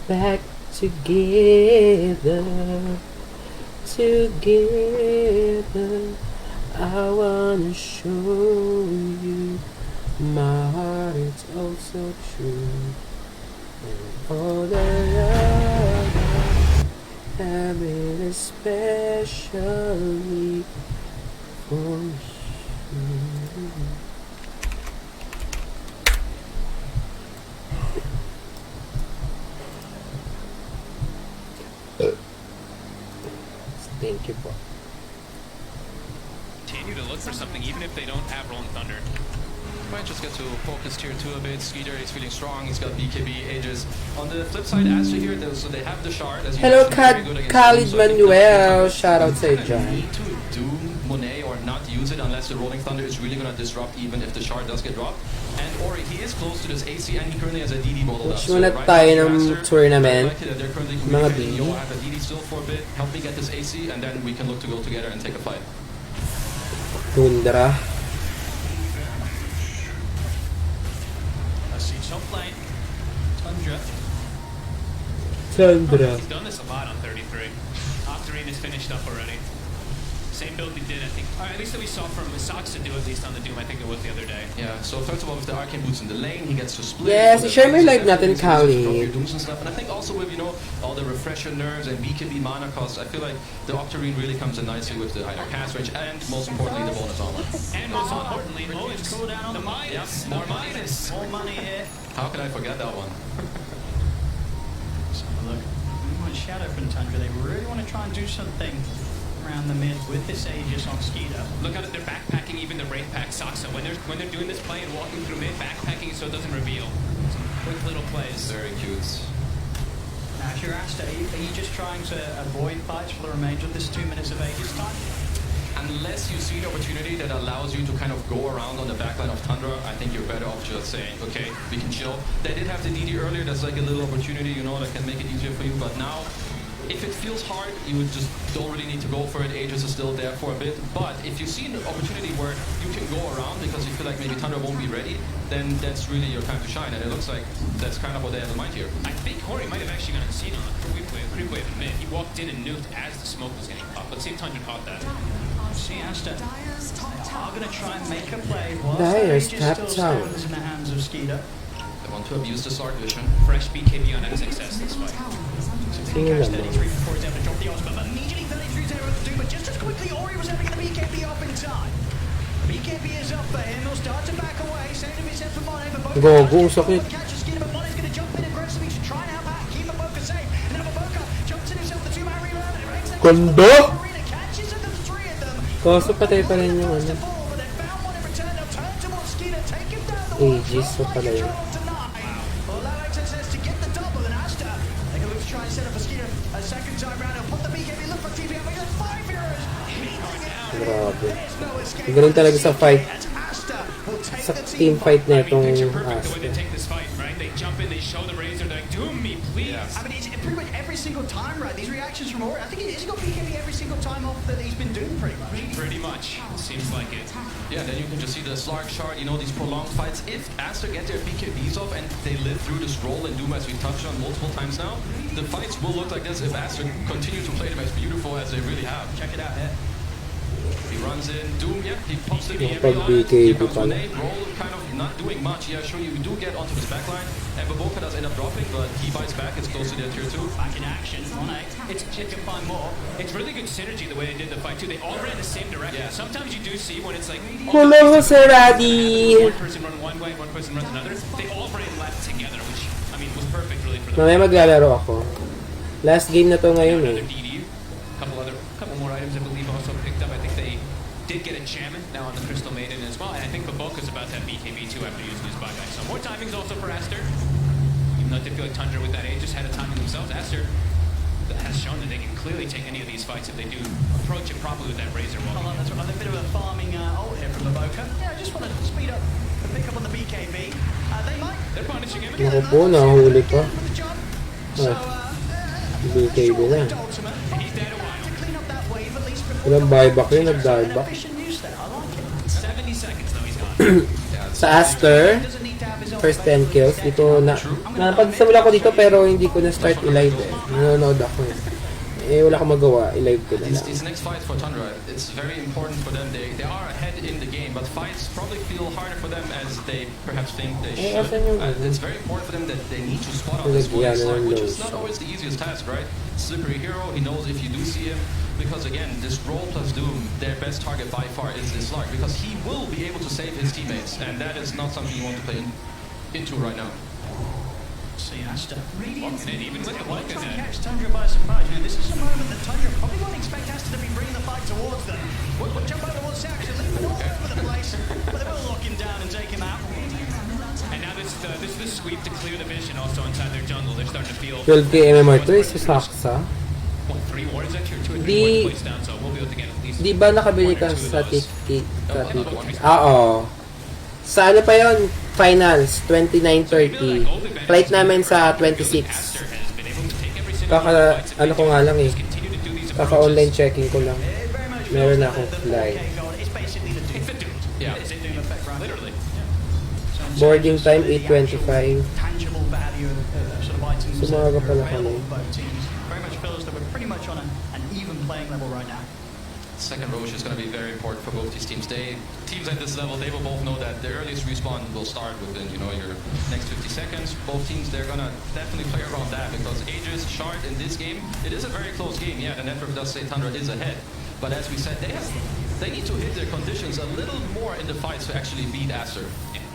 Back together, together. I wanna show you my heart is also true. And all that love having especially for you. Thank you, bro. Continue to look for something, even if they don't have Rolling Thunder. Might just get to focus tier 2 a bit. Skeeter is feeling strong. He's got BKB Aegis. On the flip side, Aster here, so they have the shard. As you Hello, Khalid Manuel. Shout out to John. Need to Doom Monet or not use it unless the Rolling Thunder is really going to disrupt, even if the shard does get dropped. And Ori, he is close to this AC, and he currently has a DD bottled up. So muna tayo ng tournament. Mga BD. Yo, I have a DD still for a bit. Help me get this AC, and then we can look to go together and take a fight. Tundra. Let's see, top lane. Tundra. Tundra. He's done this a lot on 33. Octarine is finished up already. Same build he did, I think. Or at least that we saw from Saksa do, at least on the Doom. I think it was the other day. Yeah, so first of all, with the arcane boots in the lane, he gets to split. Yes, share my live natin, Kali. Dooms and stuff. And I think also with, you know, all the refresher nerves and BKB mana costs, I feel like the Octarine really comes in nicely with the either cast range and, most importantly, the bonus armor. And most importantly, reduce cooldown on the minus. Yep, more minus. More money here. How can I forget that one? So look, we want Shadow from Tundra. They really want to try and do something around the mid with this Aegis on Skeeter. Look how they're backpacking even the Wraith Pack Saksa. When they're doing this play and walking through mid, backpacking so it doesn't reveal. Some quick little plays. Very cute. Now, if you're asked, are you just trying to avoid fights for the remainder of this 2 minutes of Aegis time? Unless you see an opportunity that allows you to kind of go around on the backline of Tundra, I think you're better off just saying, okay, we can chill. They did have the DD earlier, that's like a little opportunity, you know, that can make it easier for you, but now, if it feels hard, you just don't really need to go for it. Aegis is still there for a bit. But if you see an opportunity where you can go around because you feel like maybe Tundra won't be ready, then that's really your time to shine. And it looks like that's kind of what they have in mind here. I think Hori might have actually gotten seen on the creep wave in mid. He walked in and nuked as the smoke was getting popped. Let's see if Tundra caught that. See, Asta, they are going to try and make a play whilst Dyer's Aegis tap still tower. stands in the hands of Skeeter. They want to abuse the Sark vision. Fresh BKB on XXS this fight. Tingnan Catch naman. 33 before he's able to drop the odds, but immediately 33 is able to do, but just as quickly Ori was able to get the BKB off in time. The BKB is up for him, he'll start to back away, same to be said for Monet, but both Gogo, sakit. catches Skeeter, but Monet's going to jump in aggressively to try and help out, keep Maboka safe, and then Maboka jumps in himself, the two-man rebound, and it makes it Kondo! Arena catches of the three of them. Kaso patay pa rin yung ano. But they found one in return, they'll turn towards Skeeter, take him down the wall. Aegis pa pala yun. Well, allow XSS to get the double, and Asta, they can look to try and set up for Skeeter a second time round. He'll put the BKB, look for TPM, but he's 5 euros. Grabe. There's no escape. Ganun talaga sa fight. Asta will take Sa the team fight na itong Picture perfect the way they Asta. take this fight, right? They jump in, they show the Razor, they're like, doom me, please. I mean, it's pretty much every single time, right? These reactions from Ori, I think he's got BKB every single time off that he's been doing pretty much. Pretty much. Seems like it. Yeah, then you can just see the Slark shard, you know, these prolonged fights. If Aster get their BKBs off and they live through this roll and Doom as we've touched on multiple times now, the fights will look like this if Aster continue to play them as beautiful as they really have. Check it out here. He runs in, Doom, yeah, he pops the BKB pag on it. BKB Here comes pala. Monet, roll kind of not doing much. Yeah, sure, you do get onto his backline, and Baboka does end up dropping, but he bites back, it's close to their tier 2. Back in action, Monet. It's check and find more. It's really good synergy the way they did the fight too. They all ran the same direction. Yeah. Sometimes you do see when it's like Hello, Seradi! one person run one way, one person runs another. They all ran left together, which I mean was perfect really for them. Mamaya maglalaro ako. Last game na to ngayon eh. Another DD, couple more items I believe also picked up. I think they did get a Shaman now on the Crystal Maiden as well, and I think Baboka's about to have BKB too after using his buyback. So more timings also for Aster. Even though they feel like Tundra with that age just had a timing themselves, Aster has shown that they can clearly take any of these fights if they do approach it properly with that Razor Hold walking. on, that's a bit of a farming ult here from Maboka. Yeah, I just want to speed up and pick up on the BKB. They might. They're punishing him. Naku po, nahuli pa. For the job. So, BKB na. ultimate. He's dead a while. To clean up that wave at least before. Walang buyback yun, nag-dieback. Efficient use there. I like it. 70 seconds though he's gone. Sa Aster, Doesn't need to have first 10 kills. Di ko na... Napagsimula ko dito pero hindi ko na-start i-live eh. Nanonood ako eh. Wala akong magawa. I-live ko na lang. These next fights for Tundra, it's very important for them. They are ahead in the game, but fights probably feel harder for them as they perhaps think they should. It's very important for them that they need to spot on this one slug, which is not always the easiest task, right? Slippery hero, he knows if you do see him, because again, this roll plus Doom, their best target by far is this slug, because he will be able to save his teammates, and that is not something you want to play into right now. See Asta. Radiant, and even with the trying Vulcan to catch Tundra by surprise. You know, this is a moment that Tundra probably won't expect Asta to be bringing the fight towards them. We'll jump over towards Sax and leave him all over the place, but they will lock him down and take him out. And now this is the sweep to clear the vision also inside their jungle. They're starting to feel... 12k MMR to is Saksa. What, 3 wards actually? 2 or 3 Di- wards placed down, so we'll be able to get at least... Di ba nakabili ka sa ticket? Oo. Sa ano pa yun? Finals, 29:30. Flight namin sa 26. Ano ko nga lang eh. Kaka-online checking ko lang. Meron na akong flight. Yeah. Boarding time, 8:25. Tangible value of sort of items. Sumaga pala kami. available for both teams. Very much feels that we're pretty much on an even playing level right now. Second Roche is going to be very important for both these teams. Teams at this level, they will both know that the earliest respawn will start within, your next 50 seconds. Both teams, they're going to definitely play around that because Aegis, Shard in this game, it is a very close game. Yeah, the network does say Tundra is ahead. But as we said, they need to hit their conditions a little more in the fights to actually beat Aster.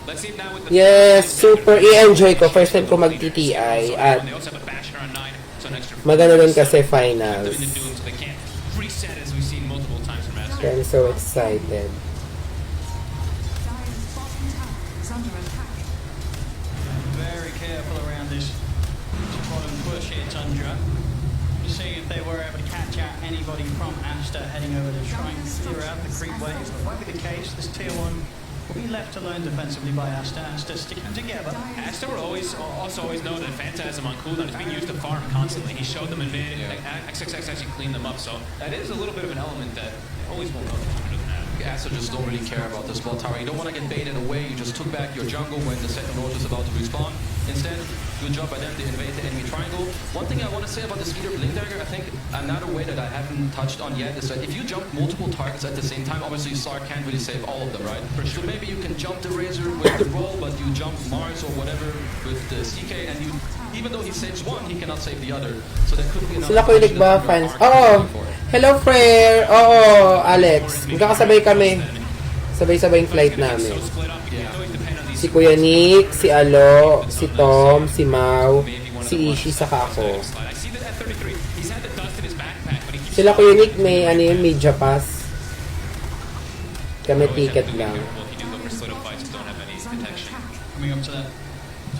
Let's see now with the... Yes, super i-enjoy ko. First time ko mag-TTI at They also have a basher on 9, so an extra... maganda rin kasi finals. They're in the Doom, so they can't reset as we've seen multiple times from Master. I'm so excited. Very careful around this bottom push here, Tundra. To see if they were able to catch out anybody from Asta heading over to try and clear out the creep wave. But won't be the case. This tier 1 will be left alone defensively by Asta. Asta sticking together. Asta will also always know that Phantasm on cooldown is being used to farm constantly. He showed them in mid, like, XXX actually cleaned them up, so that is a little bit of an element that always will know that Tundra doesn't have. Aster just don't really care about the spot tower. You don't want to get baited away. You just took back your jungle when the second Roche is about to respawn. Instead, good job by them to invade the enemy triangle. One thing I want to say about the speed of Blink Dagger, I think another way that I haven't touched on yet is that if you jump multiple targets at the same time, obviously Sar can't really save all of them, right? So maybe you can jump the Razor with the roll, but you jump Mars or whatever with the CK, and even though he saves one, he cannot save the other. So that could be another... Sila ko yung ba fans? Oo. Hello, Frere. Oo, Alex. Magkakasabay kami. Sabay-sabay yung flight namin. Si Kuya Nick, si Alo, si Tom, si Mau, si Ishi, saka ako. Sila Kuya Nick, may media pass. Kami ticket lang. Coming up to that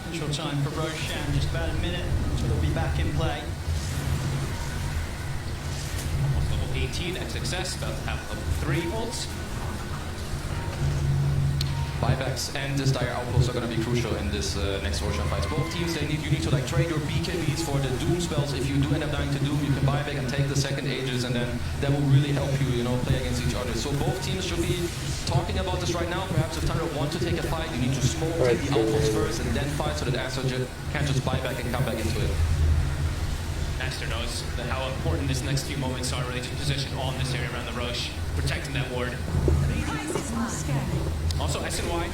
special time for Roshan, just about a minute, so they'll be back in play. Level 18, XXS, about to have level 3 ults. Buybacks and this dire outpost are going to be crucial in this next Roshan fights. Both teams, you need to trade your BKBs for the Doom spells. If you do end up dying to Doom, you can buy back and take the second Aegis, and then that will really help you, play against each other. So both teams should be talking about this right now. Perhaps if Tundra want to take a fight, you need to smoke, take the outpost first, and then fight so that Aster can't just buy back and come back into it. Aster knows how important this next few moments are really to position on this area around the Roche, protecting that ward. Also, SNY,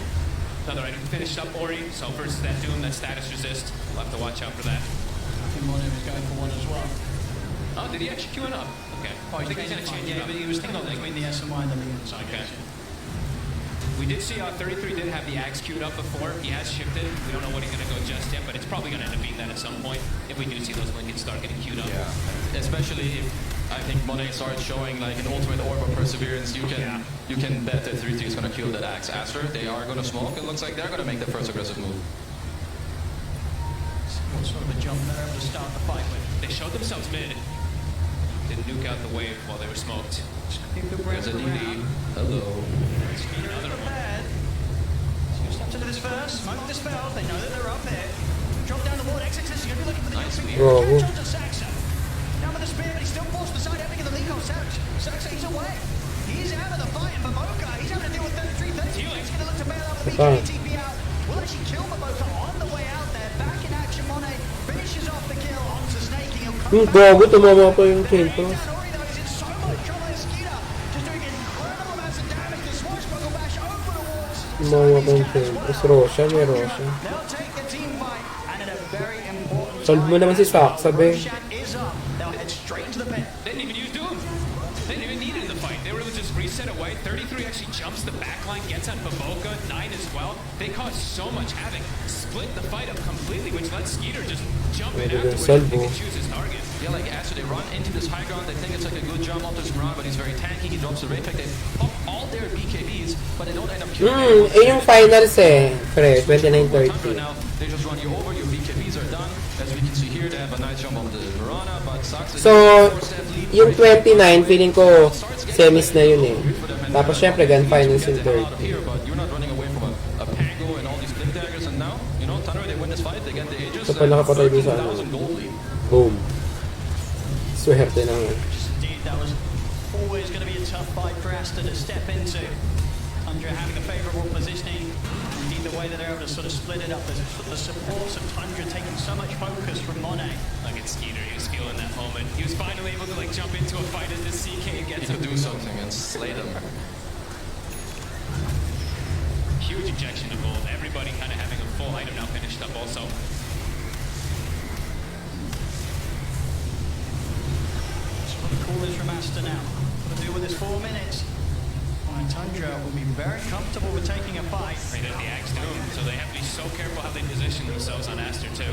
another item finished up Ori, so versus that Doom, that status resist. We'll have to watch out for that. I think Mono was going for one as well. Oh, did he actually queue it up? Okay. Oh, I think he's going to change it up. but he was thinking between the S and Y and the Leon side. Okay. We did see 33 did have the Axe queued up before. He has shifted. We don't know what he's going to go just yet, but it's probably going to end up being that at some point if we do see those Lincolns start getting queued up. Yeah, especially if I think Monet starts showing like an ultimate orb of perseverance, you can bet that 3-3 is going to kill that Axe. Aster, they are going to smoke. It looks like they're going to make the first aggressive move. What sort of a jump they're able to start the fight with. They showed themselves mid. Didn't nuke out the wave while they were smoked. There's a DD. Hello. Another prepared. Two steps into this first. Smoke the spell. They know that they're up there. Drop down the ward. XXS is going to be looking for the Nice next spear. catch onto Saxa. Down with the spear, but he's still forced to side epic of the Liko. Saxa, he's away. He's out of the fight, and Momoka, he's having to deal with 33. 33. He's going to look to bail out the BKB TP out. Will they actually killed Baboka on the way out there. Back in action, Monet finishes off the kill onto Snake. He'll come back. Gago, tumama pa yung chain cross. Ori, though, is in so much trouble as Skeeter. Just doing incredible amounts of damage. The swashbuckle bash over the walls. Tumama pa yung chain cross. Roshan, may Roshan. They'll take the team fight, and at a very important Solve mo naman si Sak, sabi. Roshan is up. They'll head straight to the pit. They didn't even use Doom. They didn't even need it in the fight. They were able to just reset away. 33 actually jumps the backline, gets on Baboka, 9 as well. They caused so much havoc. Split the fight up completely, which lets Skeeter just jump in Pwede afterwards. din He salvo. can choose his target. Yeah, like after they run into this high ground, they think it's like a good jump off this ground, but he's very tanky. He drops the rate pack. They pop all their BKBs, but they don't end up killing anyone. Yung finals eh. Pre, Tundra 29-30. now, they just run you over. Your BKBs are done. As we can see here, they have a nice jump on the Verona, but sucks. So, yung 29, feeling ko semis na yun eh. Tapos syempre, gun finals yung 30. Here, but you're not running away from a Pango and all these blink daggers, and now, you know, Thunder, they win this fight, they get the Aegis, Ito pa nakapatay din sa ano. 13,000 gold lead. Boom. Swerte na nga. Indeed, that was always going to be a tough fight for Asta to step into. Tundra having a favourable positioning. Indeed, the way that they're able to sort of split it up. The supports of Tundra taking so much focus from Monet. Look at Skeeter, he was feeling that moment. He was finally able to like jump into a fight as the CK He gets could him. do something and slay them. Huge injection of gold. Everybody kind of having a full item now finished up also. What the call is from Asta now. What to do with this 4 minutes? And Tundra will be very comfortable with taking a fight. Right at the Axe Doom, so they have to be so careful how they position themselves on Aster too.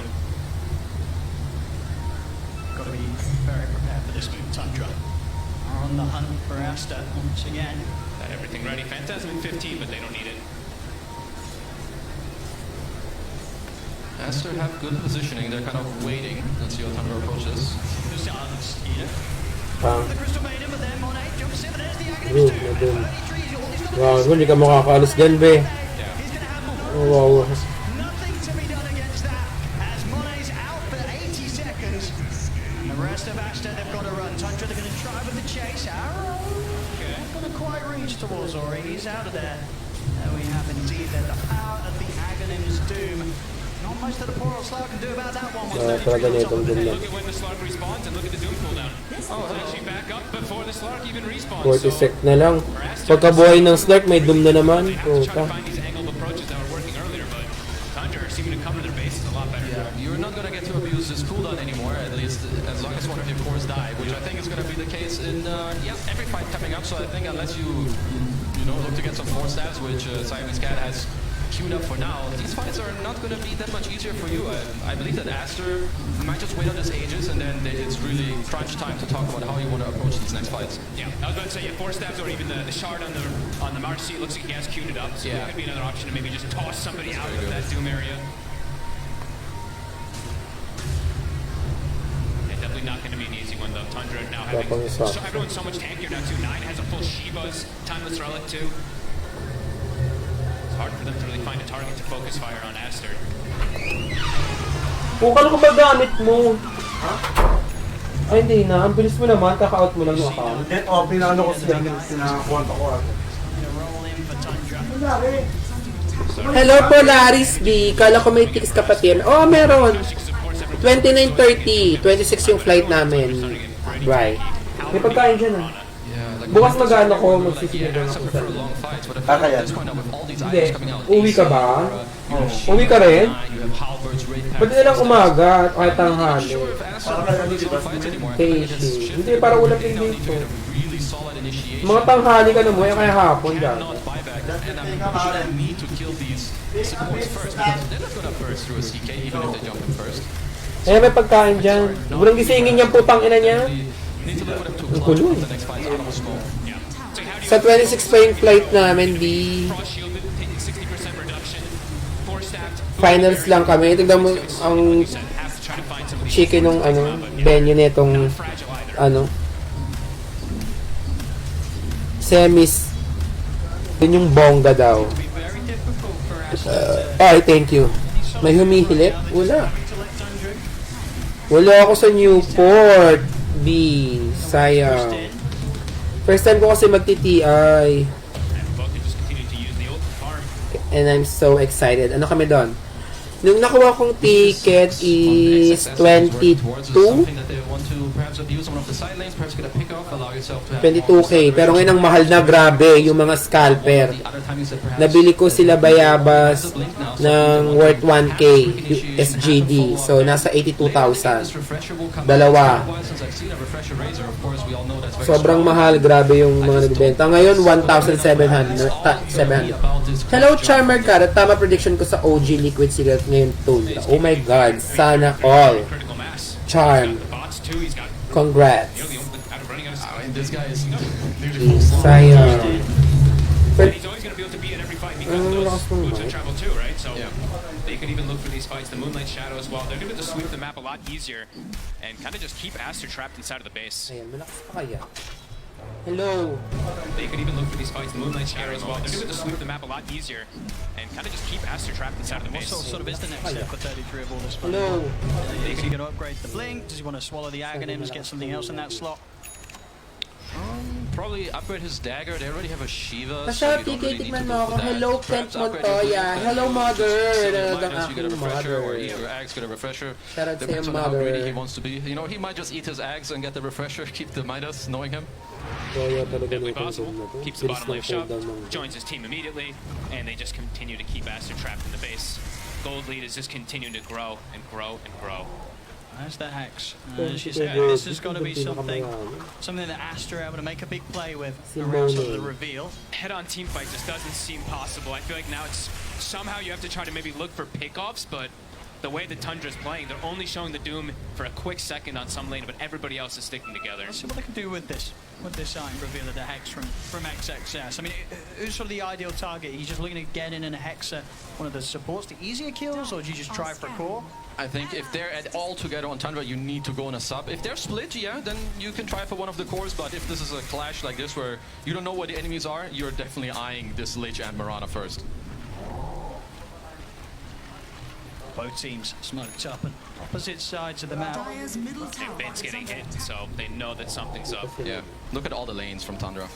Got to be very prepared for this move. Tundra are on the hunt for Asta once again. Got everything ready. Phantasm in 15, but they don't need it. Aster have good positioning, they're kind of waiting. Let's see how Thunder approaches. Just Skeeter. Pang. The Crystal Maiden, but then Monet jumps in, but there's the Agony Boom, Machine. na dun. 33, all he's got to Wow, do is hindi ka makakaalis dyan, be. He's going to have Oh, wow. nothing to be done against that as Monet's out for 80 seconds. And the rest of Asta, they've got to run. Tundra, they're going to try with the chase. Arrow. Not going to quite reach towards Ori. He's out of there. There we have indeed that the power of the Aghanims Doom. Not much that a poor old Slough can do about that one. Talaga na itong Doom Look at when the Slark respawns and look at the Doom cooldown. Oh, it's actually back up before the Slark even respawns. 40 sec na lang. Pagkabuhay ng Snark, may Doom na naman. They have to try Puta. to find these angled approaches that were working earlier, but Tundra are seeming to cover their bases a lot better. Yeah, you're not gonna get to abuse this cooldown anymore, at least as long as one of your cores die, which I think is gonna be the case in every fight coming up. So I think unless you know look to get some 4 stabs, which Siamese Cat has queued up for now, these fights are not gonna be that much easier for you. I believe that Aster might just wait on his Aegis, and then it's really crunch time to talk about how you want to approach these next fights. Yeah, I was about to say, yeah, 4 stabs or even the shard on the Marcy. It looks like he has queued it up, so Yeah. that could be another option to maybe just toss somebody out of that Doom area. Yeah, definitely not going to be an easy one though. Tundra now having so everyone's so much tankier now too. 9 has a full Shiva's Timeless Relic too. It's hard for them to really find a target to focus fire on Aster. Kukal ko ba gamit mo? Ay, hindi na. Ang bilis mo naman. Kaka-out mo lang yung account. Net off, pinaano ko siya, pinakwanta ko. To roll in for Tundra. Hello, Polaris B. Kala ko may tickets ka pa, Tim. Oh, meron. 29:30. 26 yung flight namin. Right. May pagkain dyan ah. Yeah, like Bukas mag-ano ko, like, magsisinigang yeah, ako except sa... for long fights, but I feel Kaya like yan. at this point now with all these Hindi. items coming out, Uwi ka ba? Uwi ka rin? You have Halberds, Raid Pack, Pwede na lang umaga at kahit tanghali. Sure, if Aster have these long fights anymore, I think it's Tasty. shifted. Hindi, para ulam din They now need to dito. get a really solid initiation. Mga tanghali ka na mo, kaya hapon dyan. Cannot buy back, and I'm pushing them need to kill these supports first because they're not gonna burst through a CK even if they jump in first. Eh, may pagkain dyan. Walang gisingin niyang putang ina niya. You need to look for them to Ang clutch gulo. once the next fight's out of smoke. Yeah. So how do you Sa 26 pa yung flight namin, di cross shielded, taking 60% reduction, 4 stabbed. finals lang kami. Tignan mo ang Have to try to find some of these chicken nung ano, venue nitong fragile either. ano semis. Yun yung bongga daw. It'll be very difficult for Asta to Ay, thank you. May humihilip? Wala. to let Tundra Wala ako sa Newport. B. Sayang. in. First time ko kasi magti-TI. And Buck can just continue to use the ult to farm. And I'm so excited. Ano kami doon? Nung nakuha kong ticket is 22? 22K. Pero ngayon ang mahal na, grabe, yung mga scalper. Nabili ko sila bayabas ng worth 1K SGD. So, nasa 82,000. Dalawa. Sobrang mahal, grabe yung mga nagbibenta. Ngayon, 1,700. Hello, Charmer Carrot. Tama prediction ko sa OG Liquid Secret ngayon, Tundra. Oh my God. Sana all. Charm. Congrats. This guy is Sayang. And he's always going to be able to be in every fight because of those boots of travel too, right? So they could even look for these fights, the Moonlight Shadow as well. They're going to be able to sweep the map a lot easier and kind of just keep Aster trapped inside of the base. Ayan, malakas pa kaya. Hello. They could even look for these fights, the Moonlight Shadow as well. They're going to be able to sweep the map a lot easier and kind of just keep Aster trapped inside of the What base. sort of is the next step for 33 of all this fun? Hello. Is he going to upgrade the blink? Does he want to swallow the Aghanims, get something else in that slot? probably upgrade his dagger. They already have a Shiva. Pasha, So you don't really need to tikman go mo for ako. that. Hello, Kent Perhaps upgrade your Montoya. blink, Hello, then mother. you Talagang minus, you get a aking refresher, or mother. your Axe get a refresher. Shout out to Depends your on how greedy he mother. wants to be. You know, he might just eat his Axe and get the refresher, keep the Midas, knowing him. Toya talaga Definitely nitong possible. game na to. Keeps the Bilis bottom ng lane shut, cooldown ng... joins his team immediately, and they just continue to keep Aster trapped in the base. Gold lead is just continuing to grow and grow and grow. That's the Hex. As you said, this has got to be something that Aster are able to make a big play with around sort of the reveal. Head-on team fight just doesn't seem possible. I feel like now it's somehow you have to try to maybe look for pickoffs, but the way the Tundra's playing, they're only showing the Doom for a quick second on some lane, but everybody else is sticking together. Let's see what they can do with this reveal of the Hex from XXS. I mean, who's sort of the ideal target? Are you just looking to get in and Hex one of the supports, the easier kills, or do you just try for a core? I think if they're at all together on Tundra, you need to go on a sub. If they're split, yeah, then you can try for one of the cores, but if this is a clash like this where you don't know where the enemies are, you're definitely eyeing this Lich and Mirana first. Both teams smoked up on opposite sides of the map. And Ben's getting hit, so they know that something's up. Yeah, look at all the lanes from Tundra.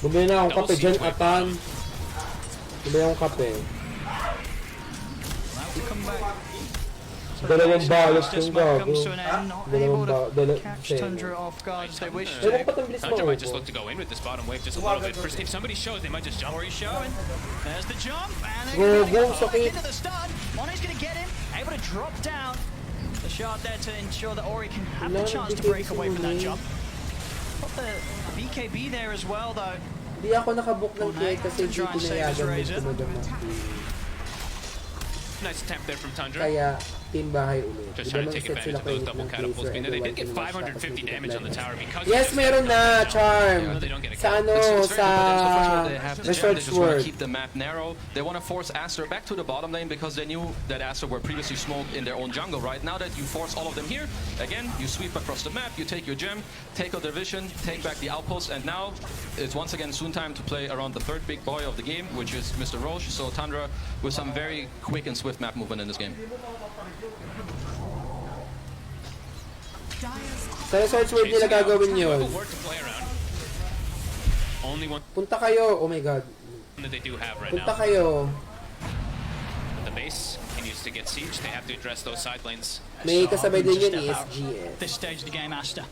Bumili na akong kape dyan, Atan. Bumili akong kape. That will come back. Dalawang balos This yung one gago. comes to an end, not able to catch Tundra off guard as they wish Ewan to. ko ba't ang bilis Tundra might just mauubo? look to go in with this bottom wave just a little bit. If somebody shows, they might just jump. Ori showing. There's the jump, and Go, they're go, going to sakit. into the stun. Mone's going to get him, able to drop down. The shard there to ensure that Ori can have the chance to break away from that jump. Got the BKB there as well, though. Di ako nakabook ng cake kasi hindi Try and save his pinayagan mo razor. tumadama. Nice attempt there from Tundra. Kaya, team bahay ulit. Just Di ba trying to take set sila advantage of those kayo double ng catapults. laser They did get everyone 550 damage on the tower because Yes, meron na, Charm. They don't get a Sa kill. ano, It's sa very good for them. So first of all, they have the gem. Resort They just want Sword. to keep the map narrow. They want to force Aster back to the bottom lane because they knew that Aster were previously smoked in their own jungle, right? Now that you force all of them here, again, you sweep across the map, you take your gem, take out their vision, take back the outpost, and now it's once again soon time to play around the third big boy of the game, which is Mr. Roche. So Tundra with some very quick and swift map movement in this game. Sa Resort Sword nila gagawin yun. Work to play around. Only one Punta kayo, oh my god. that they do have right Punta now. kayo. The base continues to get siege. They have to address those side lanes. May kasabay din yun, Step out. ESGS. This stage of the game, Aster.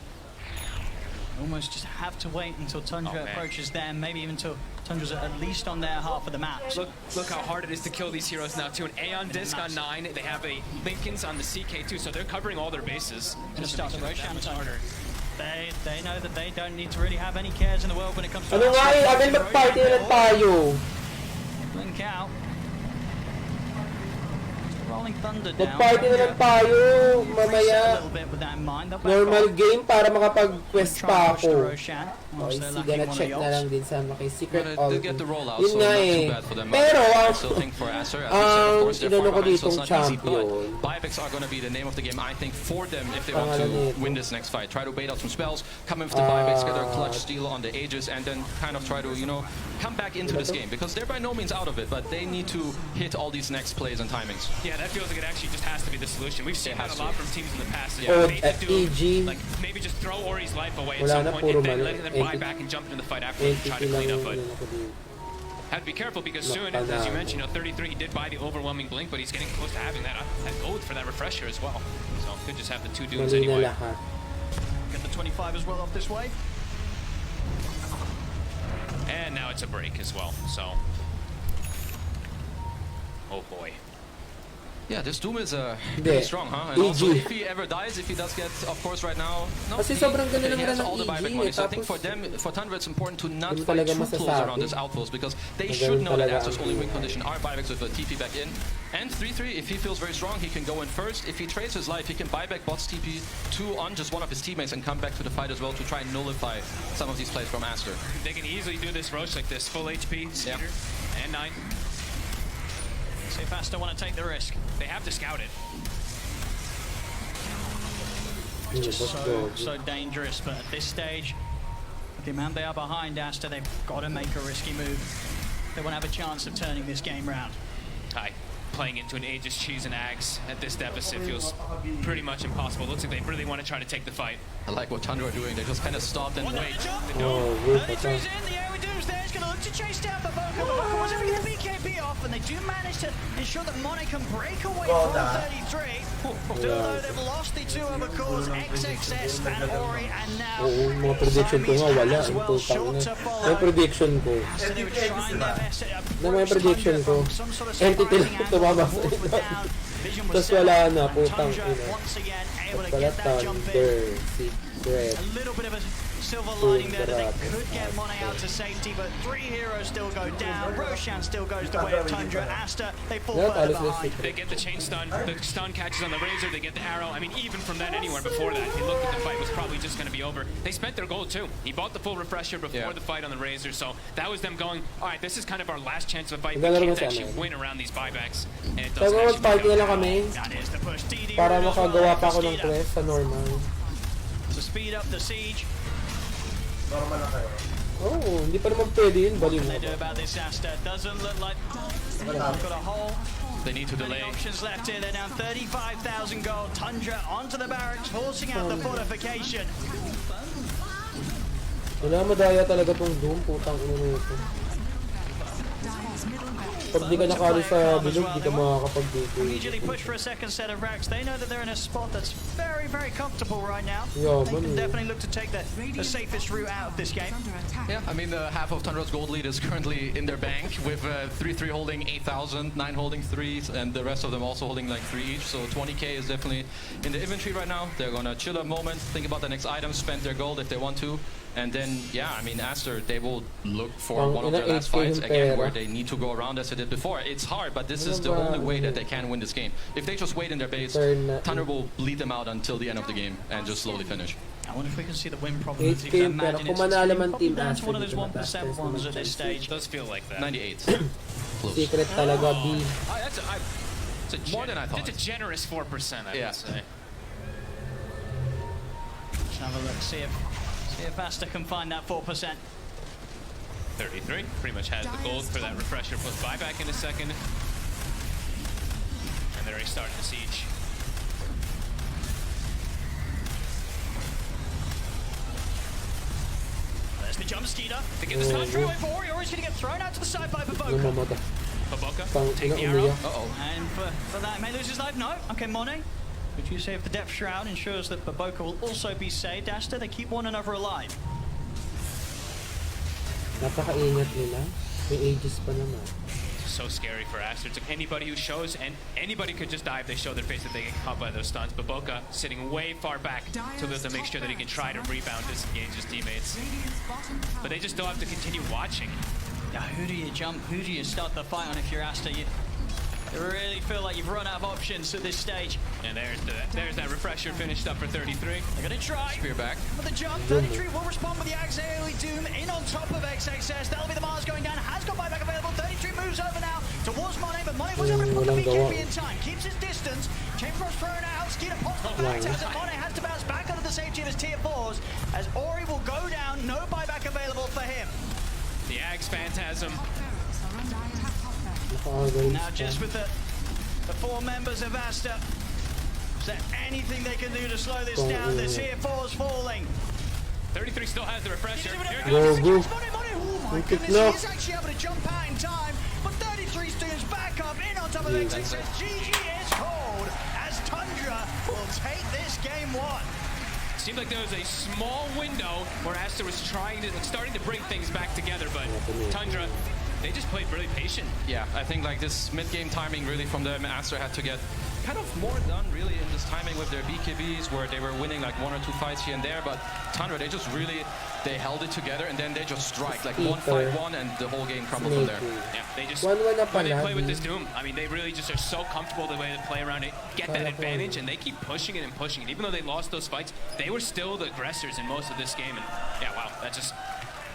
Almost just have to wait until Tundra Oh, man. approaches them, maybe even until Tundra's at least on their half of the map. Look how hard it is to kill these heroes now too. An Aeon Disc on 9. They have a Linken's on the CK2, so they're covering all their bases. Gonna Just to start make the sure that Roshan much Tundra. harder. They know that they don't need to really have any cares in the world when it comes to Ano nga eh, Abel, mag-party na lang tayo. Blink out. Rolling Thunder down. Mag-party na lang tayo, Reset a mamaya. little bit with that in mind. They'll back Normal off. game para makapag-quest Try pa and push the ako. Roshan. Okay, Once they're sige, lacking one of na-check the na lang ults. din sa Secret Well, All. they get the rollout, Yun so nga not eh. too bad for them. Pero, I still think for Acer, as you said, of course, they're inano far ko behind, so ditong it's not easy, champion. but buybacks are going to be the name of the game, I think, for them if they want Pangalan to nito. win this next fight. Try to bait out some spells, come in with the buybacks, get a clutch steal on the Aegis, and then kind of try to, you know, come back into this game, because they're by no means out of it, but they need to hit all these next plays and timings. Yeah, that feels like it actually just has to be the solution. We've seen It that has a lot to. from teams in the past. That Oh, bait the at Doom, EG. like maybe just throw Ori's life away at Wala some na, point puro and then mali. let them buy Entity- back and jump into the fight afterwards and try to Entity lang clean up. yung But ano ko dito. Have to be careful because soon, as you mentioned, 33, he did buy the overwhelming blink, but he's getting close to having that gold for that refresher as well. So could just have the 2 dooms Mali na anyway. lahat. Get the 25 as well off this way. And now it's a break as well. So, oh boy. Yeah, this Doom is Hindi. pretty strong, huh? And EG. also, if he ever dies, if he does get, of course, right now, no, Kasi sobrang ganda ng he has run ng all the EG, buyback money. So I think tapos for them, for Tundra, it's important to not hindi fight talaga too close masasabi. around this outpost because they Magaling should know that talaga Aster's ang only win Doom. condition are buybacks with a TP back in. And 3-3, if he feels very strong, he can go in first. If he trades his life, he can buy back bots TP 2 on just one of his teammates and come back to the fight as well to try and nullify some of these plays from Aster. They can easily do this Roche like this, full HP, Cedar, and 9. See if Aster want to take the risk. They have to scout it. Let's So dangerous, but at this stage, with the amount they are behind Aster, they've got to make a risky move. They want to have a chance of turning this game round. Hi. Playing into an Aegis Cheese and Ags at this deficit feels pretty much impossible. Looks like they really want to try to take the fight. I like what Tundra are doing. They just kind of stopped and wait. Oh, good. 33's in, the air Doom's there. He's going to look to chase down Baboka. Baboka was able to get the BKB off, and they do manage to ensure that Monet can break away from 33. Still though, they've lost the 2 overcalls, XXS and Ori, and now Oo, mga prediction ko nga wala. as Ang well, putang short ina. to May follow. prediction ko. So they were trying their best to Na may approach prediction Tundra ko. from some sort of Entity surprising lang angle. tumama The sa walls were ito. down, vision was Tas set wala up, na, and putang Tundra ina. once again able to Pala get that jump in. Thunder, Secret. A little bit of a silver lining there that they Grabe. could get Monet out to safety, but 3 heroes still go down. Roshan still goes the way of Tundra. Aster, they fall Yeah, further that is behind. They get the chain stun, the stun catches on the Razor, they get the arrow. I mean, even from that anywhere before that, he looked at the fight was probably just going to be over. They spent their gold too. He bought the full refresher before the fight on the Razor, so that was them going, all right, this is kind of our last chance of a fight. We Maganda can't naman actually sana. win around these buybacks. And it So, doesn't actually mag-party na work lang out. kami That is the push. DD para as well makagawa pa for ako ng Skeeter. quest sa normal. To speed up the siege. Normal na kayo. Oh, hindi pa naman pwede yun. Baliw What mo. they do about this Aster doesn't look like they've got a whole They need to many delay. options left here. They're down 35,000 gold. Tundra onto the barracks, forcing out the fortification. Wala, madaya talaga tong Doom. Putang ina nito. Pag di ka nakali sa bilog, di ka makakapag-dito. Immediately push for a second set of racks. They know that they're in a spot that's very, very comfortable right now. Yeah, They can man. definitely look to take the safest route out of this game. Yeah, I mean, half of Tundra's gold lead is currently in their bank with 3-3 holding 8,000, 9 holding 3, and the rest of them also holding like 3 each. So 20k is definitely in the inventory right now. They're gonna chill a moment, think about the next item, spend their gold if they want to. And then, yeah, I mean, Aster, they will look for one of their last fights again where they need to go around as they did before. It's hard, but this is the only way that they can win this game. If they just wait in their base, Thunder will bleed them out until the end of the game and just slowly finish. I wonder if we can see the win probability. 8K, because I pero imagine kung it's manalo man probably Team down to Aster, one of those dito 1% mataas ones at naman this chances. stage. It does feel like that. 98. Close. Secret talaga, B. It's More than I thought. It's a generous 4%, I Yeah. would say. Let's have a look, see if Aster can find that 4%. 33 pretty much has the gold for that refresher plus buyback in a second. And they're already starting the siege. There's the jump Skeeter. They get the stun Through through it for Ori. Ori's going to get thrown out to the side by Baboka. Namamata. Baboka, Tang take ina, the arrow. umiyak. Uh-oh. And for that, may lose his life. No. Okay, Monet. Would you say if the Depth Shroud ensures that Baboka will also be saved, Aster, they keep one another alive. Napaka-ingat nila. May ages pa naman. So scary for Aster. It's like anybody who shows, and anybody could just die if they show their face that they get caught by those stuns. Baboka sitting way far back to make sure that he can try to rebound, disengage his teammates. But they just still have to continue watching. Now, who do you jump? Who do you start the fight on if you're Aster? You really feel like you've run out of options at this stage. And there's that refresher finished up for 33. They're going to try. Spear back. For the jump, 33 will respond with the Axe AoE Doom in on top of XXS. That'll be the Mars going down. Has got buyback available. 33 moves over now towards Monet, but Monet was able to put the BKB in time. Keeps his distance. Chamber's thrown out. Skeeter pops the back as Monet has to bounce back under the safety of his tier 4s as Ori will go down. No buyback available for him. The Ags Phantasm. Now just with the 4 members of Aster, is there anything they can do to slow this down? The tier 4's falling. 33 still has the refresher. Here it Go, goes. go. Monet Oh my Wicked goodness, knock. he's actually able to jump out in time, but 33 students back up in on top of the That's says GG is called as Tundra will take this game one. Seemed like there was a small window where Aster was starting to bring things back together, but Tundra, they just played really patient. Yeah, I think like this mid-game timing really from them, Aster had to get kind of more done really in this timing with their BKBs where they were winning like 1 or 2 fights here and there, but Tundra, they just really, they held it together and then they just strike like 1-5-1 and the whole game crumbled from there. Yeah, they just, One-one na when they pala, play with di. this Doom, I mean, they really just are so comfortable the way they play around it, get that advantage, and they keep pushing it and pushing it. Even though they lost those fights, they were still the aggressors in most of this game, and yeah, wow,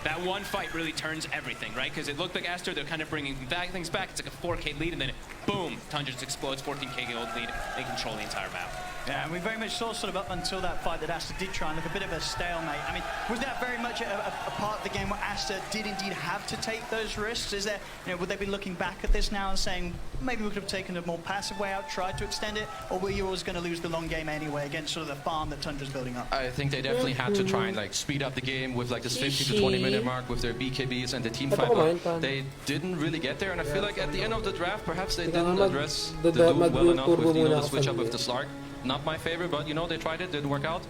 that one fight really turns everything, right? Because it looked like Aster, they're kind of bringing things back. It's like a 4K lead, and then boom, Tundra just explodes, 14K gold lead. They control the entire map. Yeah, and we very much saw sort of up until that fight that Aster did try and look a bit of a stalemate. I mean, was that very much a part of the game where Aster did indeed have to take those risks? Is there, would they be looking back at this now and saying, maybe we could have taken a more passive way out, tried to extend it, or were you always going to lose the long game anyway against sort of the farm that Tundra's building up? I think they definitely had to try and like speed up the game with like this 15 to 20 minute mark with their BKBs and the team fight, but they didn't really get there, and I feel like at the end of the draft perhaps they didn't address the Doom well enough with the switch up with the Slark. Not my favorite, but they tried it, didn't work out.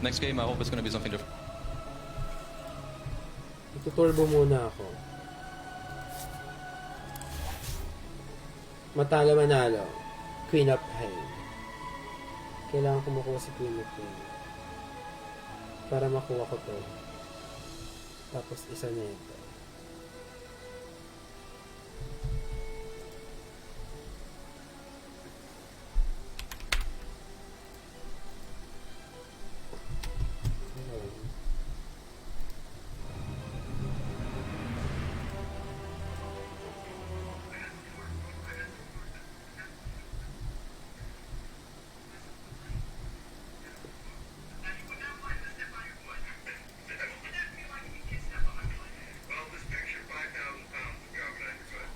Next game I hope it's going to be something different. Ituturbo muna ako. Matalo manalo. Queen of Pain. Kailangan ko makuha si Queen of Pain. Para makuha ko to. Tapos isa na ito.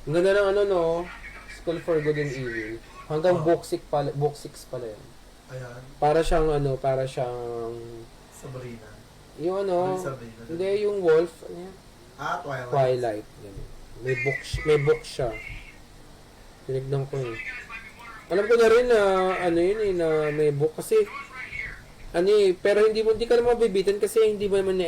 Ang ganda ng School for Good and Evil. Hanggang book 6 pala yan. Ayan. Para siyang Sabrina. Yung Sabrina. hindi yung Wolf, ano yan? Twilight. Twilight. Ganun. May book siya. Tinignan ko eh. Alam ko na rin na na may book kasi pero hindi ka naman mabibitin kasi hindi mo naman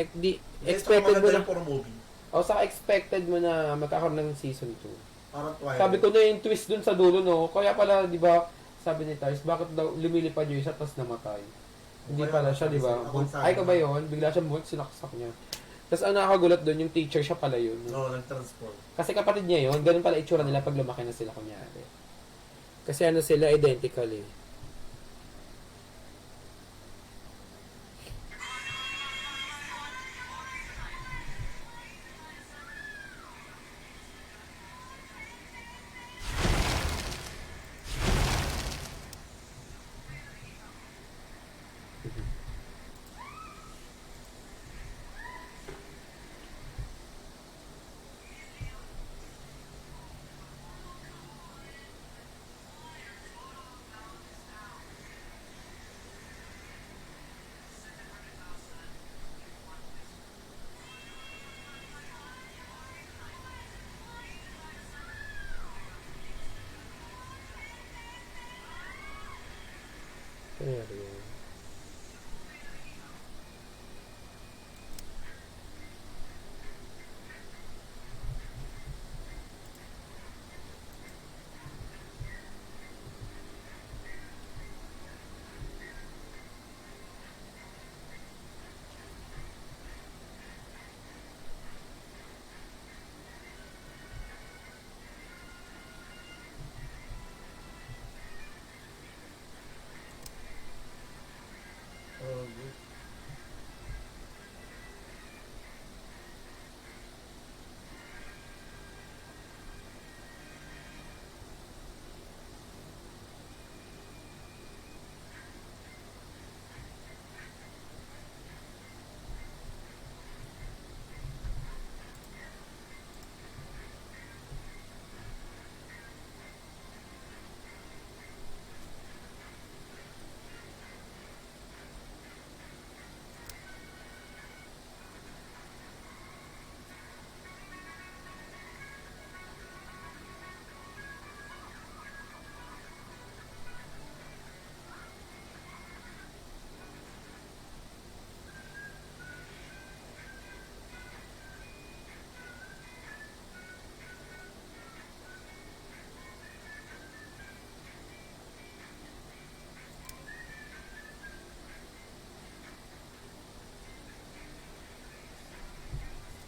expected mo na for movie. saka expected mo na magkakaroon ng season 2. Parang Twilight. Sabi ko na yung twist dun sa dulo, no? Kaya pala, di ba, sabi ni Tars, bakit daw lumilipad yung isa tapos namatay? Hindi pala siya, di ba? Ay, ka ba yun? Bigla siya sinaksak niya. Tapos ang nakakagulat dun, yung teacher siya pala yun. Oo, nag-transport. Kasi kapatid niya yun, ganun pala itsura nila pag lumaki na sila kunyari. Kasi sila, identical eh.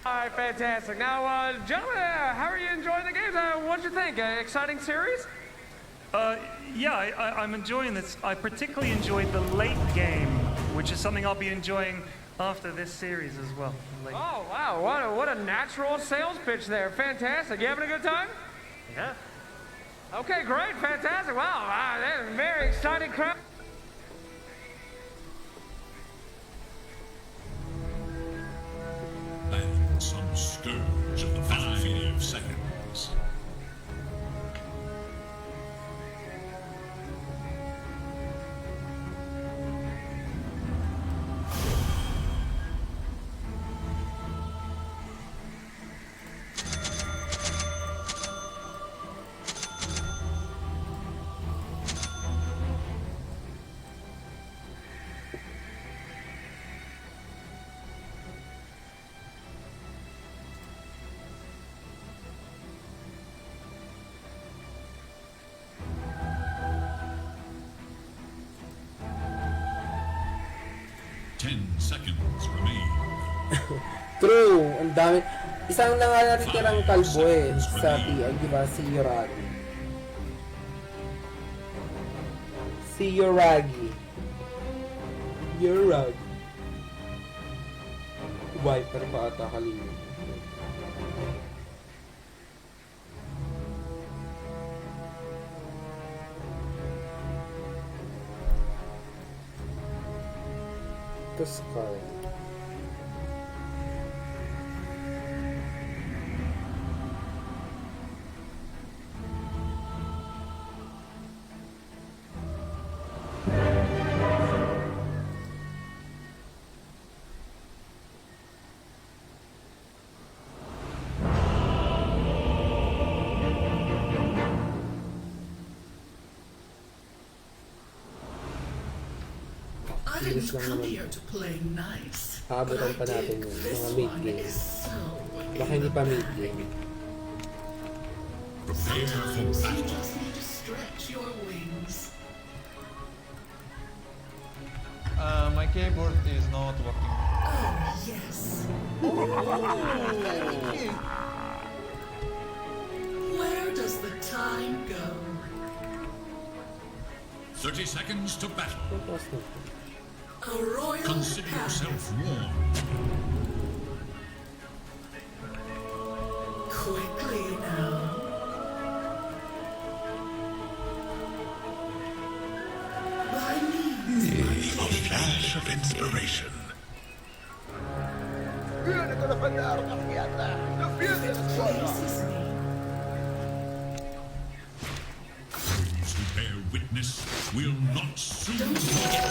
All right, fantastic. Now, gentlemen, how are you enjoying the games? What'd you think? Exciting series? Yeah, I'm enjoying this. I particularly enjoyed the late game, which is something I'll be enjoying after this series as well. Late. Oh, wow. What a natural sales pitch there. Fantastic. You having a good time? Yeah. Okay, great. Fantastic. Wow, that's a very exciting crowd. And some scourge of the 5 seconds. Seconds remain. True, ang dami. Isang na nga natitirang kalbo eh sa PI, di ba? Si Yoragi. Si Yoragi. Yoragi. Viper pa ata kalimut. Scar. I didn't come here to play nice. Haabutan pa natin yung mga mid-game. Baka hindi pa mid-game. Prepare for You battle. just need to stretch your wings. My keyboard is not working. Oh, yes. Where does the time go? 30 seconds to battle. A royal Consider path. yourself warned. Quickly now. By means, A flash of inspiration. pleases me. Those who bear witness will not soon Don't forget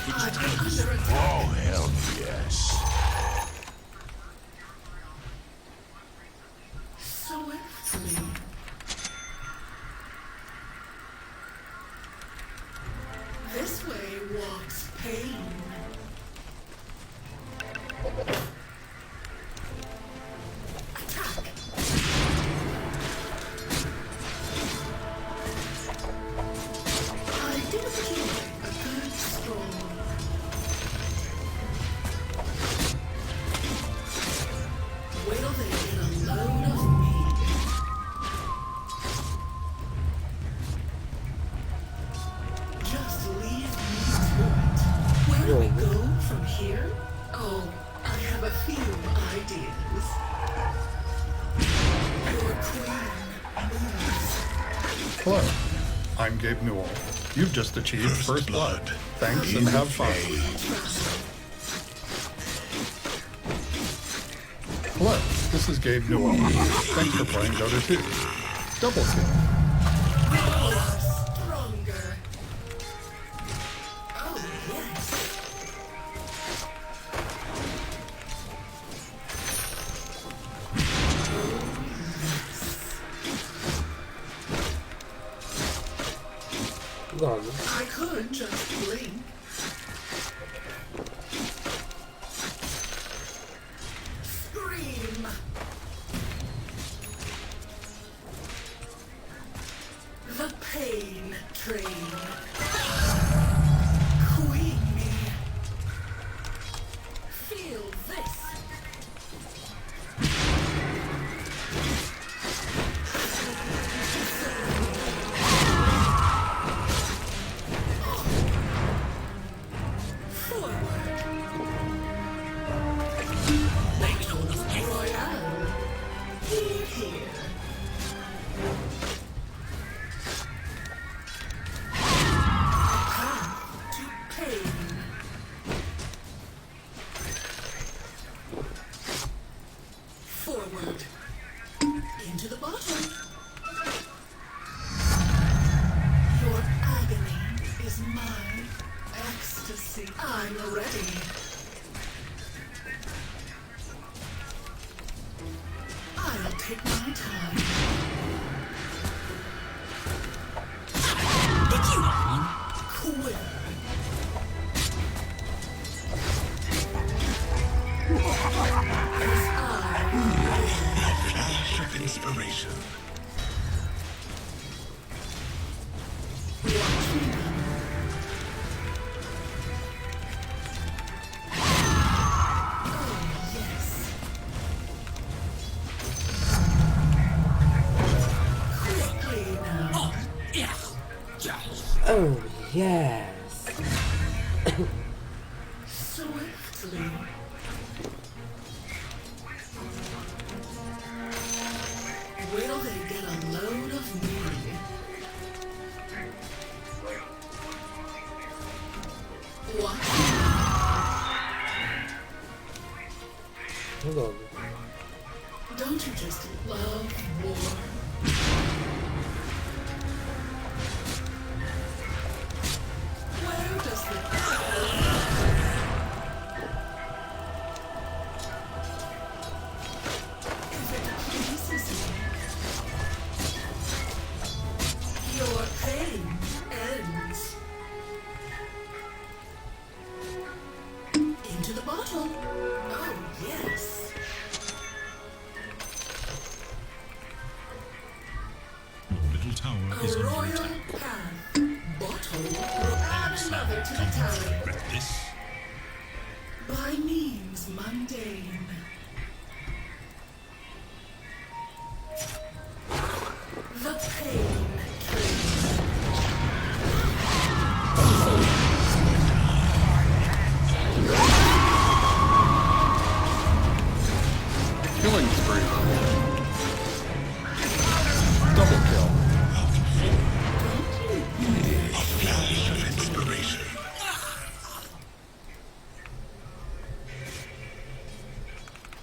forget, that I'm which stands. under attack. Oh, hell yes. Swiftly. This way walks pain. Attack. I do enjoy a good stroll. Wait till they get a load of me. Just leave me to it. Where do we go from here? Oh, I have a few ideas. Your queen moves. Hello, I'm Gabe Newell. You've just achieved First Blood. Thanks and have fun. Hello, this is Gabe Newell. Thanks for playing Dota 2. Double kill. Stronger. Oh, yes. Gago. I could just blink. Scream. The pain train. Queen me. Feel this. Forward. Into the bottle. Your agony is my ecstasy. I'm ready. I'll take my time. Did you want one? Quick. Flash of inspiration. Oh, yes. Swiftly. Will they get a load of me? What? Hold on. Don't you just love war? Where does the if it pleases me, your pain ends. Into the bottle. Oh, yes. Your middle tower is A under royal attack. path. Bottle will add another to the tally. Regret this. By means mundane. The pain kills. Killing spree. Double kill. A flash of inspiration.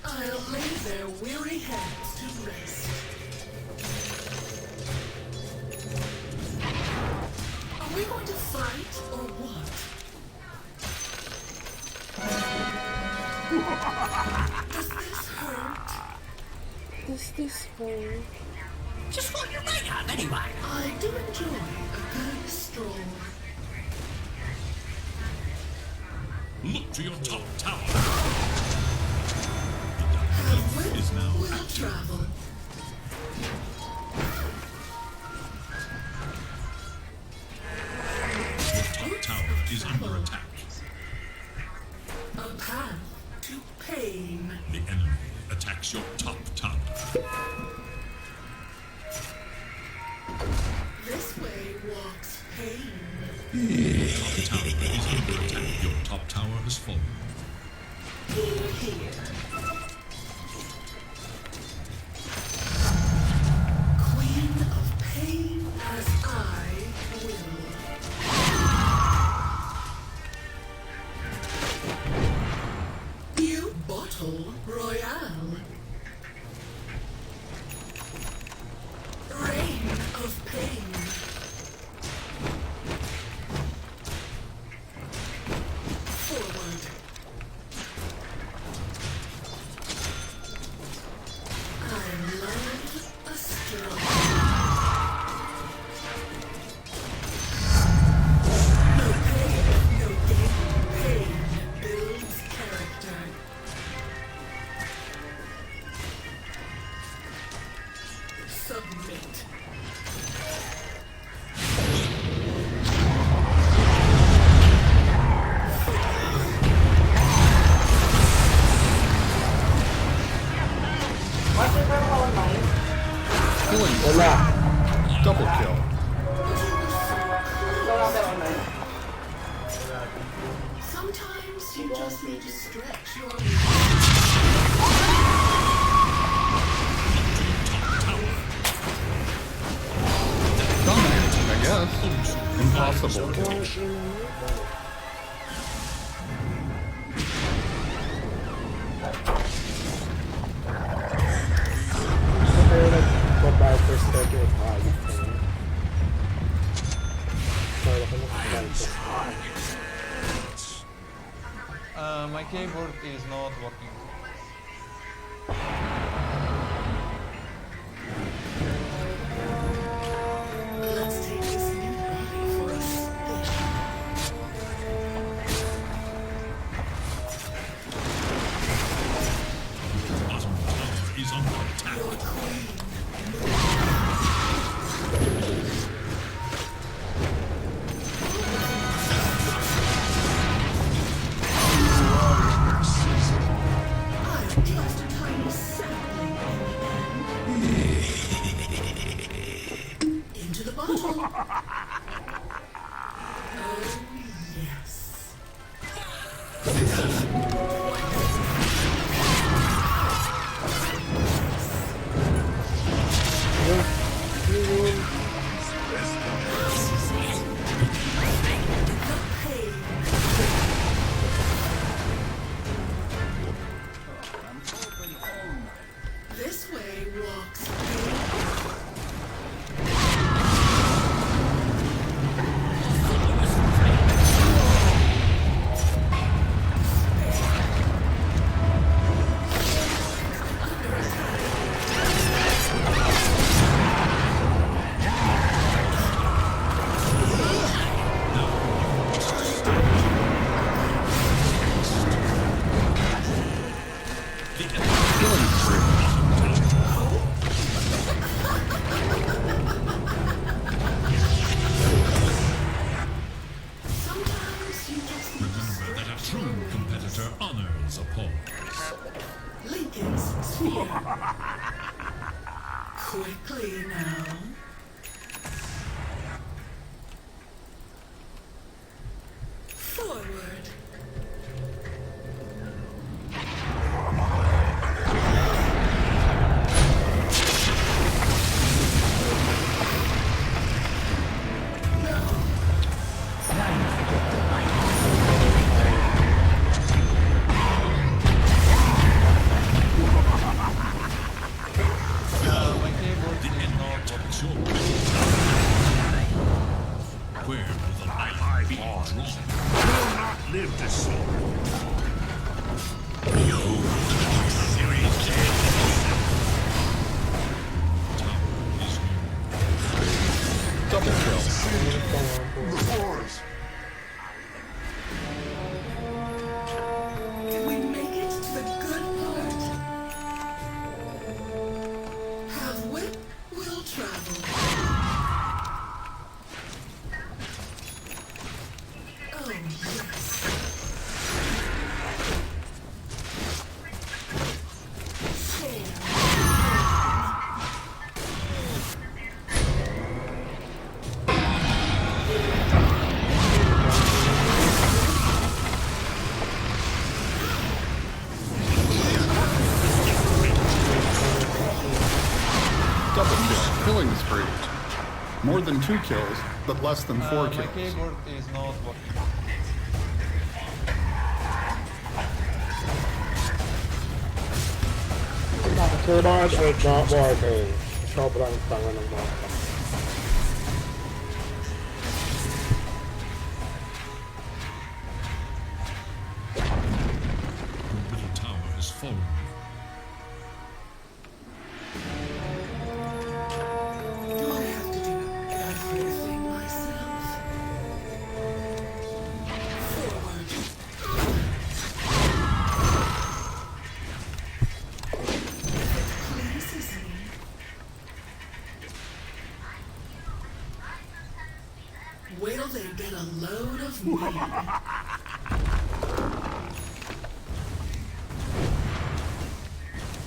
I'll lay their weary heads to rest. Are we going to fight or what? Does this hurt? Does this hurt? Just what you're made of, anyway. I do enjoy a good stroll. Look to your top tower. Have Is wit now will active. travel. Your top tower is under attack. A path to pain. The enemy attacks your top tower. This way walks pain. Your top tower is under attack. Your top tower has fallen. Here, here. Queen of pain as I will. New bottle royale. Reign of pain. Forward. I love a struggle. No pain, no gain. Pain builds character. Submit. Killing Wala. double kill. Sometimes you just need to stretch your Dominating, I guess. Impossible. My keyboard is not working. Let's take this new body for a spin. Bottom tower is under attack. Your queen. I'm just a tiny sapling in the end. Into the bottle. Oh, yes. The pain. This way walks pain. Killing spree. Sometimes you just need to Remember that a true competitor honors a pause. Lincoln's sphere. Quickly now. Forward. My keyboard The is enemy not attacks working. your middle tower. Where will the line be drawn? Will not live to see. Tower is new. Double kill. Did we make it to the good part? Have wit, will travel. Oh, yes. Share. Double kill. Killing spree. More than 2 kills, but less than 4 My kills. keyboard is not working. Keyboard is not working. Sobrang tanga ng mga Your middle tower has fallen. Do I have to do everything myself? Forward. Pleases me. Wait till they get a load of me.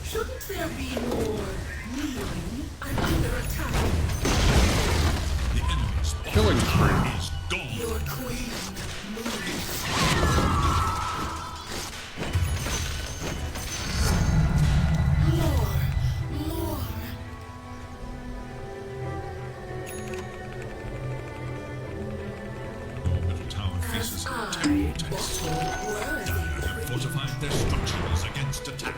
Shouldn't there be more kneeling? I'm under attack. The enemy's Killing spree. is gone. Your queen moves. More. Your middle tower faces a terrible test. They have fortified their structures against attack.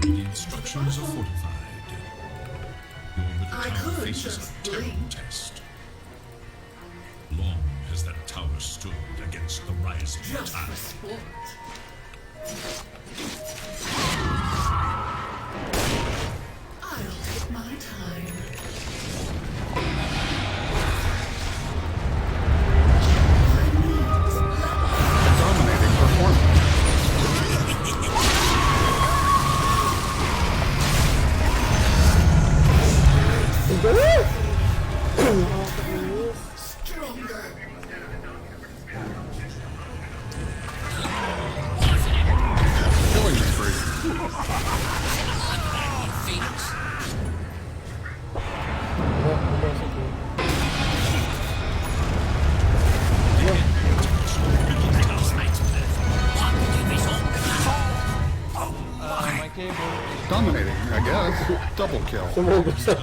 Radiant structures are fortified. Your middle I tower could faces just a terrible blink. test. Long has that tower stood against the rising Just for tide. sport. I'll take my time. Dominating performance. Stronger. Killing spree. My keyboard is Dominating, I guess. Double kill. Sumugod sa...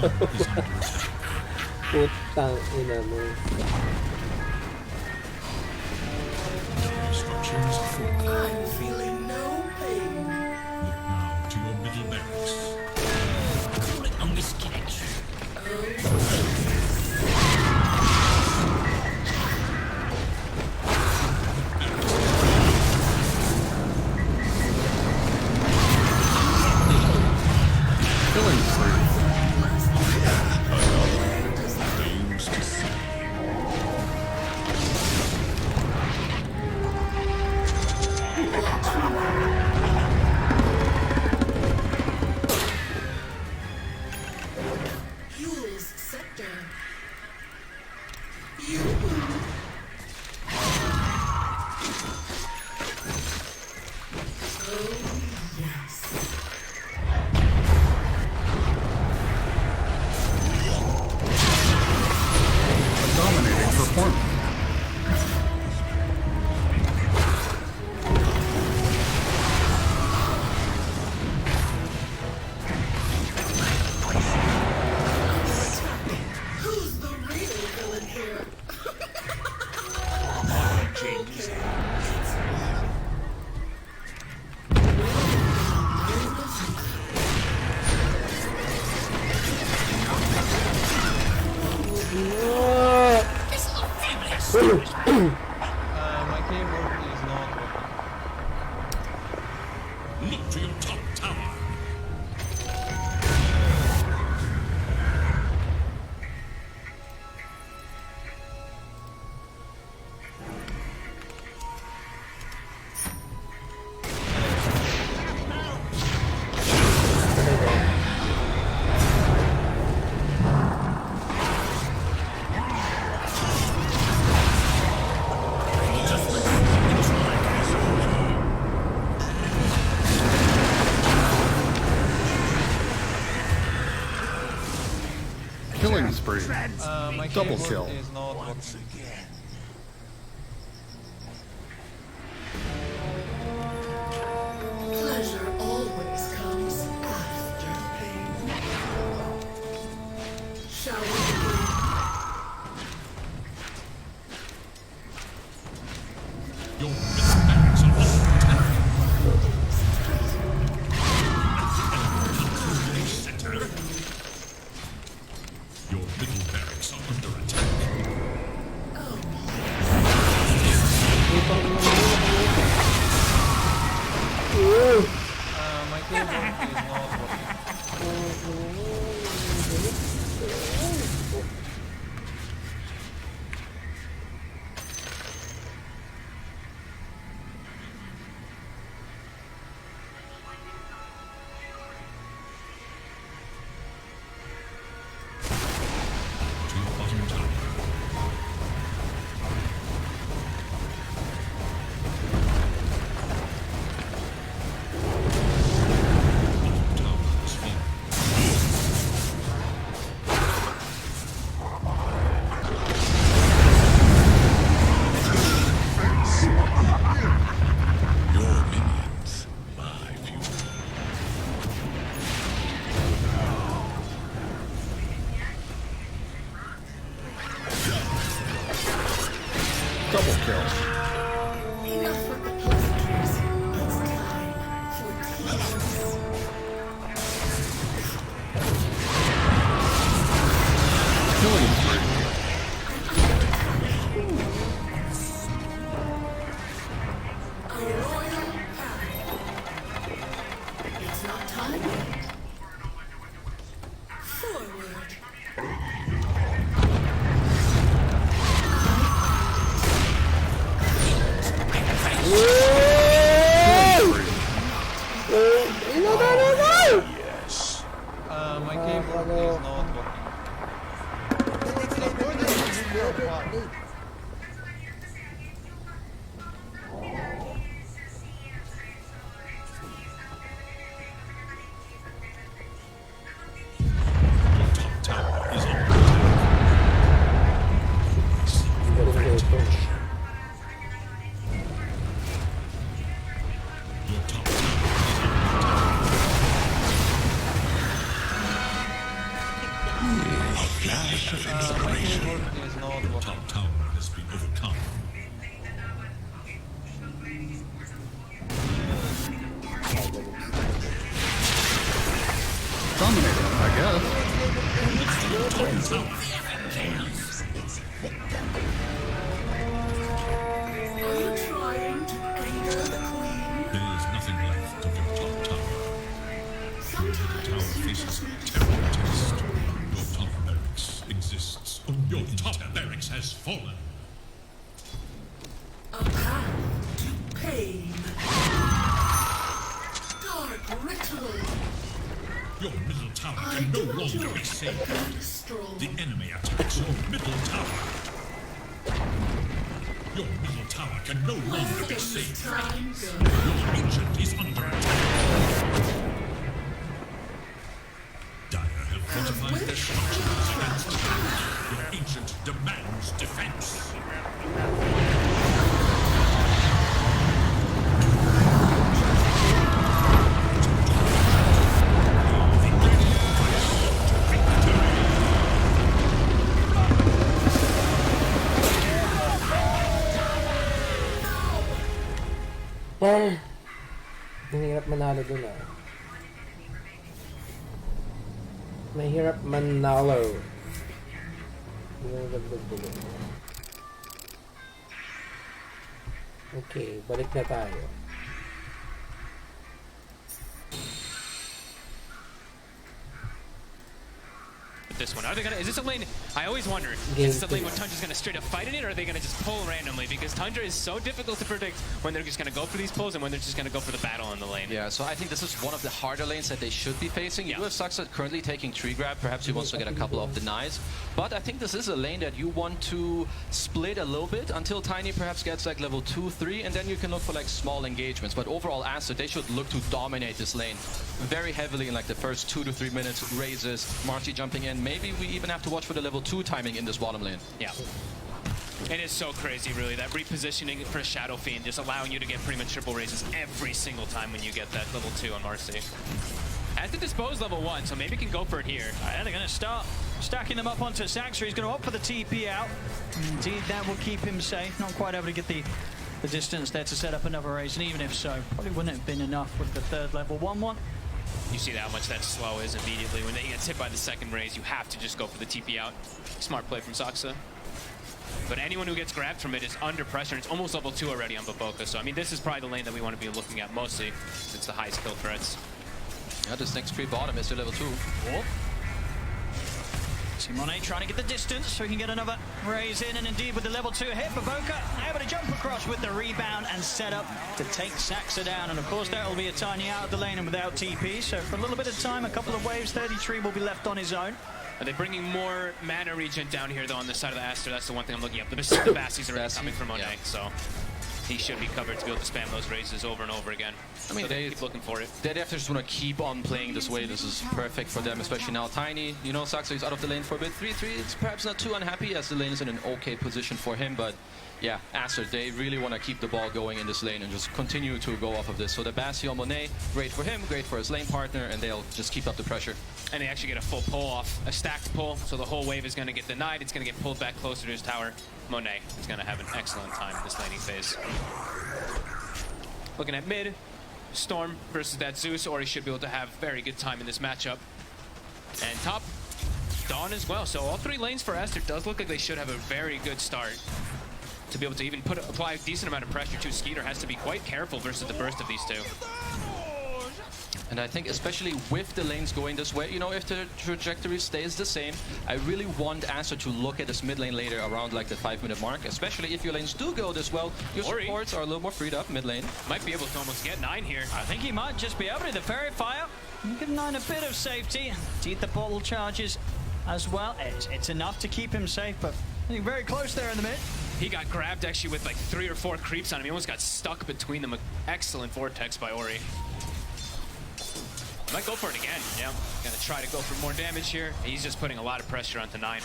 Putang ina mo. Structures are fortified. I'm feeling no pain. Look now to your middle barracks. Oh, Killing spree. Things to see. Yule's scepter. You. Oh, yes. Dominating performance. Who's the real villain here? my keyboard is not working. Look to your top tower. Killing spree. My Double keyboard kill. is not working. Pleasure always comes after pain. Shall we begin? Your middle barracks are under attack. Control center. Your middle barracks are under attack. My keyboard is not working. To your bottom tower. Bottom tower is falling. Your minions, my future. Double kill. Enough with the pleasantries. It's time for tears. Killing spree. A royal path. My keyboard is not Your working. top tower has been overcome. Dominating, I guess. Are you trying to anger the queen? There is nothing left of your top tower. Your Sometimes tower you faces just a need to terrible test. Your top barracks exists. Your top barracks has fallen. a path to pain. Dark ritual. Your middle tower I can no do not longer know be if saved. that is strong. The enemy attacks your middle tower. Your middle tower can no longer be Let saved. time go. Your ancient is under attack. Dire have fortified their structures against attack. Your ancient demands defense. Mahirap manalo dun ah. Mahirap manalo. Okay, balik na tayo. This one, are they gonna? Is this a lane? I always wonder. Game Is this a lane two. where Tundra's gonna straight up fight in it, or are they gonna just pull randomly? Because Tundra is so difficult to predict when they're just gonna go for these pulls and when they're just gonna go for the battle on the lane. Yeah, so I think this is one of the harder lanes that they should be facing. Yeah. You have Saxa currently taking tree grab. Perhaps he wants to get a couple of denies. But I think this is a lane that you want to split a little bit until Tiny perhaps gets like level 2, 3, and then you can look for like small engagements. But overall, Aster, they should look to dominate this lane very heavily in like the first 2 to 3 minutes. Raises, Marcy jumping in. Maybe we even have to watch for the level 2 timing in this bottom lane. Yeah. It is so crazy, really, that repositioning for Shadow Fiend, just allowing you to get pretty much triple raises every single time when you get that level 2 on Marcy. Has to dispose level 1, so maybe he can go for it here. They're going to start stacking them up onto Saxa. He's going to opt for the TP out. Indeed, that will keep him safe. Not quite able to get the distance there to set up another raise, and even if so, probably wouldn't have been enough with the third level 1-1. You see how much that slow is immediately. When they get hit by the second raise, you have to just go for the TP out. Smart play from Saxa. But anyone who gets grabbed from it is under pressure. It's almost level 2 already on Baboka. So, I mean, this is probably the lane that we want to be looking at mostly. It's the highest kill threats. Yeah, this next creep bottom is to level 2. Oh. Simone trying to get the distance so he can get another raise in, and indeed with the level 2 hit, Baboka able to jump across with the rebound and set up to take Saxa down, and of course that will be a Tiny out of the lane and without TP, so for a little bit of time, a couple of waves, 33 will be left on his own. Are they bringing more mana regen down here, though, on this side of the Aster? That's the one thing I'm looking at. The Bassies are already coming from Monet, yeah. so he should be covered to be able to spam those raises over and over again. I mean, so they keep looking for it. They definitely just want to keep on playing this way. This is perfect for them, especially now. Tiny, you know, Saxa is out of the lane for a bit. 3-3, it's perhaps not too unhappy as the lane is in an okay position for him, but yeah, Aster, they really want to keep the ball going in this lane and just continue to go off of this. So the Bassi on Monet, great for him, great for his lane partner, and they'll just keep up the pressure. And they actually get a full pull off, a stacked pull, so the whole wave is going to get denied. It's going to get pulled back closer to his tower. Monet is going to have an excellent time in this laning phase. Looking at mid, Storm versus that Zeus. Ori should be able to have very good time in this matchup. And top, Dawn as well. So all three lanes for Aster does look like they should have a very good start. To be able to even apply a decent amount of pressure to Skeeter has to be quite careful versus the burst of these two. And I think especially with the lanes going this way, you know, if the trajectory stays the same, I really want Aster to look at this mid lane later around like the 5-minute mark, especially if your lanes do go this well. Your Ori supports are a little more freed up mid lane. Might be able to almost get 9 here. I think he might just be able to. The Fairy Fire give 9 a bit of safety. Indeed, the bottle charges as well. It's enough to keep him safe, but I think very close there in the mid. He got grabbed actually with like 3 or 4 creeps on him. He almost got stuck between them. Excellent vortex by Ori. Might go for it again. Yeah, gonna try to go for more damage here. He's just putting a lot of pressure onto 9.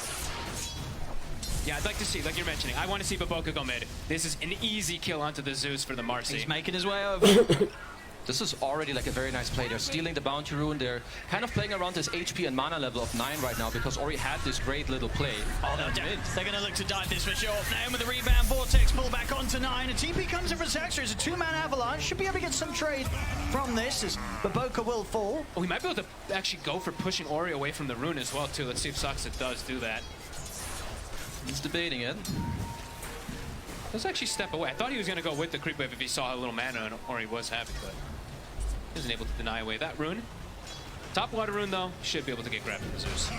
Yeah, I'd like to see, like you're mentioning, I want to see Baboka go mid. This is an easy kill onto the Zeus for the Marcy. He's making his way over. This is already like a very nice play. They're stealing the bounty rune. They're kind of playing around this HP and mana level of 9 right now because Ori had this great little play. Oh, they're going to look to dive this for sure. Now with the rebound, Vortex pull back onto 9. A TP comes in for Saxa. It's a 2-man avalanche. Should be able to get some trade from this as Baboka will fall. Oh, we might be able to actually go for pushing Ori away from the rune as well, too. Let's see if Saxa does do that. He's debating it. Let's actually step away. I thought he was going to go with the creep wave if he saw how little mana and Ori was having, but he wasn't able to deny away that rune. Top water rune, though, should be able to get grabbed from Zeus.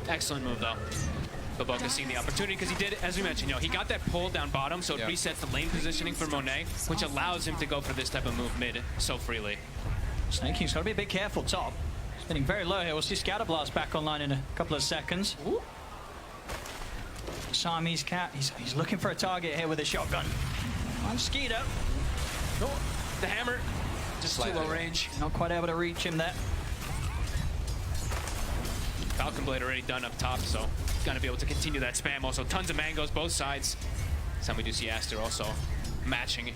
Excellent move, though. Baboka seeing the opportunity because he did, as we mentioned, he got that pull down bottom, so it resets the lane positioning for Monet, which allows him to go for this type of move mid so freely. Snake King's got to be a bit careful top. Spinning very low here. We'll see Scatter Blast back online in a couple of seconds. Ooh. Siamese Cat, he's looking for a target here with a shotgun. On Skeeter. Oh, the hammer, just too low range. Not quite able to reach him there. Falcon Blade already done up top, so gonna be able to continue that spam. Also, tons of mangoes both sides. Some we do see Aster also matching.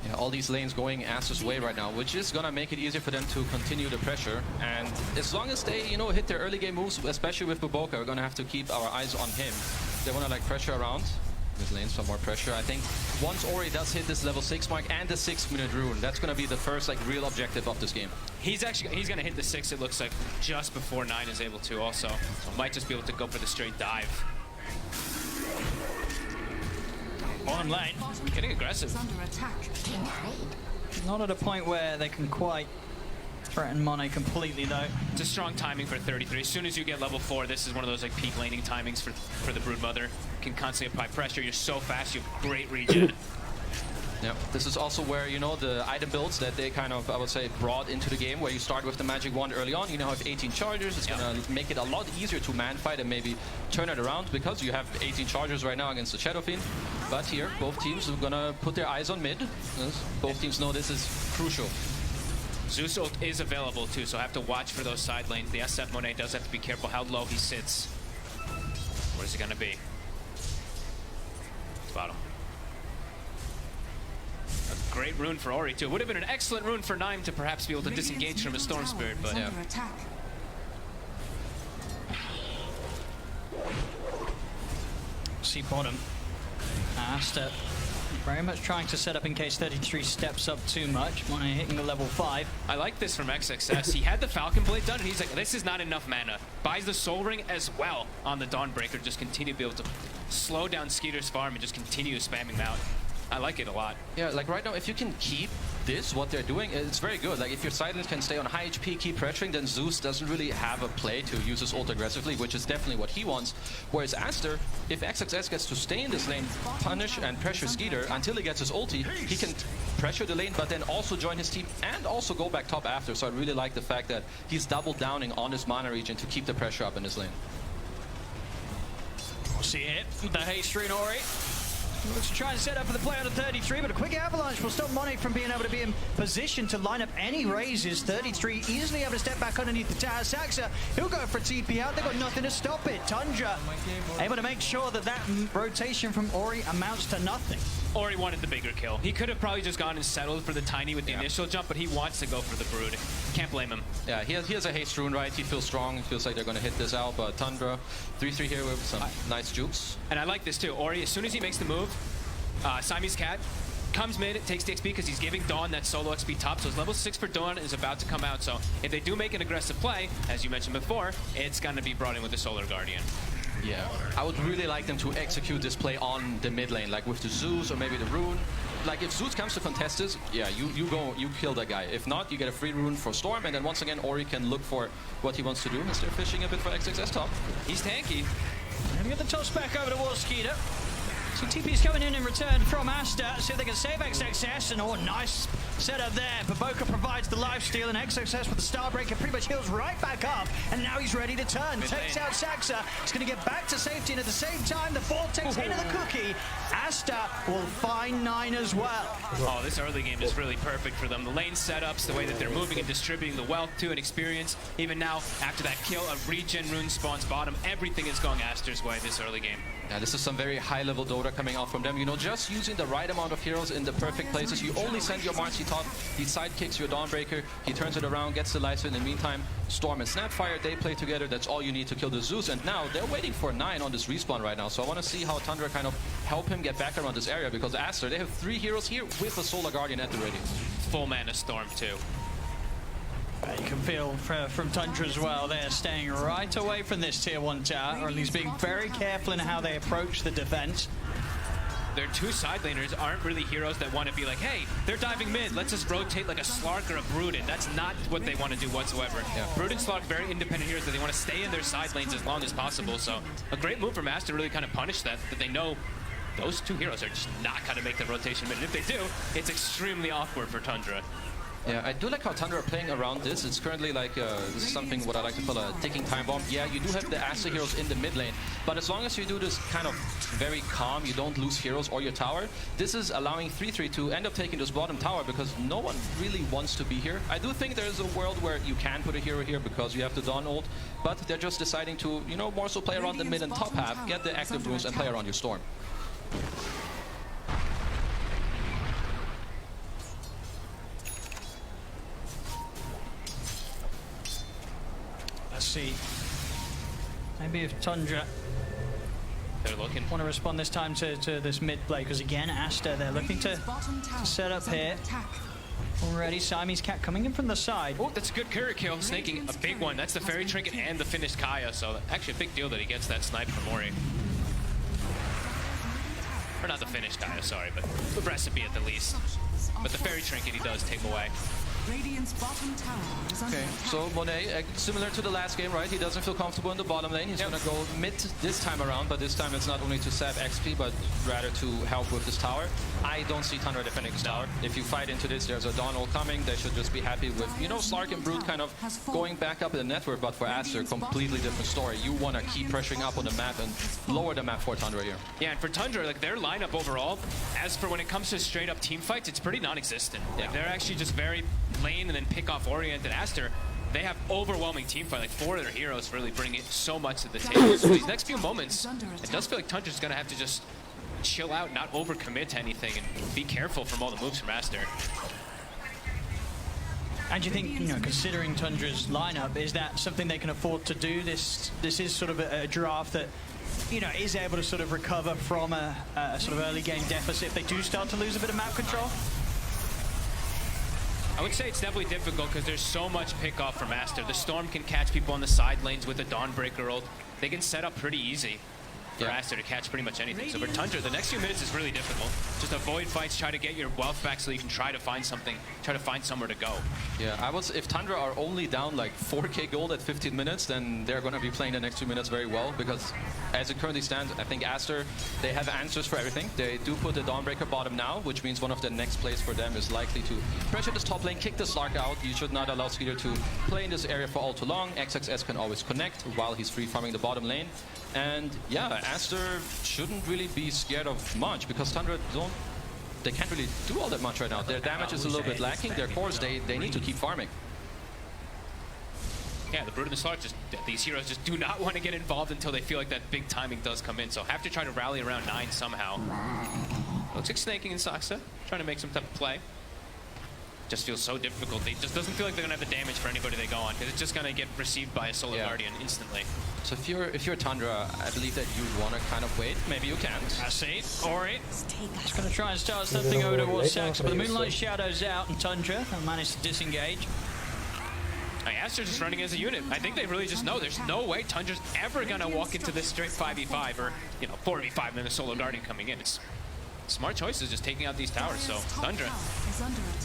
Yeah, all these lanes going Aster's way right now, which is gonna make it easier for them to continue the pressure. And as long as they, hit their early game moves, especially with Baboka, we're gonna have to keep our eyes on him. They wanna like pressure around. Mid lane, some more pressure. I think once Ori does hit this level 6 mark and the 6-minute rune, that's gonna be the first like real objective of this game. He's gonna hit the 6, it looks like, just before 9 is able to also. So might just be able to go for the straight dive. On lane. Getting aggressive. Not at a point where they can quite threaten Monet completely though. It's a strong timing for 33. As soon as you get level 4, this is one of those like peak laning timings for the Broodmother. Can constantly apply pressure. You're so fast, you have great regen. Yeah, this is also where, the item builds that they kind of, I would say, brought into the game, where you start with the magic wand early on, you now have 18 chargers. It's gonna make it a lot easier to man fight and maybe turn it around because you have 18 chargers right now against the Shadow Fiend. But here, both teams are gonna put their eyes on mid. Both teams know this is crucial. Zeus ult is available too, so have to watch for those side lanes. The SF Monet does have to be careful how low he sits. Where's he gonna be? Bottom. A great rune for Ori too. Would have been an excellent rune for Naim to perhaps be able to disengage from a Storm Spirit, but yeah. See bottom. Aster very much trying to set up in case 33 steps up too much. Monet hitting the level 5. I like this from XXS. He had the Falcon Blade done and he's like, this is not enough mana. Buys the Soul Ring as well on the Dawnbreaker. Just continue to be able to slow down Skeeter's farm and just continue spamming out. I like it a lot. Yeah, like right now, if you can keep this, what they're doing, it's very good. Like if your silence can stay on high HP, keep pressuring, then Zeus doesn't really have a play to use his ult aggressively, which is definitely what he wants. Whereas Aster, if XXS gets to stay in this lane, punish and pressure Skeeter until he gets his ulti, he can pressure the lane, but then also join his team and also go back top after. So I really like the fact that he's double downing on his mana region to keep the pressure up in his lane. We'll see it. The haste rune Ori. Looks to try and set up for the play on the 33, but a quick avalanche will stop Monet from being able to be in position to line up any raises. 33 easily able to step back underneath the tower. Saxa, he'll go for TP out. They've got nothing to stop it. Tundra able to make sure that that rotation from Ori amounts to nothing. Ori wanted the bigger kill. He could have probably just gone and settled for the tiny with the initial jump, but he wants to go for the Brood. Can't blame him. Yeah, he has a haste rune, right? He feels strong. He feels like they're going to hit this out, but Tundra, 3-3 here with some nice jukes. And I like this too. Ori, as soon as he makes the move, Siamese Cat comes mid, takes the XP because he's giving Dawn that solo XP top, so his level 6 for Dawn is about to come out. So if they do make an aggressive play, as you mentioned before, it's going to be brought in with the Solar Guardian. Yeah, I would really like them to execute this play on the mid lane, like with the Zeus or maybe the rune. Like if Zeus comes to contest this, yeah, you kill that guy. If not, you get a free rune for Storm, and then once again Ori can look for what he wants to do as they're fishing a bit for XXS top. He's tanky. Gonna get the toss back over towards Skeeter. So TP's coming in return from Aster, see if they can save XXS, and oh, nice setup there. Baboka provides the lifesteal, and XXS with the Starbreaker pretty much heals right back up, and now he's ready to turn. Takes out Saxa, he's going to get back to safety, and at the same time, the Vortex into the cookie. Aster will find 9 as well. Oh, this early game is really perfect for them. The lane setups, the way that they're moving and distributing the wealth to and experience. Even now, after that kill, a regen rune spawns bottom. Everything is going Aster's way this early game. Yeah, this is some very high-level Dota coming out from them. You know, just using the right amount of heroes in the perfect places. You only send your Marcy top, he sidekicks your Dawnbreaker, he turns it around, gets the Lysa. In the meantime, Storm and Snapfire, they play together. That's all you need to kill the Zeus. And now they're waiting for 9 on this respawn right now. So I want to see how Tundra kind of help him get back around this area, because Aster, they have 3 heroes here with a Solar Guardian at the ready. Full mana Storm too. You can feel from Tundra as well, they're staying right away from this tier 1 tower, or at least being very careful in how they approach the defense. Their 2 side laners aren't really heroes that want to be like, hey, they're diving mid, let's just rotate like a Slark or a Broodin. That's not what they want to do whatsoever. Yeah. Broodin and Slark, very independent heroes that they want to stay in their side lanes as long as possible. So a great move from Aster to really kind of punish that they know those 2 heroes are just not going to make the rotation mid. And if they do, it's extremely awkward for Tundra. Yeah, I do like how Tundra are playing around this. It's currently like, this is something what I like to call a ticking time bomb. Yeah, you do have the Aster heroes in the mid lane, but as long as you do this kind of very calm, you don't lose heroes or your tower, this is allowing 3-3 to end up taking this bottom tower, because no one really wants to be here. I do think there's a world where you can put a hero here because you have the Dawn ult, but they're just deciding to, you know, more so play around the mid and top half, get the active runes and play around your Storm. Let's see. Maybe if Tundra They're looking. want to respond this time to this mid play, because again, Aster, they're looking to set up here. Already, Siamese Cat coming in from the side. Oh, that's a good courier kill, snaking a big one. That's the Fairy Trinket and the finished Kaya, so actually a big deal that he gets that snipe from Ori. Or not the finished Kaya, sorry, but the recipe at the least. But the Fairy Trinket he does take away. Radiant's bottom tower is under Okay, attack. so Monet, similar to the last game, right? He doesn't feel comfortable in the bottom lane. He's gonna go mid this time around, but this time it's not only to save XP, but rather to help with this tower. I don't see Tundra defending this tower. If you fight into this, there's a Dawn ult coming. They should just be happy with, you know, Slark and Brood kind of going back up in the network, but for Aster, completely different story. You want to keep pressuring up on the map and lower the map for Tundra here. Yeah, and for Tundra, like their lineup overall, as for when it comes to straight up team fights, it's pretty non-existent. Like they're actually just very lane and then pick off oriented. Aster, they have overwhelming team fight. Like 4 of their heroes really bring it so much to the table. So these next few moments, it does feel like Tundra's gonna have to just chill out, not overcommit to anything, and be careful from all the moves from Aster. And do you think, you know, considering Tundra's lineup, is that something they can afford to do? This is sort of a draft that, you know, is able to sort of recover from a sort of early game deficit if they do start to lose a bit of map control? I would say it's definitely difficult because there's so much pickoff from Aster. The Storm can catch people on the side lanes with the Dawnbreaker ult. They can set up pretty easy for Aster to catch pretty much anything. So for Tundra, the next few minutes is really difficult. Just avoid fights, try to get your wealth back so you can try to find something, try to find somewhere to go. Yeah, if Tundra are only down like 4k gold at 15 minutes, then they're going to be playing the next 2 minutes very well, because as it currently stands, I think Aster, they have answers for everything. They do put the Dawnbreaker bottom now, which means one of the next plays for them is likely to pressure this top lane, kick the Slark out. You should not allow Skeeter to play in this area for all too long. XXS can always connect while he's free farming the bottom lane. And yeah, Aster shouldn't really be scared of much, because Tundra they can't really do all that much right now. Their damage is a little bit lacking. Their cores, they need to keep farming. Yeah, the Brood and the Slark, these heroes just do not want to get involved until they feel like that big timing does come in. So have to try to rally around 9 somehow. Looks like snaking in Saksa, trying to make some type of play. Just feels so difficult. It just doesn't feel like they're gonna have the damage for anybody they go on, because it's just gonna get received by a Solar Guardian instantly. So if you're Tundra, I believe that you want to kind of wait. Maybe you can't. I see. Ori just going to try and start something over towards Saxa, but the Moonlight Shadow's out, and Tundra managed to disengage. Aster's just running as a unit. I think they really just know there's no way Tundra's ever gonna walk into this straight 5v5 or 4v5 and then a Solar Guardian coming in. It's smart choices, just taking out these towers. So Tundra,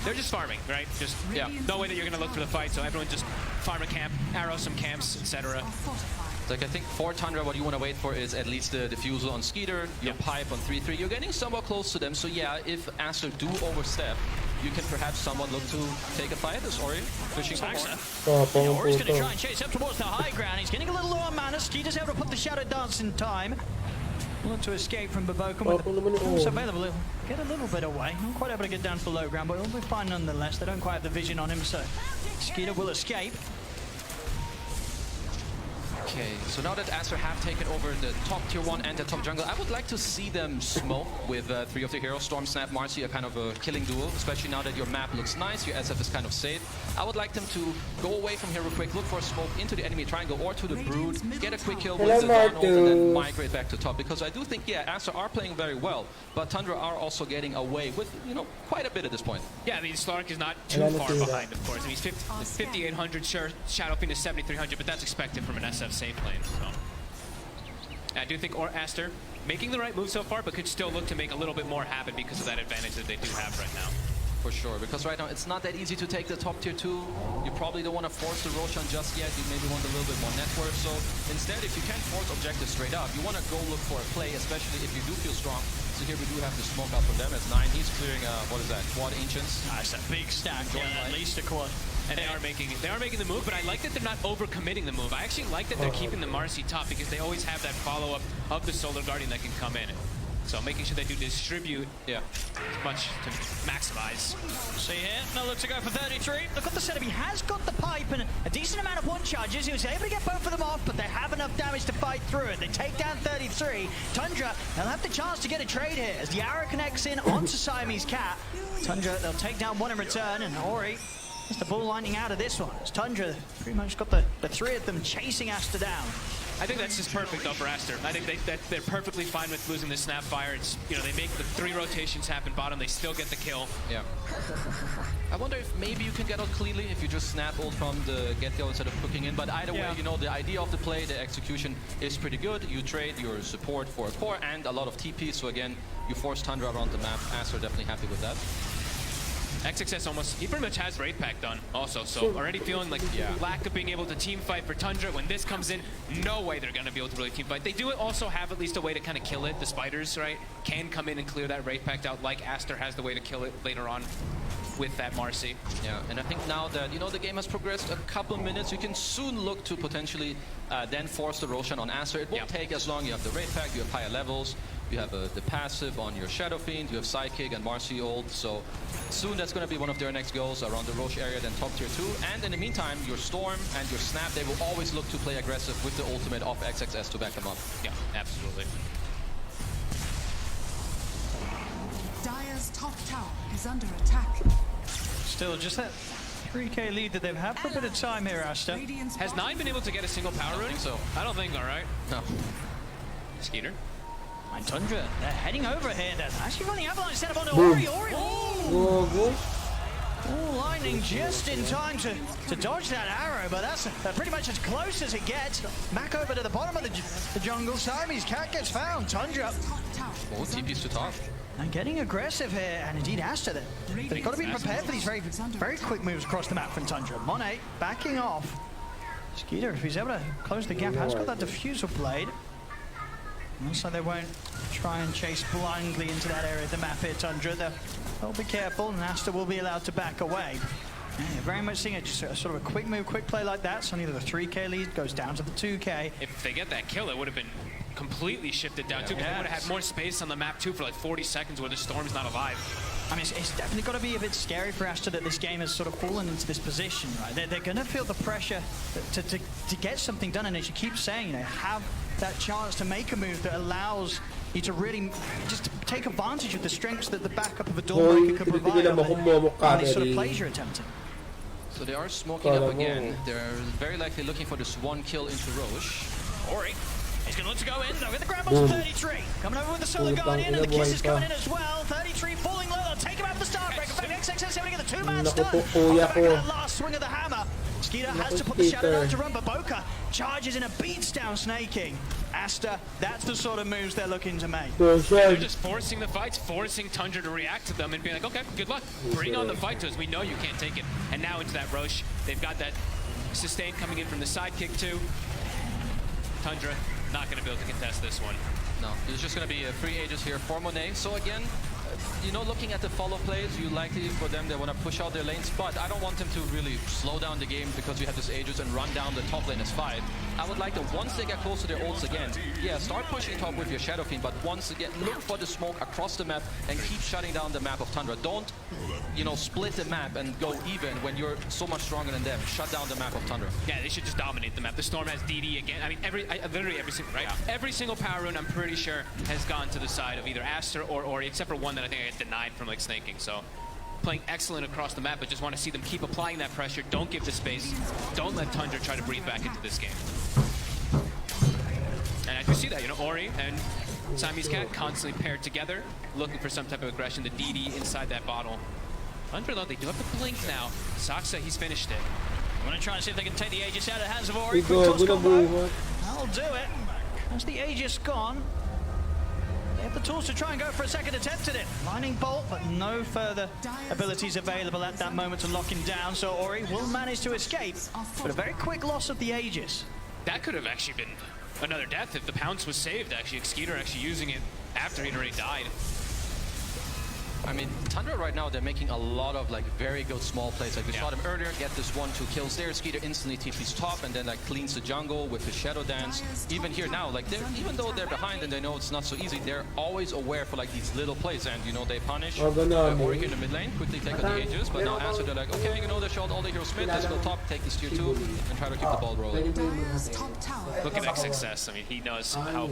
they're just farming, right? Just no way that you're gonna look for the fight. So everyone just farm a camp, arrow some camps, etc. Like, I think for Tundra, what you want to wait for is at least the defusal on Skeeter, your pipe on 3-3. You're getting somewhat close to them, so yeah, if Aster do overstep, you can perhaps somewhat look to take a fight as Ori pushing for more. Ori's going to try and chase up towards the high ground. He's getting a little low on mana. Skeeter's able to put the Shadow Dance in time. Look to escape from Baboken with the available. He'll get a little bit away. Not quite able to get down to the low ground, but he'll be fine nonetheless. They don't quite have the vision on him, so Skeeter will escape. Okay, so now that Aster have taken over the top tier 1 and the top jungle, I would like to see them smoke with 3 of the heroes. Storm, Snap, Marcy, a kind of a killing duel, especially now that your map looks nice, your SF is kind of safe. I would like them to go away from here real quick, look for a smoke into the enemy triangle or to the Brood, get a quick kill with the Dawn ult and then migrate back to top. Because I do think, yeah, Aster are playing very well, but Tundra are also getting away with, you know, quite a bit at this point. Yeah, I mean, Slark is not too far behind, of course. I mean, he's 5,800, sure, Shadow Fiend is 7,300, but that's expected from an SF safe lane, so. I do think Aster making the right move so far, but could still look to make a little bit more happen because of that advantage that they do have right now. For sure, because right now it's not that easy to take the top tier 2. You probably don't want to force the Roshan just yet. You maybe want a little bit more net worth. So instead, if you can't force objectives straight up, you want to go look for a play, especially if you do feel strong. So here we do have the smoke out from them as 9. He's clearing, what is that, quad ancients? That's a big stack, yeah, at least a quad. And they are making the move, but I like that they're not overcommitting the move. I actually like that they're keeping the Marcy top because they always have that follow-up of the Solar Guardian that can come in. So making sure they do distribute as much to maximize. See here, no look to go for 33. Look at the setup, he has got the pipe and a decent amount of one charges. He was able to get both of them off, but they have enough damage to fight through it. They take down 33. Tundra, they'll have the chance to get a trade here as the arrow connects in onto Siamese Cat. Tundra, they'll take down one in return, and Ori is the bull lightning out of this one. As Tundra pretty much got the 3 of them chasing Aster down. I think that's just perfect though for Aster. I think they're perfectly fine with losing the Snapfire. It's, you know, they make the 3 rotations happen bottom, they still get the kill. Yeah. I wonder if maybe you can get out cleanly if you just snap ult from the get-go instead of hooking in. But either way, you know, the idea of the play, the execution is pretty good. You trade your support for a core and a lot of TP. So again, you force Tundra around the map. Aster definitely happy with that. XXS he pretty much has Wraith Pact done also, so already feeling like lack of being able to team fight for Tundra. When this comes in, no way they're going to be able to really team fight. They do also have at least a way to kind of kill it. The spiders, right, can come in and clear that Wraith Pact out like Aster has the way to kill it later on with that Marcy. Yeah, and I think now that, you know, the game has progressed a couple minutes, you can soon look to potentially then force the Roshan on Aster. It won't take as long. You have the Wraith Pact, you have higher levels, you have the passive on your Shadow Fiend, you have Psychic and Marcy ult, so soon that's going to be one of their next goals around the Roche area, then top tier 2. And in the meantime, your Storm and your Snap, they will always look to play aggressive with the ultimate of XXS to back them up. Yeah, absolutely. Dire's top tower is under attack. Still just that 3k lead that they've had for a bit of time here, Aster. Has 9 been able to get a single power rune? So I don't think, alright. No. Skeeter. And Tundra, they're heading over here. They're actually running Avalanche set up onto Ori. Oh, lightning just in time to dodge that arrow, but that's pretty much as close as it gets. Back over to the bottom of the jungle. Siamese Cat gets found. Tundra. Oh, TP's to top. And getting aggressive here, and indeed Aster, they've got to be prepared for these very quick moves across the map from Tundra. Monet backing off. Skeeter, if he's able to close the gap, has got that diffusal blade. Looks like they won't try and chase blindly into that area of the map here, Tundra. They'll be careful, and Aster will be allowed to back away. Yeah, very much seeing it just a sort of a quick move, quick play like that. So neither the 3k lead goes down to the 2k. If they get that kill, it would have been completely shifted down too, because they would have had more space on the map too for like 40 seconds where the Storm's not alive. I mean, it's definitely got to be a bit scary for Aster that this game has sort of fallen into this position, right? They're going to feel the pressure to get something done, and as you keep saying, you know, have that chance to make a move that allows you to really just take advantage of the strengths that the backup of a Dawnbreaker could provide on these sort of plays you're attempting. So they are smoking up again. They're very likely looking for this 1 kill into Roche. Ori, he's going to look to go in, though, with the grab on 33. Coming over with the Solar Guardian, and the Kiss is coming in as well. 33 falling low, they'll take him out with the Starbreaker. Back XXS able to get the 2-man stun. On the back of that last swing of the hammer. Skeeter has to put the Shadow down to run, but Boca charges in and beats down Snaking. Aster, that's the sort of moves they're looking to make. They're just forcing the fights, forcing Tundra to react to them and being like, okay, good luck. Bring on the fight to us. We know you can't take it. And now into that Roche. They've got that sustain coming in from the sidekick too. Tundra not going to be able to contest this one. No, there's just going to be 3 Aegis here for Monet. So again, you know, looking at the follow plays, you likely for them they want to push out their lanes, but I don't want them to really slow down the game because you have this Aegis and run down the top lane as 5. I would like them, once they get close to their ults again, yeah, start pushing top with your Shadow Fiend, but once again, look for the smoke across the map and keep shutting down the map of Tundra. Don't, you know, split the map and go even when you're so much stronger than them. Shut down the map of Tundra. Yeah, they should just dominate the map. The Storm has DD again. I mean, literally every single, right? Every single power rune, I'm pretty sure, has gone to the side of either Aster or Ori, except for one that I think I got denied from like snaking. So playing excellent across the map, but just want to see them keep applying that pressure. Don't give the space. Don't let Tundra try to breathe back into this game. And I do see that, you know, Ori and Siamese Cat constantly paired together, looking for some type of aggression. The DD inside that bottle. Tundra, though, they do have the blink now. Saksa, he's finished it. I'm going to try and see if they can take the Aegis out of the hands of Ori. Quick toss combo. That'll do it. As the Aegis gone, they have the tools to try and go for a second attempt at it. Lightning Bolt, but no further abilities available at that moment to lock him down. So Ori will manage to escape, but a very quick loss of the Aegis. That could have actually been another death if the Pounce was saved, actually. Skeeter actually using it after he'd already died. I mean, Tundra right now, they're making a lot of like very good small plays. Like we saw them earlier, get this 1-2 kills there. Skeeter instantly TP's top and then like cleans the jungle with his Shadow Dance. Even here now, like even though they're behind and they know it's not so easy, they're always aware for like these little plays. And you know, they punish Ori here in the mid lane, quickly take out the Aegis. But now after they're like, okay, you know, they showed all the heroes mid, let's go top, take this tier 2 and try to keep the ball rolling. Look at XXS. I mean, he knows how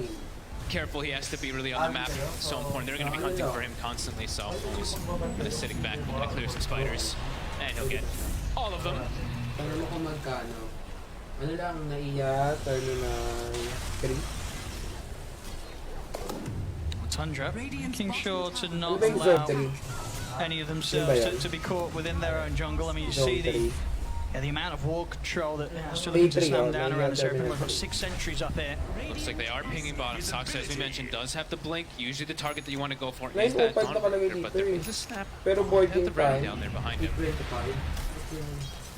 careful he has to be really on the map. It's so important. They're going to be hunting for him constantly, so he's just sitting back, going to clear some spiders, and he'll get all of them. Tundra making sure to not allow any of themselves to be caught within their own jungle. I mean, you see the amount of wall control that has to look to slam down around this area. We've got 6 sentries up here. Looks like they are pinging bottom. Saksa, as we mentioned, does have the blink. Usually the target that you want to go for is that Dawn Breaker, but there is a snap. They have the Rally down there behind him.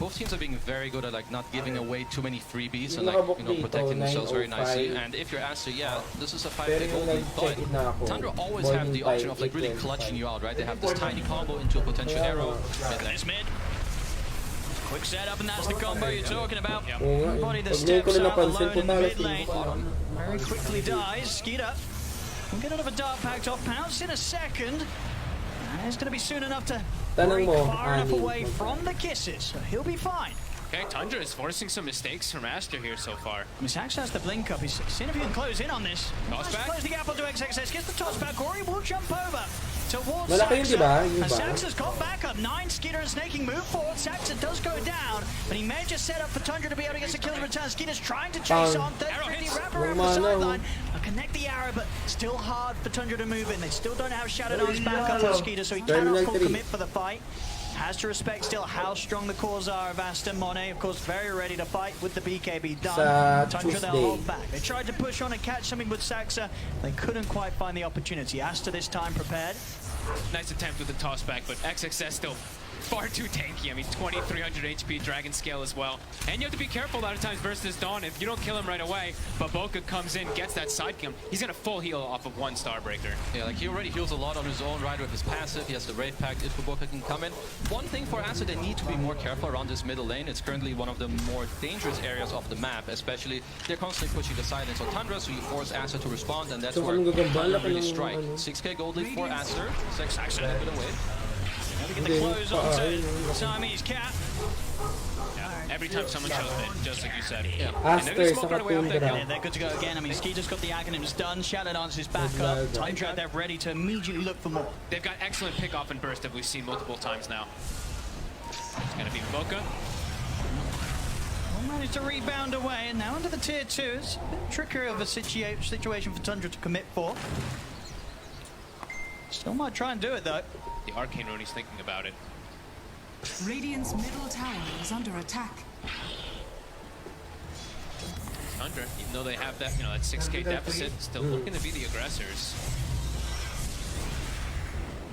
Both teams are being very good at like not giving away too many freebies and like, you know, protecting themselves very nicely. And if you're Aster, yeah, this is a 5k gold lead, but Tundra always have the option of like really clutching you out, right? They have this tiny combo into a potential arrow. There's mid. Quick setup, and that's the combo you're talking about. Body that steps out alone in the mid lane. Very quickly dies. Skeeter will get another Dark Pact off. Pounce in a second. And it's going to be soon enough to break far enough away from the kisses. So he'll be fine. Okay, Tundra is forcing some mistakes from Aster here so far. I mean, Sax has the blink up. He's seeing if he can close in on this. Toss back. Close the gap onto XXS. Gets the toss back. Ori will jump over towards Saxa. And Saxa's got back up. 9 Skeeter and snaking move forward. Saxa does go down, but he may just set up for Tundra to be able to get some kills in return. Skeeter's trying to chase on. 30 wrap around the sideline. Connect the arrow, but still hard for Tundra to move in. They still don't have Shadow Dance back up on Skeeter, so he cannot full commit for the fight. Has to respect still how strong the cores are of Aster. Monet, of course, very ready to fight with the BKB done. Tundra, they'll hold back. They tried to push on and catch something with Saxa. They couldn't quite find the opportunity. Aster this time prepared. Nice attempt with the toss back, but XXS still far too tanky. I mean, 2300 HP, Dragon Scale as well. And you have to be careful a lot of times versus Dawn. If you don't kill him right away, but Boca comes in, gets that side kill, he's gonna full heal off of 1 Starbreaker. Yeah, like he already heals a lot on his own, right, with his passive. He has the Wraith Pact if Boca can come in. One thing for Aster, they need to be more careful around this middle lane. It's currently one of the more dangerous areas of the map, especially they're constantly pushing the silence on Tundra, so you force Aster to respond, and that's where Tundra really strike. 6k gold lead for Aster. Saxa a bit away. We get the close on to Siamese Cat. Yeah, every time someone shows mid, just like you said. Yeah. And they're gonna smoke right away off that kill. Yeah, they're good to go again. I mean, Skeeter's got the Aghanim's done. Shadow Dance is back up. Tundra, they're ready to immediately look for more. They've got excellent pick off and burst that we've seen multiple times now. It's gonna be Boca. Managed to rebound away, and now into the tier 2. It's a bit trickier of a situation for Tundra to commit for. Still might try and do it though. The Arcane Rune, he's thinking about it. Radiant's middle tower is under attack. Tundra, even though they have that, you know, that 6k deficit, still looking to be the aggressors.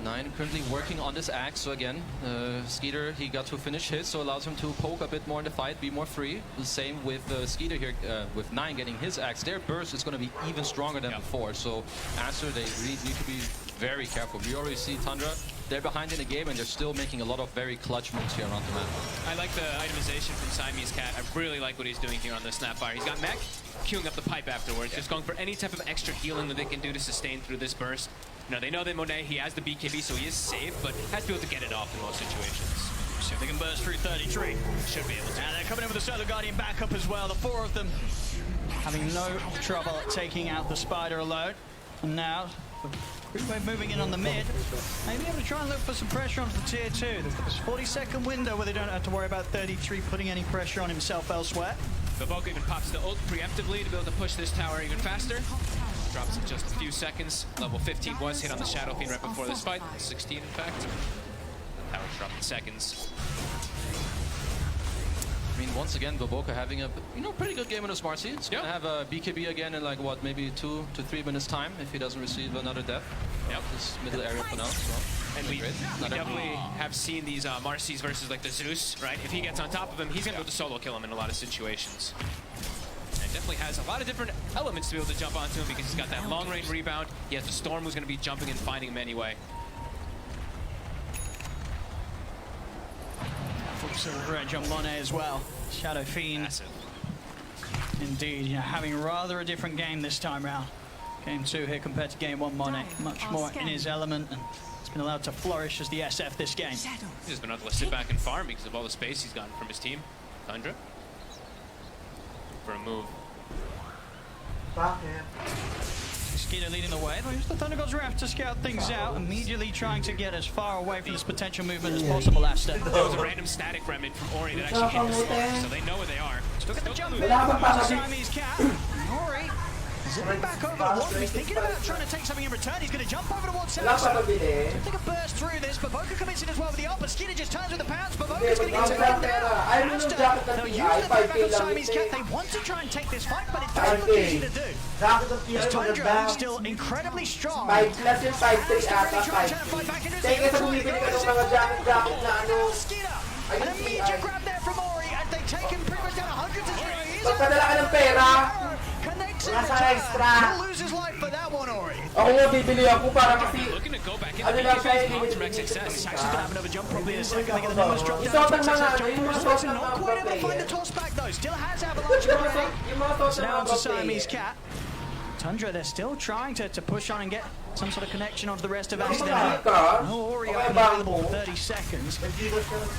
9 currently working on this axe, so again, Skeeter, he got to finish his, so allows him to poke a bit more in the fight, be more free. The same with Skeeter here, with 9 getting his axe. Their burst is going to be even stronger than before, so Aster, they really need to be very careful. We already see Tundra. They're behind in the game, and they're still making a lot of very clutch moves here around the map. I like the itemization from Siamese Cat. I really like what he's doing here on the Snapfire. He's got mech, queuing up the pipe afterwards, just going for any type of extra healing that they can do to sustain through this burst. You know, they know that Monet, he has the BKB, so he is safe, but has to be able to get it off in most situations. See if they can burst through 33. Should be able to. And they're coming in with the Solar Guardian backup as well. The four of them having no trouble taking out the Spider alone. And now, the Creep Wave moving in on the mid. Maybe able to try and look for some pressure onto the tier 2. There's this 40-second window where they don't have to worry about 33 putting any pressure on himself elsewhere. Baboko even pops the ult preemptively to be able to push this tower even faster. Drops in just a few seconds. Level 15 was hit on the Shadow Fiend right before this fight. 16, in fact. Tower dropped in seconds. I mean, once again, Baboko having a pretty good game in the Smart Sea. It's gonna have a BKB again in like what, maybe 2 to 3 minutes time if he doesn't receive another death. Yep. This middle area for now. So. And we definitely have seen these Marcies versus like the Zeus, right? If he gets on top of him, he's gonna be able to solo kill him in a lot of situations. And definitely has a lot of different elements to be able to jump onto him because he's got that long range rebound. He has the Storm who's gonna be jumping and finding him anyway. Silver Edge on Monet as well. Shadow Fiend. Massive. Indeed, having rather a different game this time round. Game 2 here compared to Game 1 Monet. Much more in his element, and he's been allowed to flourish as the SF this game. He's just been able to sit back and farm because of all the space he's gotten from his team. Tundra. For a move. Skeeter leading the way. The Thunder Gods are have to scout things out, immediately trying to get as far away from this potential movement as possible, Aster. There was a random static remnant from Ori that actually hit the storm, so they know where they are. Look at the jump in. Siamese Cat. Ori zipping back over to water. He's thinking about trying to take something in return. He's going to jump over towards Samson. Take a burst through this. Baboko commits in as well with the ult, but Skeeter just turns with the pounds. Baboko's going to get taken down. Aster, they'll use the back of Siamese Cat. They want to try and take this fight, but it doesn't look easy to do. As Tundra still incredibly strong. 5 plus yung 5-3 ata, 5-3. Teka sa bumibili ka ng mga jacket na ano. An immediate grab there from Ori as they take him pretty much down 100 to 0. Pagpadala ka ng pera. Connects in Nasa return. extra. He'll lose his life for that one, Ori. Ako nga bibili ako para kasi Looking to go back in. ano lang siya Saxon's gonna have another jump probably in a second. They get the numbers drop down. Isot ang mga yung mga thoughts ng Not mga quite able to find the toss back though. Still has Avalanche already. Yung mga thoughts ng Now mga onto Siamese Cat. Tundra, they're still trying to push on and get some sort of connection of the rest of Aster. No Ori up and available for 30 seconds.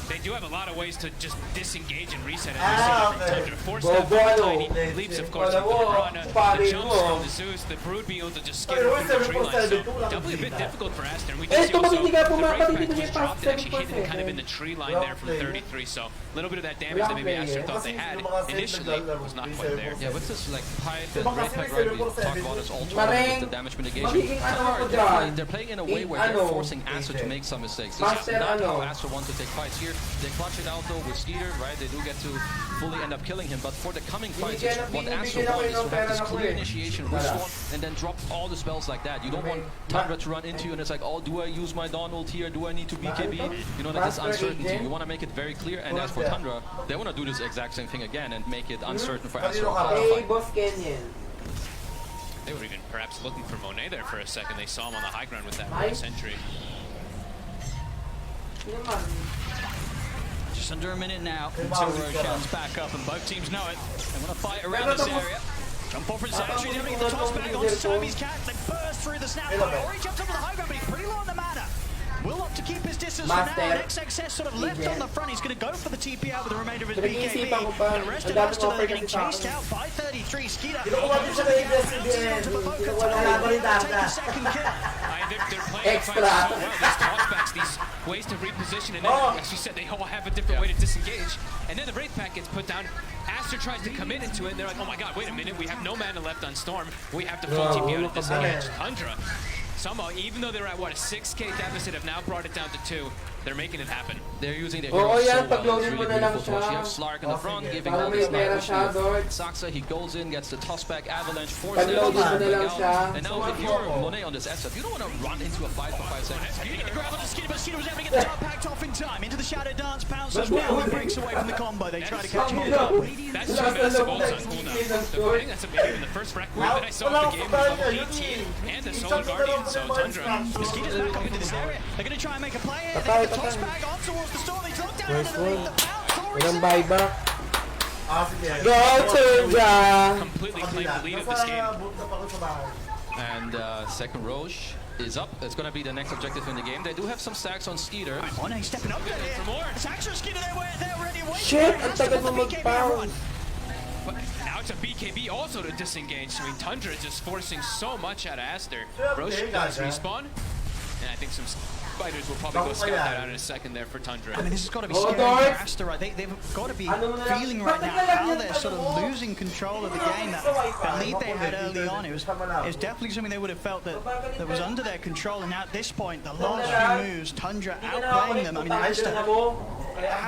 They do have a lot of ways to just disengage and reset every single Tundra. Force that tiny leaps, of course, from the Piranha, the jumps from the Zeus, the Brood being able to just skip through the tree line. So definitely a bit difficult for Aster. And we do see also the Wraithpack just dropped and actually hit kind of in the tree line there from 33. So a little bit of that damage that maybe Aster thought they had initially was not quite there. Yeah, with this like pipe and Wraithpack, right, we talk about this ultra with the damage mitigation. They're playing in a way where they're forcing Aster to make some mistakes. This is not how Aster wants to take fights here. They clutch it out though with Skeeter, right? They do get to fully end up killing him, but for the coming fights, what Aster wants is to have this clear initiation with Storm and then drop all the spells like that. You don't want Tundra to run into you and it's like, oh, do I use my Dawn ult here? Do I need to BKB? You know, that's this uncertainty. You want to make it very clear, and as for Tundra, they want to do this exact same thing again and make it uncertain for Aster. They were even perhaps looking for Monet there for a second. They saw him on the high ground with that sentry. Just under a minute now until Roshan's back up, and both teams know it. They want to fight around this area. Jump off for Sentry, they're going to get the toss back onto Siamese Cat. They burst through the snap. Ori jumps up to the high ground, but he's pretty low on the mana. Will opt to keep his distance for now. XXS sort of left on the front. He's going to go for the TP out with the remainder of his BKB. The rest of Aster are getting chased out by 33. Skeeter. Take a second kill. They're playing so well. These tossbacks, these ways to reposition, and then, as you said, they all have a different way to disengage. And then the Wraithpack gets put down. Aster tries to come into it, and they're like, oh my god, wait a minute, we have no mana left on Storm. We have to full TP out of disengage. Tundra, somehow, even though they're at, what, a 6k deficit, have now brought it down to 2. They're making it happen. They're using their Oo, heroes so yan. well. It's Pag-loadin mo really na lang beautiful to watch. siya. You have Slark in the front, giving Parang all may this pera push siya, to Dort. Saxa. He goes in, gets the toss back, avalanche, force them Pag-loadin mo na lang siya. And now if you're Monet on this SF, you don't want to run into a fight for 5 seconds. Grab onto Skinner, but Skinner was able to get the top packed off in time. Into the Shadow Dance, pounces now, and breaks away from the combo. They try to catch him on top. That's two massive ults on cooldown. I think that's maybe even the first record that I saw of the game was level 18 and the Solar Guardian, so Tundra. Mosquito's back up into this area. They're going to try and make a play here. They get the toss back on towards the store. They drop down underneath the pound. Walang buyback. Sige. Go, Tundra! Completely claimed the lead of this game. And second Roche is up. It's going to be the next objective in the game. They do have some stacks on Skeeter. Monet stepping up there. For more. It's actually Skinner they're ready waiting. Shit! Ang tagal mo mag-pound. But now it's a BKB also to disengage. I mean, Tundra just forcing so much out of Aster. Roche does respawn. And I think some fighters will probably go scout that out in a second there for Tundra. I mean, this has got to be scary for Aster, right? They've got to be feeling right now how they're sort of losing control of the game. That lead they had early on, it was definitely something they would have felt that was under their control. And now at this point, the last few moves, Tundra outplaying them. I mean, Aster, how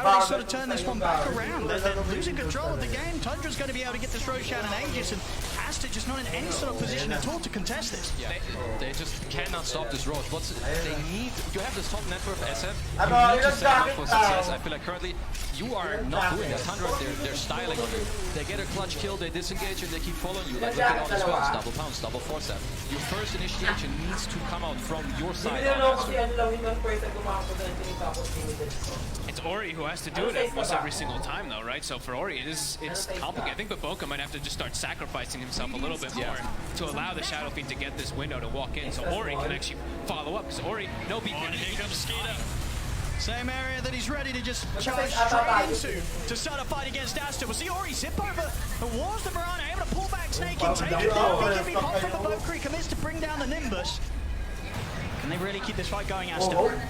do they sort of turn this one back around? They're losing control of the game. Tundra's going to be able to get this Roshan and Aegis, and Aster just not in any sort of position at all to contest this. Yeah, they just cannot stop this Roche. They need, you have this top network of SF, you need to set up for success. I feel like currently you are not doing that. Tundra, they're styling on you. They get a clutch kill, they disengage, and they keep following you. Like, look at all these spells, double pounds, double force. Your first initiation needs to come out from your side. It's Ori who has to do it almost every single time, though, right? So for Ori, it's complicated. I think Baboka might have to just start sacrificing himself a little bit more to allow the Shadow Fiend to get this window to walk in, so Ori can actually follow up. Because Ori, no BKB. Here comes Skeeter. Same area that he's ready to just charge straight into to start a fight against Aster. We'll see Ori zip over the walls of Verana, able to pull back Snake and take it down. BKB pop from the Valkyrie commits to bring down the Nimbus. Can they really keep this fight going, Aster?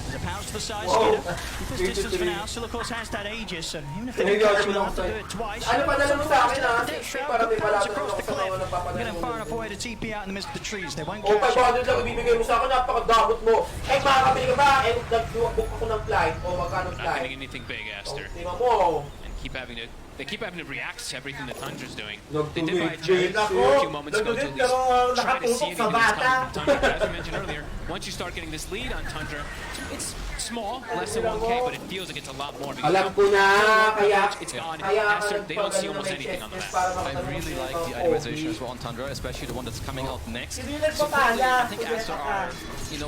There's a pounce to the side, Skeeter. Keep his distance for now. Still, of course, has that Aegis, so even if they do catch him, they'll have to do it twice. Death Shroud could bounce across the cliff. Get him far enough away to TP out in the midst of the trees. They won't catch him. 500 lang ibibigay mo sa akin, napakadamot mo. Eh, makakabili ka ba? Eh, nag-book ako ng flight. O, magkano Not flight? getting anything big, Aster. Tingnan mo. And they keep having to react to everything that Tundra's doing. They Nagtubig. did buy a chance a few moments ago to at least try to see anything that's coming from Tundra. But as I mentioned earlier, once you start getting this lead on Tundra, it's small, less than 1K, but it feels like it's a lot more. Alam ko na, kaya... It's gone. Aster, they don't see almost anything on the map. I really like the itemization as well on Tundra, especially the one that's coming out next. So quickly, I think Aster are,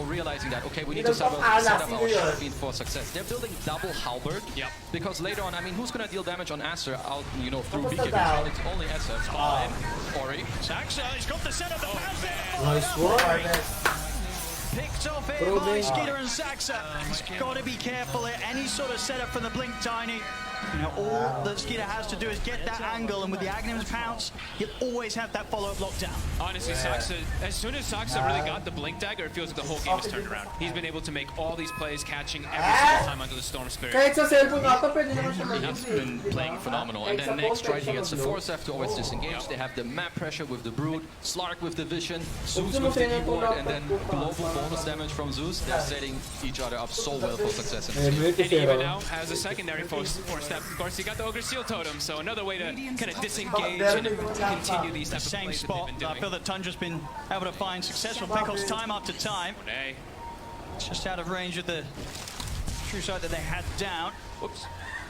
realizing that, okay, we need to set up our Shadow Fiend for success. They're building double Halberd, because later on, I mean, who's going to deal damage on Aster out, through BKB? It's only SF. Fine. Ori. Saxa, he's got the setup. Nice one. Picked off here by Skeeter and Saxa. He's got to be careful at any sort of setup from the Blink Tiny. All that Skeeter has to do is get that angle, and with the Agnim's pounce, he'll always have that follow-up lockdown. Honestly, Saxa, as soon as Saxa really got the Blink Dagger, it feels like the whole game has turned around. He's been able to make all these plays, catching every single time under the Storm Spirit. Kahit sa cellphone nga to, pwede naman siya He's been playing phenomenal. And then next, right, he gets the Force F to always disengage. They have the map pressure with the Brood, Slark with the Vision, Zeus with the E-Ward, and then global bonus damage from Zeus. They're setting each other up so well for success in this game. And even now has a secondary force step. Of course, he got the Ogre Seal Totem, so another way to kind of disengage and continue these types of Same plays spot. that they've been doing. I feel that Tundra's been able to find successful pickles time after time. Monet. Just out of range of the true side that they had down. Whoops.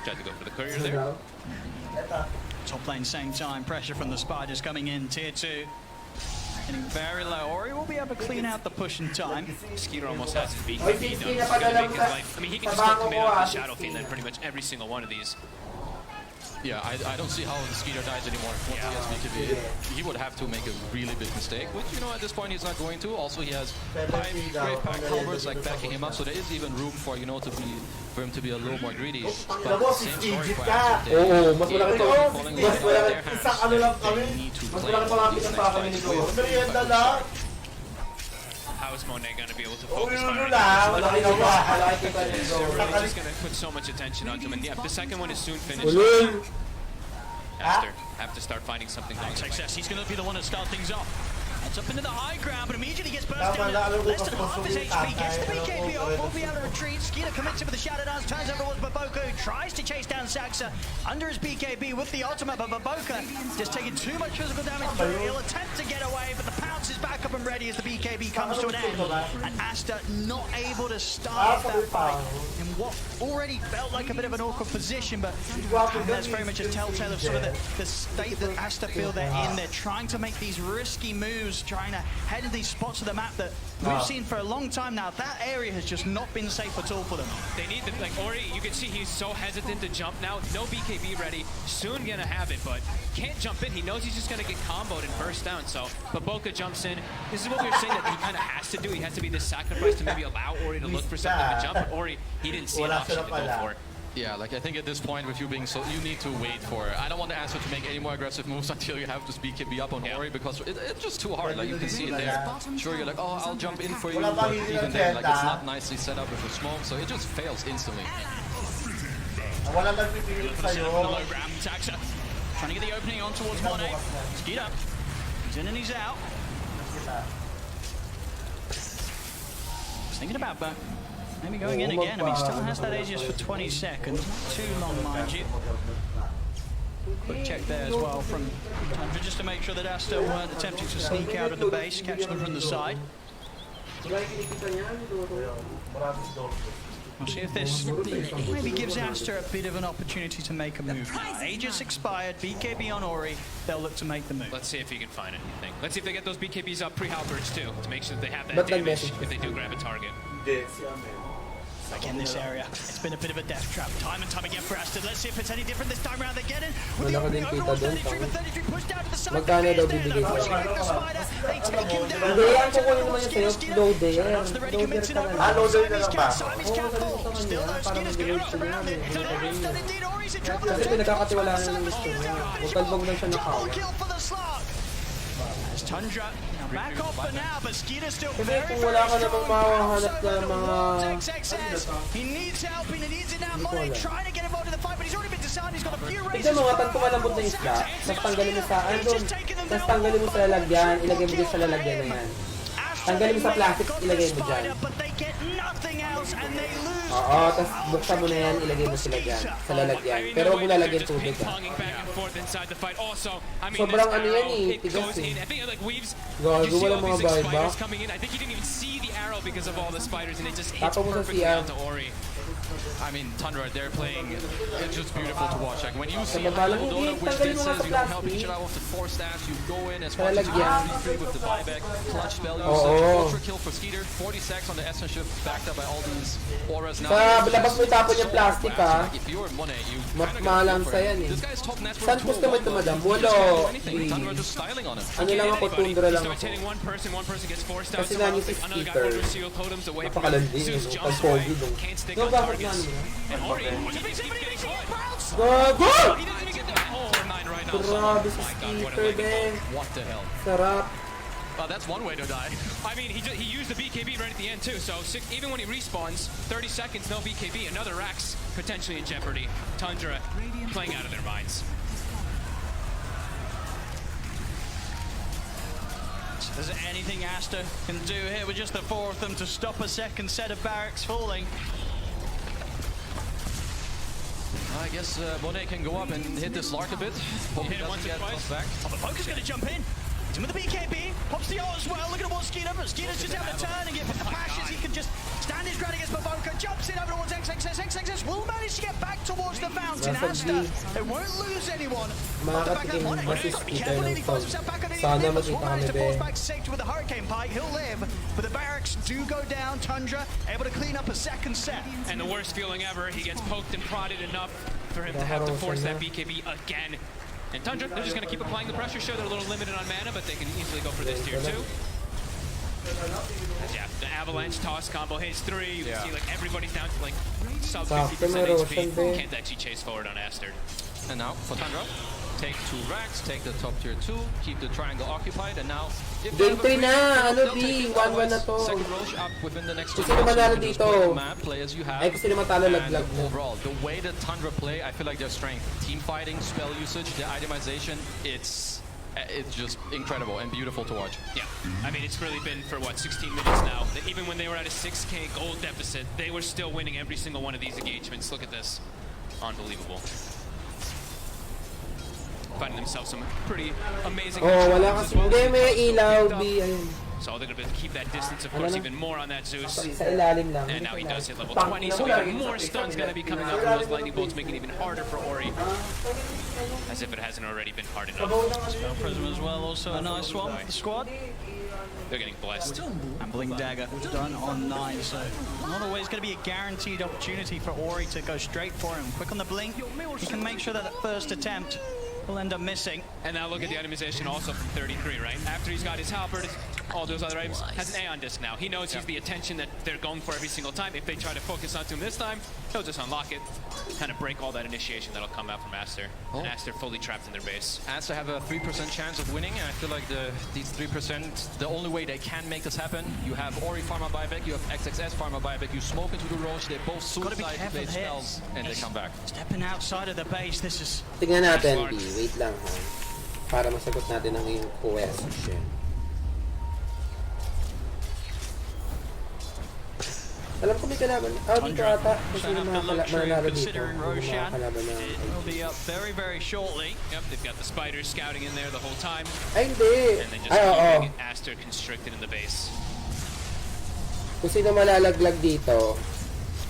Tried to go for the courier there. Top lane same time. Pressure from the Spiders coming in. Tier 2. Getting very low. Ori will be able to clean out the push in time. Skeeter almost has his BKB done. He's going to make his life. I mean, he can just go commit on the Shadow Fiend in pretty much every single one of these. Yeah, I don't see how Skeeter dies anymore. Once he has BKB, he would have to make a really big mistake, which, at this point he's not going to. Also, he has 5 Grave Pack Halberds backing him up, so there is even room for, for him to be a little more greedy. But same story for Aster. Mas malaki to. Isang ano lang kami. Mas malaki pangapit pa kami nito. Merienda lang. How is Monet going to be able to focus They're really just going to put so much attention onto him. And the second one is soon finished. Aster have to start finding something. Success. He's going to be the one to start things off. Gets up into the high ground, but immediately gets bursted into less than half his HP. Gets the BKB off, will be able to retreat. Skeeter commits it with the Shadow Dance, turns over towards Baboka, who tries to chase down Saxa under his BKB with the ultimate, but Baboka just taking too much physical damage. He'll attempt to get away, but the pounce is back up and ready as the BKB comes to an end. And Asta not able to start that fight in what already felt like a bit of an awkward position, but that's very much a telltale of sort of the state that Asta feel they're in. They're trying to make these risky moves, trying to head in these spots of the map that we've seen for a long time now. That area has just not been safe at all for them. They need the, like Ori, you can see he's so hesitant to jump now. No BKB ready, soon gonna have it, but can't jump in. He knows he's just gonna get comboed and burst down, so Baboka jumps in. This is what we were saying that he kind of has to do. He has to be this sacrifice to maybe allow Ori to look for something to jump, but Ori, he didn't see an option to go for. Yeah, like I think at this point with you being so, you need to wait for it. I don't want Asta to make any more aggressive moves until you have this BKB up on Ori, because it's just too hard. Like you can see it there. Sure, you're like, oh, I'll jump in for you, but even then, like it's not nicely set up with the smoke, so it just fails instantly. Trying to get the opening on towards Monet. Skeeter. He's in and he's out. He's thinking about maybe going in again. I mean, he still has that Aegis for 20 seconds. Not too long, mind you. Quick check there as well from Tundra, just to make sure that Asta weren't attempting to sneak out of the base, catch them from the side. We'll see if this maybe gives Asta a bit of an opportunity to make a move. Aegis expired, BKB on Ori, they'll look to make the move. Let's see if he can find anything. Let's see if they get those BKBs up pre-halberds too, to make sure that they have that damage if they do grab a target. Back in this area, it's been a bit of a death trap. Time and time again for Asta. Let's see if it's any different this time around. They get in with the opening over 33, but 33 pushed down to the side. Magkano daw bibigay ko? They take him down. Hindi, yan ko kunin naman yung sa'yo. Loader. Loader ka lang. loader na lang ba? Still though, Skeeter's getting wrapped around it. Asta indeed, Ori's in trouble. Kasi pinagkakatiwala na ng gusto niya. Huwag lang siya nakawa. Kill for the slug. As Tundra back off for now, but Skeeter's still very, kung wala ka namang mahahanap na mga... He needs help, he needs it now. Monet trying to get involved in the fight, but he's already been decided. He's got a few races. Tignan mo, kapag kumalambot na isda, tapos tanggalin mo sa... Tapos tanggalin mo sa lalagyan, ilagay mo din sa lalagyan na yan. Tanggalin mo sa plastic, ilagay mo dyan. Oo, tapos buksan mo na yan, ilagay mo sila dyan, sa lalagyan. Pero huwag mo lalagyan tubig ha. Sobrang ano yan eh, tigas eh. Gago, walang mga buyback. Tapo mo sa CR. I mean, Tundra, they're playing, it's just beautiful to watch. Like, when you see Dota, which distances, you don't help each other with the force dash, you go in as much as you can, with the buyback, clutch spell usage, ultra kill for Skeeter, 40 seconds on the Essence shift, backed up by all these auras now. Sa labas mo itapon yung plastic ha. If you're Monet, you mahalang sa yan eh. Saan gusto mo ito madam? Walo. Ano lang ako, Tundra lang ako. Kasi namin si Skeeter. Napakalandi eh, no? Pag-pogi nung. No, bakit na ano? Gago! Grabe si Skeeter eh. Sarap. That's one way to die. I mean, he used the BKB right at the end too, so even when he respawns, 30 seconds, no BKB, another Rax potentially in jeopardy. Tundra playing out of their minds. Is there anything Asta can do here with just the four of them to stop a second set of barracks falling? I guess Monet can go up and hit this Lark a bit. Hope he doesn't get back. Oh, but Poker's going to jump in. He's in with the BKB. Pops the ult as well. Look at what Skeeter, but Skeeter's just having a turn and get the pashes. He can just stand his ground against Baboka. Jumps in over towards XXS. XXS will manage to get back towards the fountain. Asta, they won't lose anyone. Makakatikim ba si Skeeter ng phone? Sana makita kami be. With the Hurricane Pike, he'll live. But the barracks do go down. Tundra able to clean up a second set. And the worst feeling ever, he gets poked and prodded enough for him to have to force that BKB again. And Tundra, they're just going to keep applying the pressure. Sure, they're a little limited on mana, but they can easily go for this tier 2. Yeah, the Avalanche toss combo hits 3. You can see like everybody's down to like sub 50% HP. Can't actually chase forward on Aster. And now for Tundra, take 2 racks, take the top tier 2, keep the triangle occupied, and now Game 3 na! Ano di? 1-1 na to. Gusto na manalo dito. Ay, gusto na matalo laglag na. Overall, the way that Tundra play, I feel like their strength, team fighting, spell usage, their itemization, it's It's just incredible and beautiful to watch. Yeah, I mean, it's really been for, what, 16 minutes now. That even when they were at a 6K gold deficit, they were still winning every single one of these engagements. Look at this. Unbelievable. Finding themselves some pretty amazing wala as kasi. well. Hindi, may ilaw, B. Ayun. So they're going to keep that distance, of course, even more on that Zeus. Sa ilalim lang. And now he does hit level 20, so even more stuns going to be coming out from those lightning bolts, making it even harder for Ori. As if it hasn't already been hard enough. Spell Prism as well, also a nice one for the squad. They're getting blessed. And Blink Dagger done on 9, so not always going to be a guaranteed opportunity for Ori to go straight for him. Quick on the blink, he can make sure that that first attempt will end up missing. And now look at the itemization also from 33, right? After he's got his halberd, all those other items, has an Aeon Disc now. He knows he's the attention that they're going for every single time. If they try to focus onto him this time, he'll just unlock it, kind of break all that initiation that'll come out from Aster. And Aster fully trapped in their base. Aster have a 3% chance of winning, and I feel like these 3%, the only way they can make this happen, you have Ori Pharma buyback, you have XXS Pharma buyback, you smoke into the Roche, they both suicide blade spells, and they come back. Stepping outside of the base, this is... Tingnan natin, B. Wait lang, ha. Para masagot natin ang iyong question. Alam ko may kalaban. Dito ata. Kasi mananalo dito. Kalaban na. It'll be up very, very shortly. Yep, they've got the spiders scouting in there the whole time. Ay, hindi. And then just keeping Aster constricted in the base. Kung sino malalaglag dito,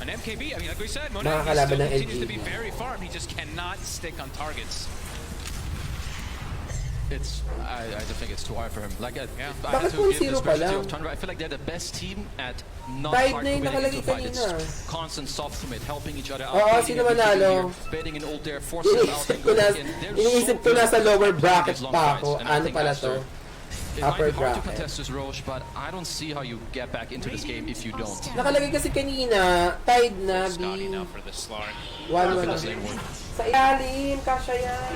An MKB, I mean, like we said, Monet makakalaban ng continues to LG. be very farmed. He just cannot stick on targets. I just think it's too hard for him. Like, I Bakit po 0 pa lang? I feel like they're the best team at not Kahit hard na yung committing nakalagay into fight. kanina. It's constant soft commit, helping each other out. Oo, sino manalo? Baiting an ult there, forcing them out and going in. Iniisip ko nasa lower bracket pa ako. Ano pala to? It might Upper be hard to bracket. contest this Roche, but I don't see how you get back into this game if you don't. Nakalagay kasi kanina, tied na, B. Scotty now for the Slark. 1-1. Sa ilalim, kasha yan.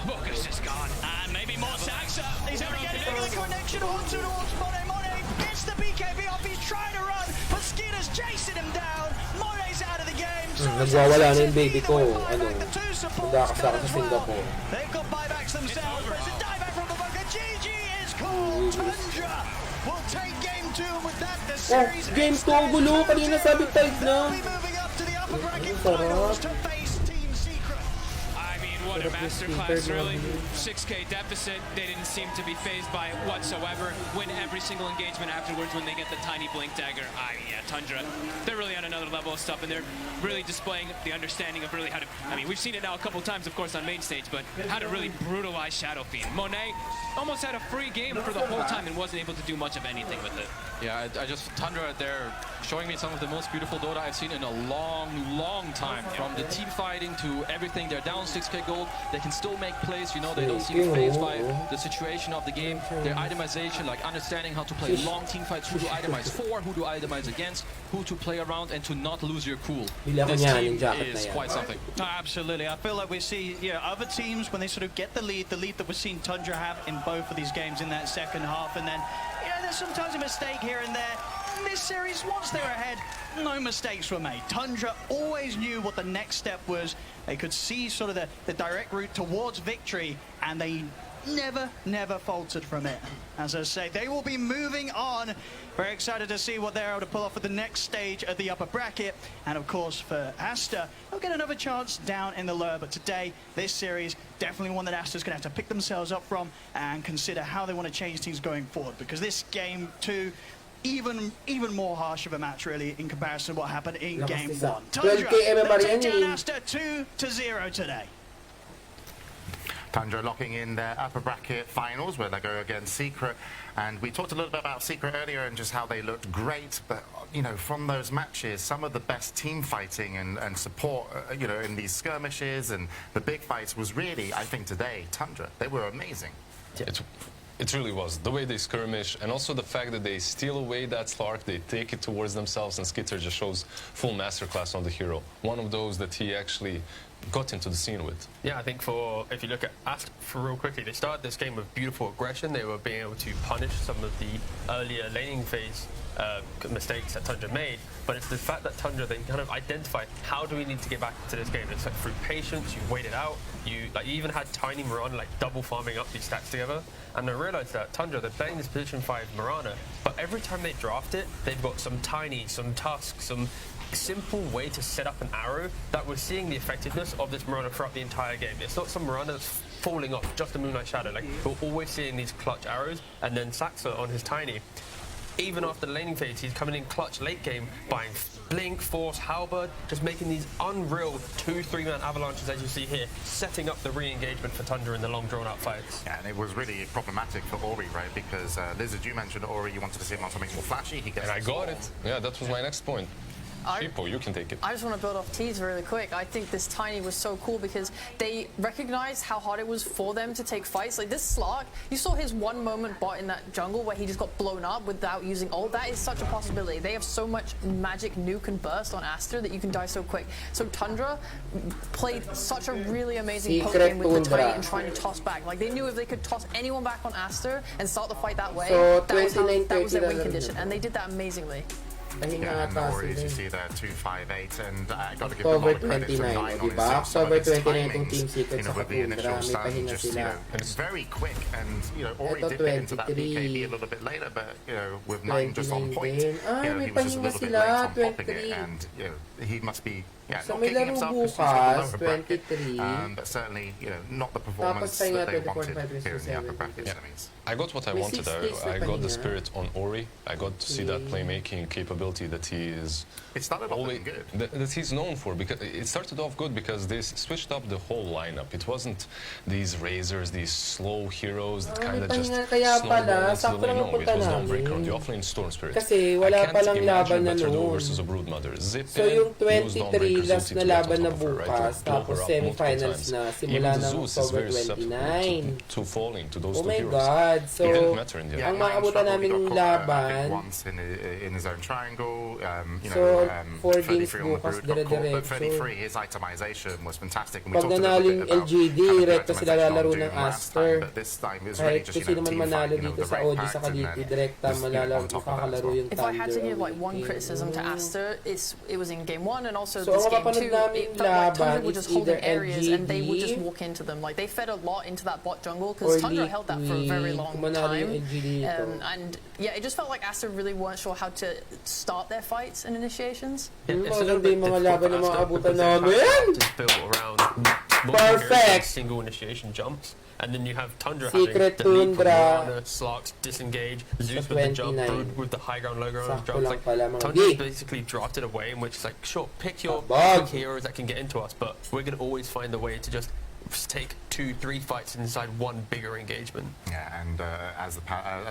Focus is gone. And maybe more Saxa. He's able to get a bigger connection onto towards Monet. Monet gets the BKB off. He's trying to run, but Skinner's chasing him down. Monet's out of the game. Nagwawala na yung baby ko. Magkakasaka sa Singapore. They've got buybacks themselves, but it's a dieback from Baboka. GG is called. Tundra will take game 2 with that. The series Game 2, gulo. Kanina sabi tied na. will be moving up to the upper bracket finals to face Team Secret. I mean, what a masterclass, really. 6K deficit. They didn't seem to be phased by it whatsoever. Win every single engagement afterwards when they get the tiny blink dagger. Yeah, Tundra, they're really on another level of stuff, and they're really displaying the understanding of really how to, I mean, we've seen it now a couple times, of course, on main stage, but how to really brutalize Shadow Fiend. Monet almost had a free game for the whole time and wasn't able to do much of anything with it. Yeah, I just, Tundra, they're showing me some of the most beautiful Dota I've seen in a long, long time. From the team fighting to everything, they're down 6K gold, they can still make plays, you know, they don't seem phased by the situation of the game. Their itemization, like understanding how to play long team fights, who to itemize for, who to itemize against, who to play around, and to not lose your cool. This team is quite something. Absolutely. I feel like we see other teams, when they sort of get the lead that we've seen Tundra have in both of these games in that second half, and then, there's sometimes a mistake here and there. In this series, once they're ahead, no mistakes were made. Tundra always knew what the next step was. They could see sort of the direct route towards victory, and they never faltered from it. As I say, they will be moving on. Very excited to see what they're able to pull off at the next stage of the upper bracket. And of course, for Aster, they'll get another chance down in the lower. But today, this series, definitely one that Aster's going to have to pick themselves up from and consider how they want to change things going forward. Because this game 2, even more harsh of a match, really, in comparison to what happened in game 1. Tundra, they take down Aster 2-0 today. Tundra locking in their upper bracket finals where they go against Secret, and we talked a little bit about Secret earlier and just how they looked great, but from those matches, some of the best team fighting and support in these skirmishes and the big fights was really, I think today, Tundra. They were amazing. It really was. The way they skirmish, and also the fact that they steal away that Slark, they take it towards themselves, and Skitter just shows full masterclass on the hero. One of those that he actually got into the scene with. Yeah, I think if you look at Astra for real quickly, they started this game with beautiful aggression. They were being able to punish some of the earlier laning phase mistakes that Tundra made, but it's the fact that Tundra, they kind of identified how do we need to get back into this game. It's like through patience, you wait it out, you even had Tiny Mirana like double farming up these stats together, and I realized that Tundra, they're playing this position 5 Mirana, but every time they draft it, they've got some Tiny, some Tusk, some simple way to set up an arrow that we're seeing the effectiveness of this Mirana throughout the entire game. It's not some Mirana that's falling off, just a Moonlight Shadow. Like, we're always seeing these clutch arrows, and then Saxa on his Tiny, even after the laning phase, he's coming in clutch late game, buying Blink, Force, Halberd, just making these unreal 2-3-man avalanches as you see here, setting up the re-engagement for Tundra in the long drawn-out fights. Yeah, and it was really problematic for Ori, right? Because Lizard, you mentioned Ori, you wanted to see him on something more flashy. He gets and I got it. Yeah, that was my next point. Chipo, you can take it. I just want to build off T's really quick. I think this Tiny was so cool because they recognized how hard it was for them to take fights. Like this Slark, you saw his one moment bot in that jungle where he just got blown up without using ult. That is such a possibility. They have so much magic nuke and burst on Aster that you can die so quick. So Tundra played such a really amazing poke game with the Tiny and trying to toss back. Like they knew if they could toss anyone back on Aster and start the fight that way, so that was their win condition. And they did that amazingly. Yeah, and Ori, as you see there, 258, and I got to give October them a lot of credit for 9 on his October 29 timings, Team Secret sa with the initial Kundra, may stun, pahinga just, sila. it's very quick, and, Ori did get into that BKB a little bit later, but, with 9 just on point, he was just a little bit late on popping it, and, he must be, knocking himself because he's got the lower bracket, but certainly, not the performance that they wanted here in the upper bracket semis. I got what I wanted. I got the spirit on Ori. I got to see that playmaking capability that he is. It started off looking good. That he's known for, because it started off good because they switched up the whole lineup. It wasn't these razors, these slow heroes that kind of just snowball into the lane. No, it was Dawnbreaker on the offlane Storm Spirit. Kasi wala palang laban na noon. Versus a Broodmother. Zip so yung 23 last na laban na bukas, tapos semifinals na, simula ng October 29. To falling to those two heroes. Oh my God. So, ang maabutan naming laban, once in his own triangle, so 4 games bukas dire-diretso. But 33, his itemization was fantastic. And we pag nanalo yung LGD, direkta sila lalaro ng Aster. Kahit kasi naman manalo dito sa OG sa Kaliti, direkta makakalaro yung Thunder. If I had to give like one criticism to Aster, it was in game 1 and also so this game 2. It felt like Tundra were just holding areas and they would just walk into them. Like they fed a lot into that bot jungle because Tundra held that for a very long time. And yeah, it just felt like Aster really weren't sure how to start their fights and initiations. It's a little bit difficult for Aster to build around perfect single initiation jumps. And then you have Tundra Secret having the lead from Tundra. Mirana, Slarks, disengage, Zeus with the jump, Brood with the high ground, low ground jumps. Like, Tundra's basically drafted a way in which it's like, sure, pick your heroes that can get into us, but we're going to always find a way to just take 2-3 fights inside one bigger engagement. Yeah, and as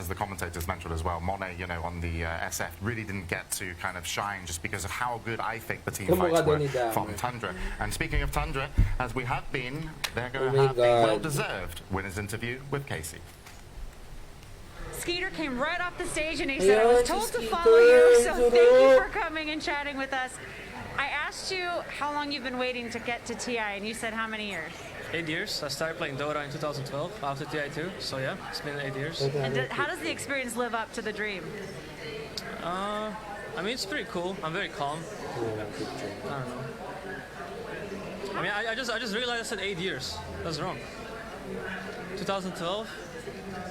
the commentators mentioned as well, Monet, on the SF really didn't get to kind of shine just because of how good I think the team fights were from Tundra. And speaking of Tundra, as we have been, they're going to have a well-deserved winner's interview with Casey. Skeeter came right off the stage and he said, I was told to follow you, so thank you for coming and chatting with us. I asked you how long you've been waiting to get to TI, and you said how many years? 8 years. I started playing Dota in 2012 after TI2, so yeah, it's been 8 years. And how does the experience live up to the dream? I mean, it's pretty cool. I'm very calm. I don't know. I mean, I just realized I said 8 years. That's wrong. 2012.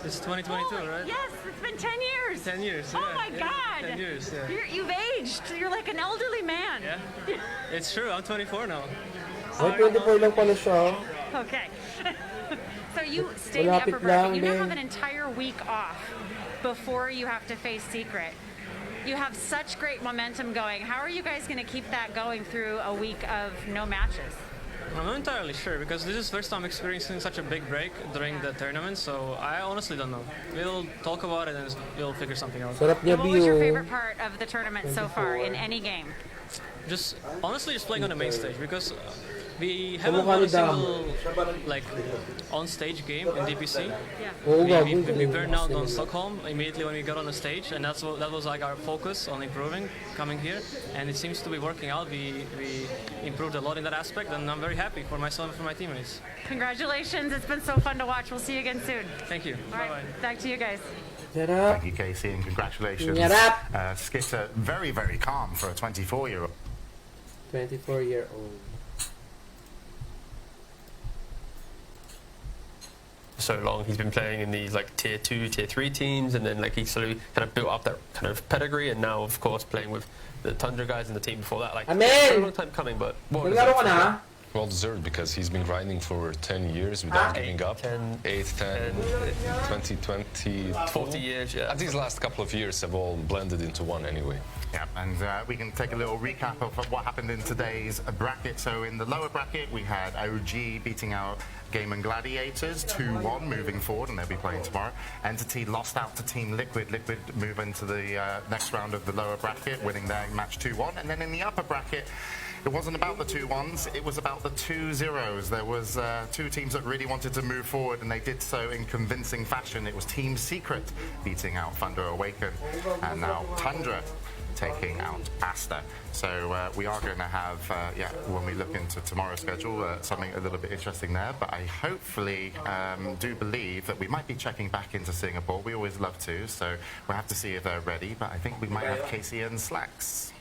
It's 2022, right? Yes, it's been 10 years. 10 years. Oh my God! 10 years. Yeah. You've aged. You're like an elderly man. Yeah. It's true. I'm 24 now. Ay, 24 lang pala siya. Okay. So you stay in the upper bracket. You now have an entire week off before you have to face Secret. You have such great momentum going. How are you guys going to keep that going through a week of no matches? I'm not entirely sure because this is the first time experiencing such a big break during the tournament, so I honestly don't know. We'll talk about it and we'll figure something out. What was your favorite part of the tournament so far in any game? Honestly, just playing on the main stage because We haven't won a single like on-stage game in DPC. We burned out on Stockholm immediately when we got on the stage, and that was like our focus on improving coming here, and it seems to be working out. We improved a lot in that aspect, and I'm very happy for myself and for my teammates. Congratulations! It's been so fun to watch. We'll see you again soon. Thank you. All right, back to you guys. Thank you, Casey, and congratulations. Skitter, very, very calm for a 24-year-old. 24-year-old. So long he's been playing in these like tier 2, tier 3 teams, and then like he slowly kind of built up that kind of pedigree, and now of course playing with the Tundra guys in the team before that. Like it's a long time coming, but well deserved, because he's been grinding for 10 years without giving up. 8, 10, 20, 20, 40 years, yeah. These last couple of years have all blended into one anyway. Yeah, and we can take a little recap of what happened in today's bracket. So in the lower bracket, we had OG beating out Game and Gladiators 2-1, moving forward, and they'll be playing tomorrow. Entity lost out to Team Liquid. Liquid move into the next round of the lower bracket, winning their match 2-1. And then in the upper bracket, it wasn't about the 2-1s, it was about the 2-0s. There was 2 teams that really wanted to move forward, and they did so in convincing fashion. It was Team Secret beating out Thunder Awaken, and now Tundra taking out Asta. So we are going to have, when we look into tomorrow's schedule, something a little bit interesting there. But I hopefully do believe that we might be checking back into Singapore. We always love to, so we'll have to see if they're ready. But I think we might have Casey and Slacks.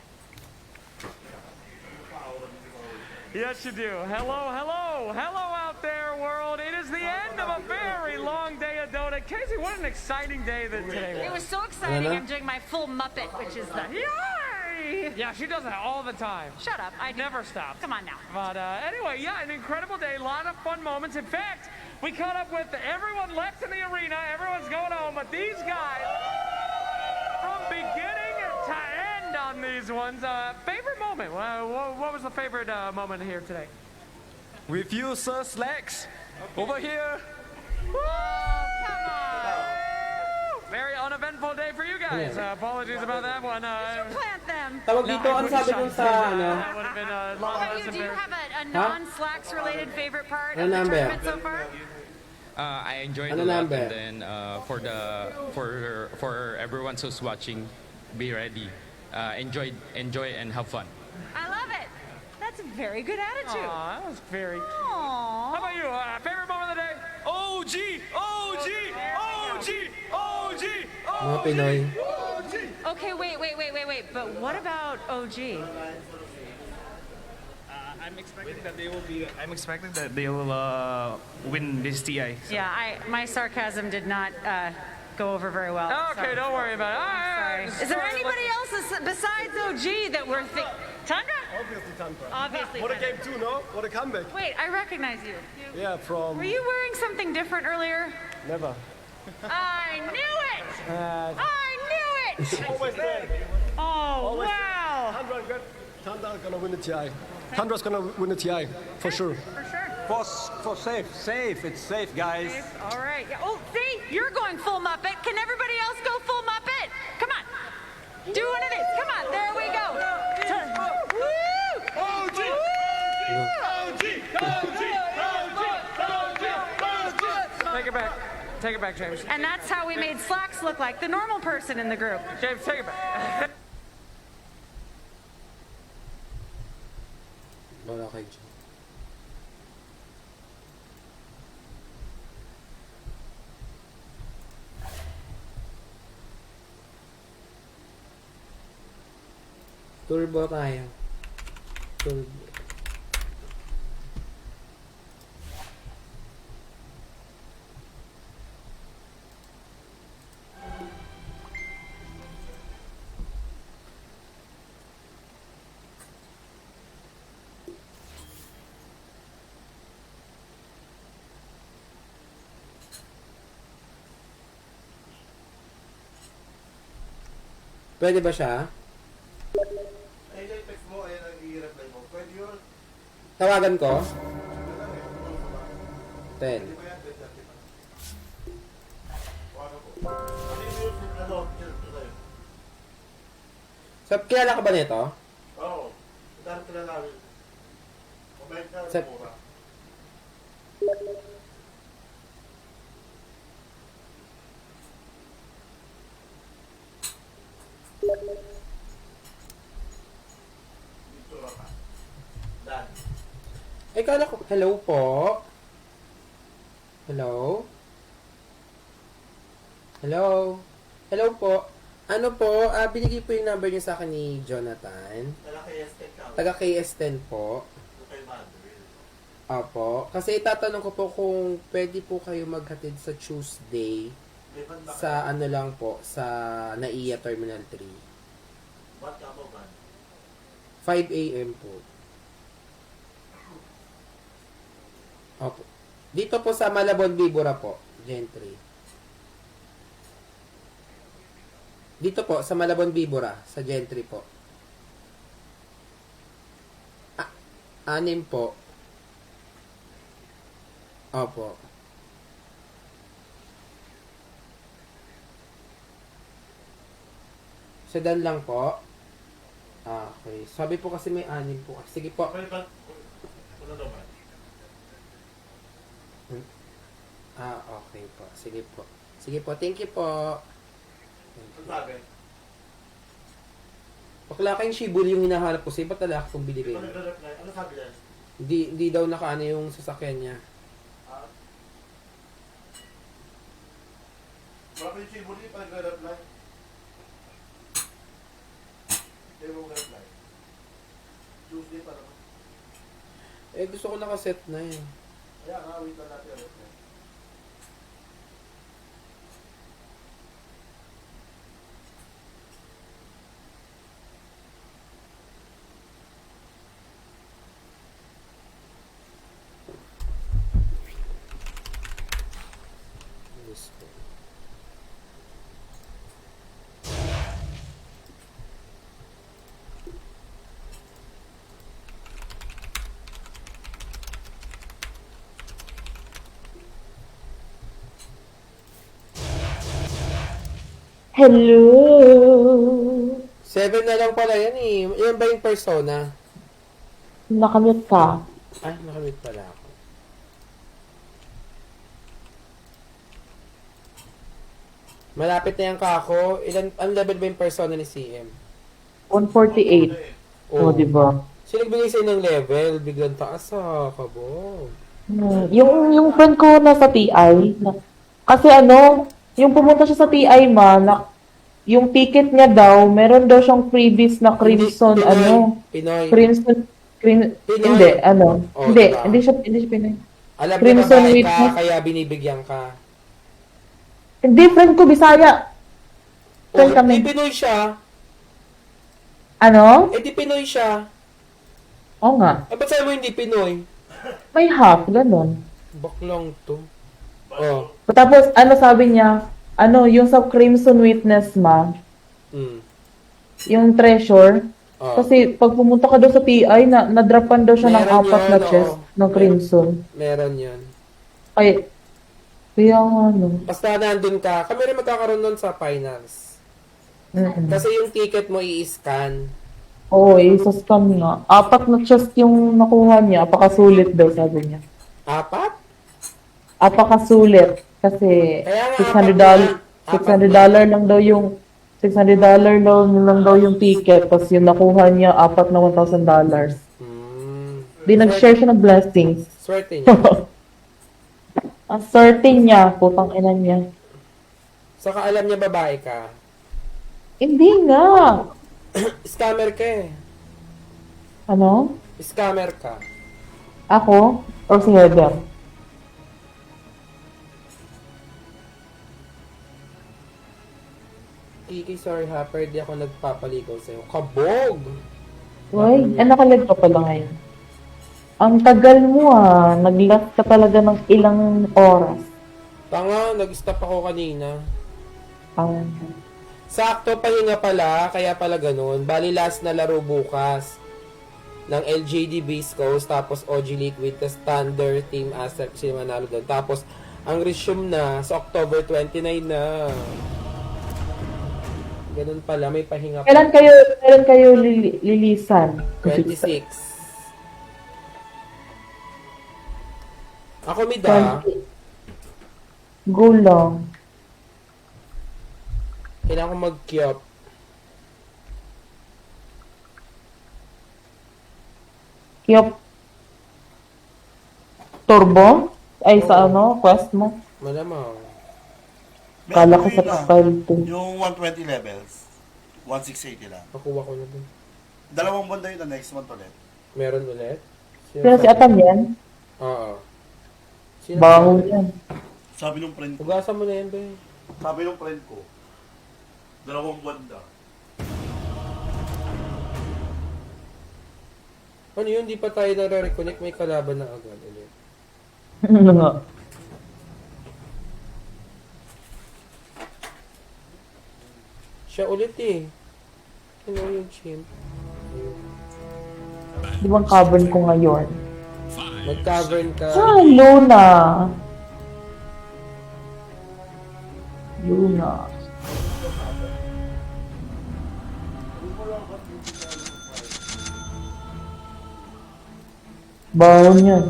Yes, you do. Hello, hello, hello out there, world. It is the end of a very long day of Dota. Casey, what an exciting day that today was. It was so exciting. I'm doing my full Muppet, which is the yay! Yeah, she does that all the time. Shut up. I never stop. Come on now. But anyway, yeah, an incredible day. A lot of fun moments. In fact, we caught up with everyone left in the arena. Everyone's going home, but these guys, from beginning to end on these ones, favorite moment? What was the favorite moment here today? With you, Sir Slacks. Over here. Woo! Come on! Very uneventful day for you guys. Apologies about that one. Plant them. Tawag dito, ano sabi dun sa, ano? That would have been a lot less Do you embarrassing. have a non-Slacks related favorite part Ano of the number? tournament so far? I enjoyed Ano a lot, number? and then for everyone who's watching, be ready, enjoy and have fun. I love it. That's a very good attitude. Aw, that was very cute. Aww. How about you? Favorite moment of the day? OG! OG! OG! OG! Mga Pinoy. Okay, wait. But what about OG? I'm expecting that they will win this TI. So. Yeah, my sarcasm did not go over very well. Okay, don't worry about it. Sorry. Is there anybody else besides OG that we're Tundra? Obviously Tundra. Obviously. What a game too, no? What a comeback. Wait, I recognize you. Yeah, from... Were you wearing something different earlier? Never. I knew it! I knew it! Always there. Oh, Always wow! Tundra's gonna win the TI. Tundra's gonna win the TI, for sure. For sure. For safe. It's safe, guys. All right. Yeah. Oh, see? You're going full Muppet. Can everybody else go full Muppet? Come on. Do one of these. Come on. There we go. Woo! OG! Take it back, James. And that's how we made Slacks look like the normal person in the group. James, take it back. Wala kay Jim. Turbo tayo. Turbo. Pwede ba siya? Ay, text mo, ayan ang i-reply mo. Pwede yun. Tawagan ko? 10. Kilala ka ba nito? Oo. Dahil kilala namin. Sa, ay, kala ko, hello po? Hello? Hello? Hello po? Ano po? Binigay po yung number niyo sa akin ni Jonathan. Taga KS10 po. Opo. Kasi itatanong ko po kung pwede po kayo maghatid sa Tuesday sa ano lang po, sa NAIA Terminal 3. 5 a.m. po. Opo. Dito po sa Malabon, Bibura po, Gentry. Dito po, sa Malabon, Bibura, sa Gentry po. 6 po. Opo. Sedan lang po. Okay. Sabi po kasi may 6 po. Sige po. Okay po. Sige po. Sige po. Thank you po. Bakla kayong shibuli yung hinahanap ko. Sa'yo ba't talak kung binigay mo? Ano sabi yan? Hindi daw nakaano yung sasakyan niya. Wala pa yung shibuli pa nag-reply. Hindi mo reply. Tuesday pa naman. Gusto ko nakaset na eh. Kaya nga, wait lang natin. Hello! 7 na lang pala yan eh. Yan ba yung persona? Nakamute ka. Nakamute pala ako. Malapit na yan ka ako. Ang level ba yung persona ni CM? 148. Oh, diba? Sino nagbigay sa'yo ng level? Biglang taas kabog. Yung friend ko nasa TI, kasi yung pumunta siya sa TI yung ticket niya daw, meron daw siyang freebies na Crimson, Pinoy. Crimson, Pinoy. hindi, Diba? hindi siya Pinoy. Alam mo Crimson na Witness. kaya binibigyan ka. Hindi, friend ko, Bisaya. Friend kami. Di Pinoy siya. Ano? Di Pinoy siya. Oo nga. Ba't sabi mo hindi Pinoy? May half, ganun. Baklang to. Tapos, sabi niya, yung sa Crimson Witness yung treasure, kasi pag pumunta ka daw sa TI, na-dropan daw siya ng 4 na chest ng Crimson. Meron yun. Kaya Basta nandun ka, kami rin magkakaroon nun sa finals. Kasi yung ticket mo i-scan. Oo, isa-scan nga. 4 na chest yung nakuha niya, apakasulit daw, sabi niya. 4? Apakasulit. Kasi $600 lang daw yung $600 lang daw yung ticket, tapos yung nakuha niya 4 na $1,000. Di nag-share siya ng blessings. Swerte niya. Ang swerte niya, putang ina niya. Saka alam niya babae ka. Hindi nga. Scammer ka eh. Ano? Scammer ka. Ako? Or si Heather? Kiki, sorry ha, pero di ako nagpapaligaw sa'yo. Kabog! Uy, nakalag ka pala ngayon. Ang tagal mo nag-last ka talaga ng ilang oras. Tanga, nag-stop ako kanina. Tanga. Sakto, pahinga pala, kaya pala ganun. Bali, last na laro bukas ng LJD Base Coast, tapos OG Liquid, tas Thunder, Team Aster, sila manalo doon. Tapos, ang resume na sa October 29 na. Ganun pala, may pahinga pa. Kailan kayo lilisan? 26. Ako mid ah. Go lang. Kailangan ko mag-kyop. Kyop. Turbo? Ay, sa ano? Quest mo? Malamang. Kala ko sa style 2. Yung 120 levels, 1680 lang. Nakuha ko na dun. Dalawang banda yun, the next month ulit. Meron ulit? Sino si Atam yan? Oo. Baho yan. Sabi nung friend ko. Hugasan mo na yan, be. Sabi nung friend ko, dalawang banda. Ano yun? Di pa tayo nare-reconnect. May kalaban na agad ulit. Ano nga? Siya ulit eh. Ano yung chimp? Di bang cavern ko ngayon? Mag-cavern ka. Ah, Luna. Luna. Baho niyan.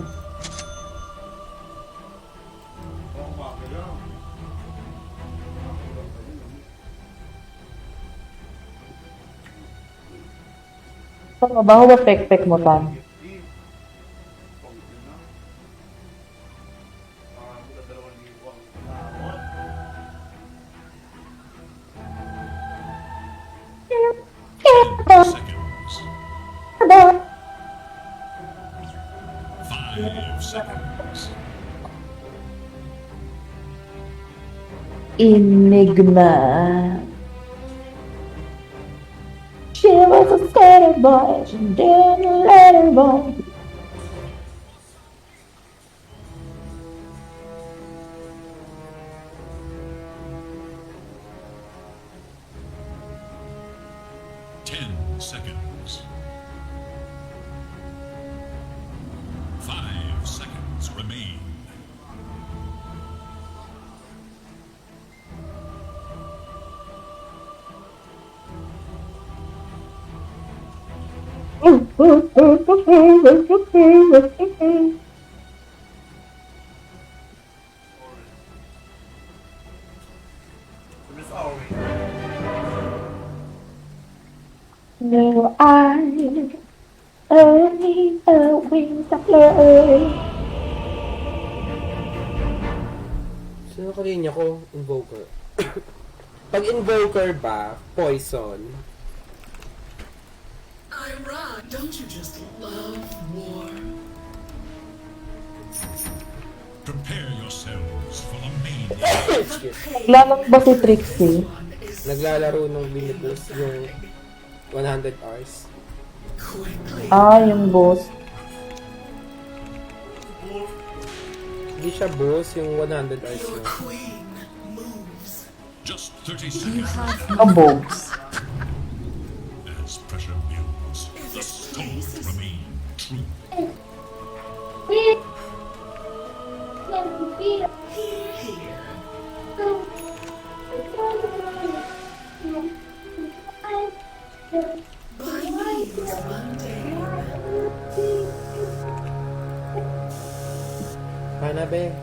Saan baho ba pek-pek mo, Tan? Enigma. She was a skater boy, she didn't let her boy. Seconds. 5 seconds remain. No, I only a wings of love. Sino kalinya ko? Invoker. Pag invoker ba, poison. Ira, don't you just love war? Prepare yourselves for the main Naglalaro ba si Trixie? Naglalaro ng binibus yung 100 hours. Ah, yung boss. Hindi siya boss, yung 100 hours na. Just 30 seconds. A boss. As pressure builds, the stones remain true. Hanabe.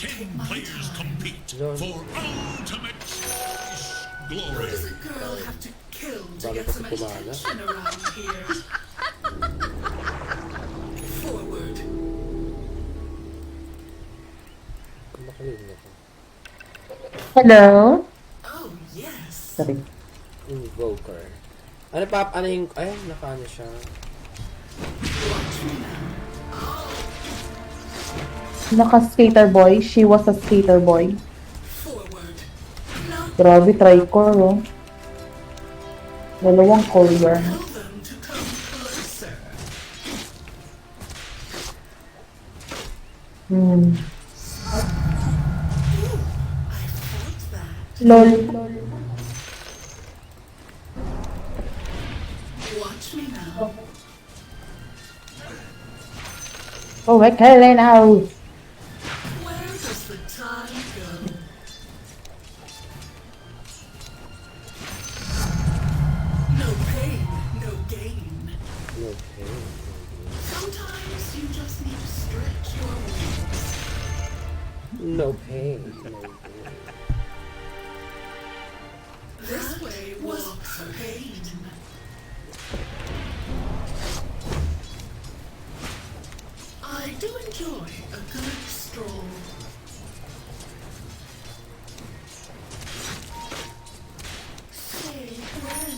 10 players compete for ultimate glory. What does a girl have to kill to Bago get kasi some kumana. attention around here? Forward. Makalimutan ko. Hello? Oh, yes. Sorry. Invoker. Ano pa? Ano yung... Ay, nakaano siya. Naka-skater boy. She was a skater boy. Grabe, tricore, oh. Dalawang courier. Hmm. Lol. Watch me now. Oh, we're killing out. Where does the time go? No pain, no gain. Okay. Sometimes you just need to stretch No pain. No pain. This way walks pain. I do enjoy a good stroll. Say when.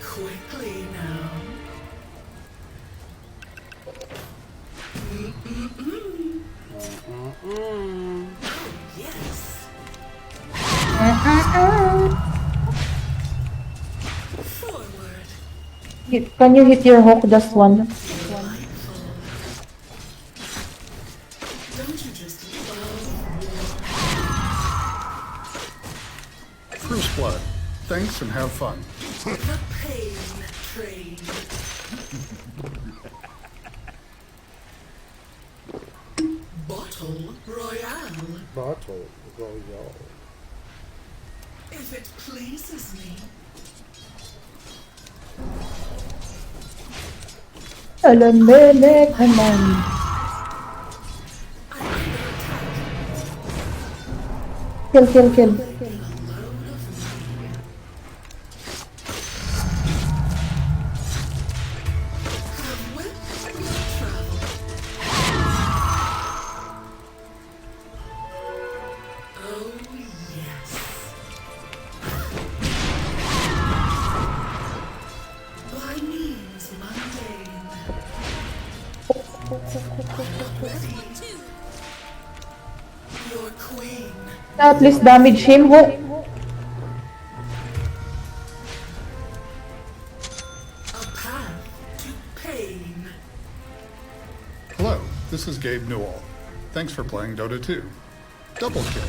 Quickly now. Oh, yes. Forward. Can you hit your hook just one? Don't you just love war? First blood. Thanks and have fun. The pain train. Bottle Royale. Bottle Royale. If it pleases me. Alamele kanan. Kill. Oh, yes. By means mundane. Your queen. At least damage him, hook. A path to pain. Hello, this is Gabe Newell. Thanks for playing Dota 2. Double kill.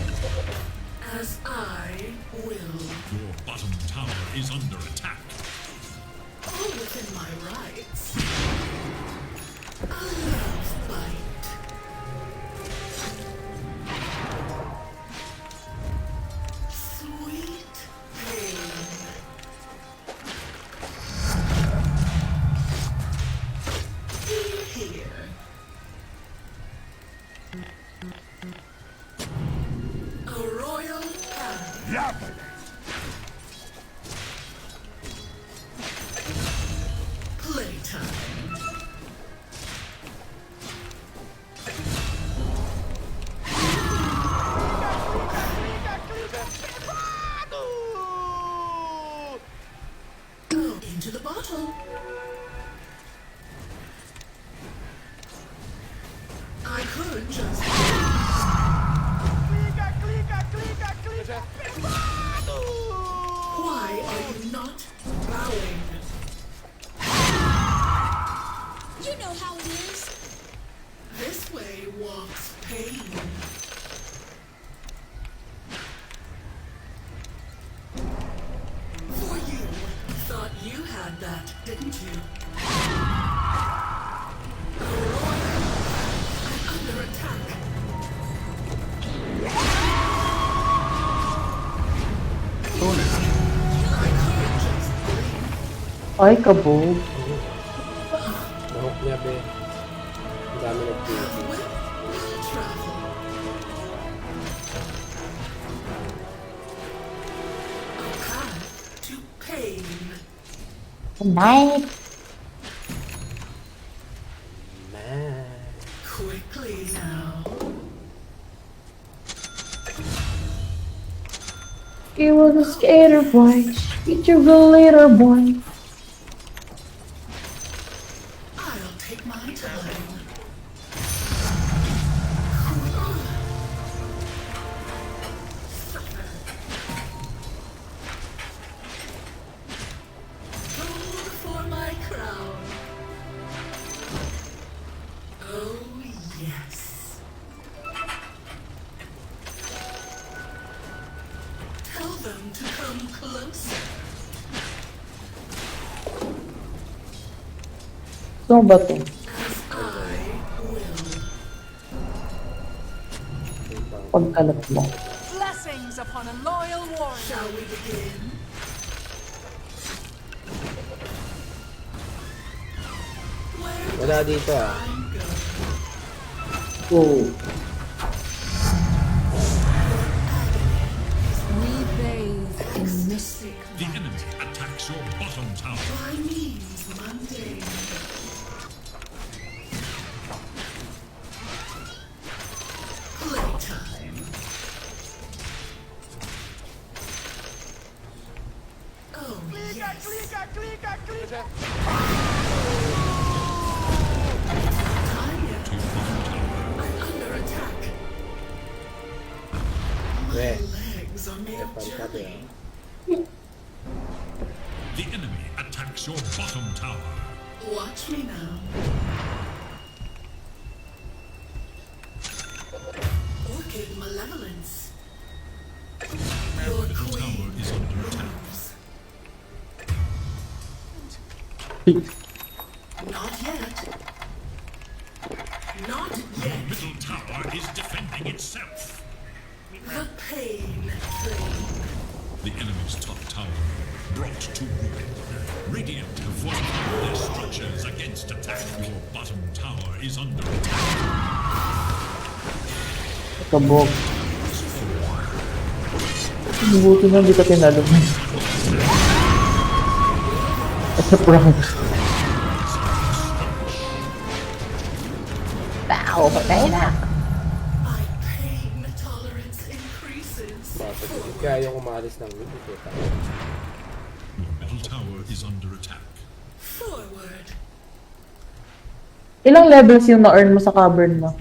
As I will. Your bottom tower is under attack. All within my rights. A love bite. Sweet pain. Here. A royal path. Yep. Playtime. Go into the bottle. I could just. Why are you not bowing? You know how it is. This way walks pain. For you, thought you had that, didn't you? I'm under attack. Ay, kabog. Nahok niya, be. Ang dami nag-TV. To pain. Good night. Quickly now. He was a skater boy. He took a later boy. I'll take my time. Gold for my crown. Oh, yes. Tell them to come closer. So ba to? Pagkalat mo. Blessings upon a loyal warrior. Shall we begin? Wala dito ah. Oh. We bathe in mystic The enemy attacks your bottom tower. by means mundane. Playtime. Oh, yes. I'm under attack. My legs are made of jelly. The enemy attacks your bottom tower. Watch me now. Orchid malevolence. Your Middle tower queen is under attack. Not yet. Not yet. Middle tower is defending itself. The pain train. The enemy's top tower brought to ruin. Radiant have fortified their structures against attack. Your bottom tower is under attack. Kabog. Buti na hindi ka tinalo. It's a prank. Tao, patay na. My pain tolerance increases. Bakit hindi kaya umalis ng mid? Your middle tower is under attack. Forward. Ilang levels yung na-earn mo sa cavern mo?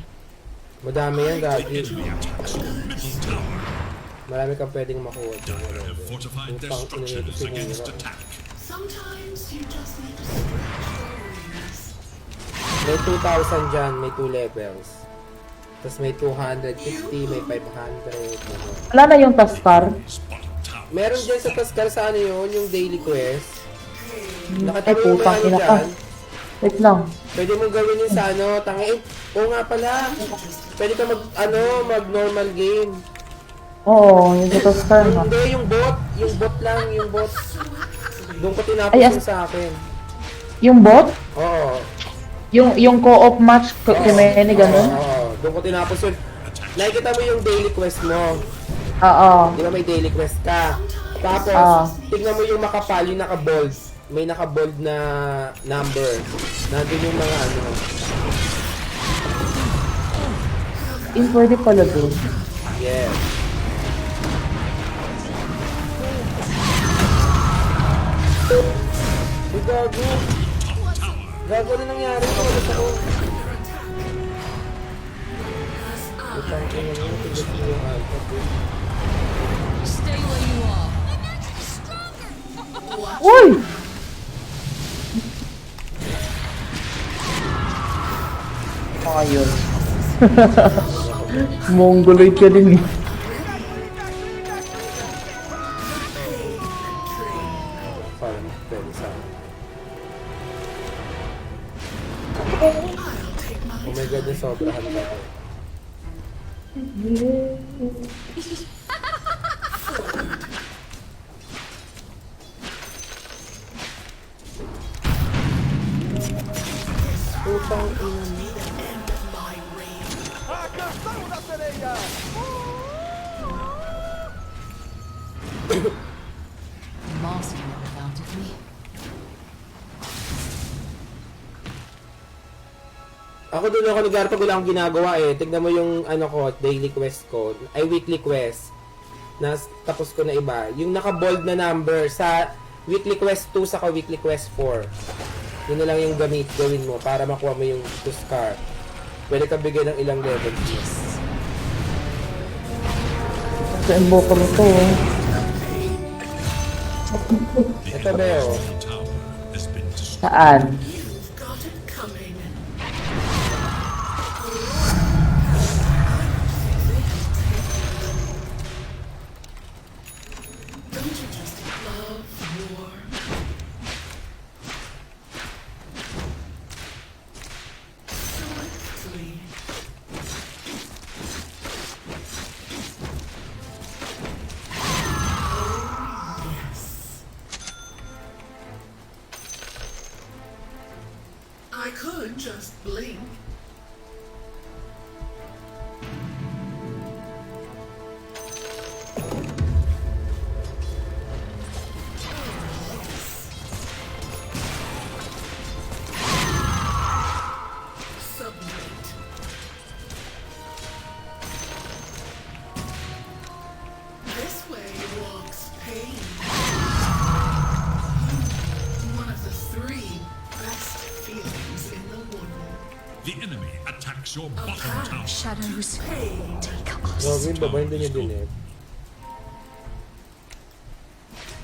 Madami yan, Gagi. Middle tower. Marami kang pwedeng makuha. Have fortified their structures against attack. Sometimes you just need to stretch your wings. May 2,000 dyan, may 2 levels. Tapos may 250, may 500. Wala na yung Taskar? Meron dyan sa Taskar sa ano yun, yung daily quest. Ay, Nakatawa yung putang ano ina ka. dyan. Wait lang. Pwede mong gawin yun sa ano, tangin. Oo nga pala. Pwede ka mag normal game. Oo, yung sa Taskar ha. Hindi, yung bot. Yung bot lang, yung bot. Doon ko tinapos Ay, yung sa akin. Yung bot? Oo. Yung co-op match, Kimene, ganun? Oo, doon ko tinapos yun. Nakikita mo yung daily quest mo. Oo. Di ba may daily quest ka? Tapos, tignan mo yung makapal, yung naka-bold. May naka-bold na number. Nandun yung mga ano. Yung pwede pala doon. Yes. Uy, gago. Gago na nangyari. Ulit ako. Utang ko na yun. Tignan mo yung alpha ko. Stay where you are. Uy! Ayun. Mongoloid ka din eh. Parang pwede sa akin. Oh my god, nasobrahan ba ako? Utang ina mo. Master never doubted me. Ako doon ako nag-arte, wala akong ginagawa eh. Tignan mo yung ano ko, daily quest ko, ay weekly quest. Tapos ko na iba. Yung naka-bold na number sa weekly quest 2 saka weekly quest 4. Yun na lang yung gawin mo para makuha mo yung Tuskar. Pwede ka bigyan ng ilang level. Sa invoke mo to eh. Ito ba yun? Saan? I I could just blink. Submit. This way walks pain. One of the 3 best feelings in the world. The enemy attacks your bottom tower. Shadows take us. Gawin, babayin din yung dinet.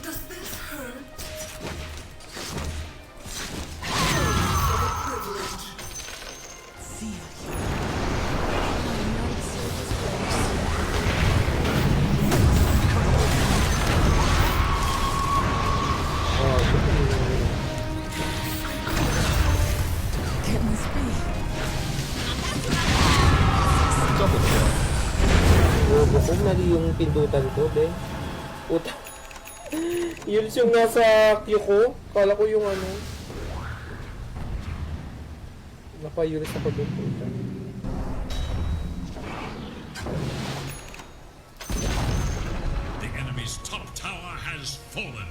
Does this hurt? Kung mali yung pindutan ko, be. Puta. Yun yung nasa queue ko. Kala ko yung ano. Napayulis ako doon, puta. The enemy's top tower has fallen.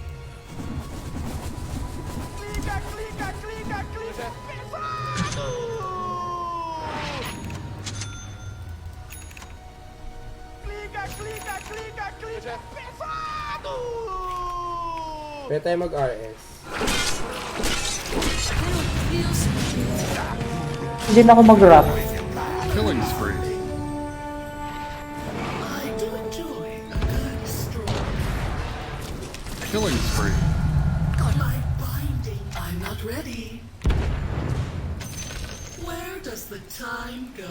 Pwede tayo mag-RS. Hindi na ako mag-rap. Killing spree. I do enjoy a good stroll. Killing spree. Got my binding. I'm not ready. Where does the time go?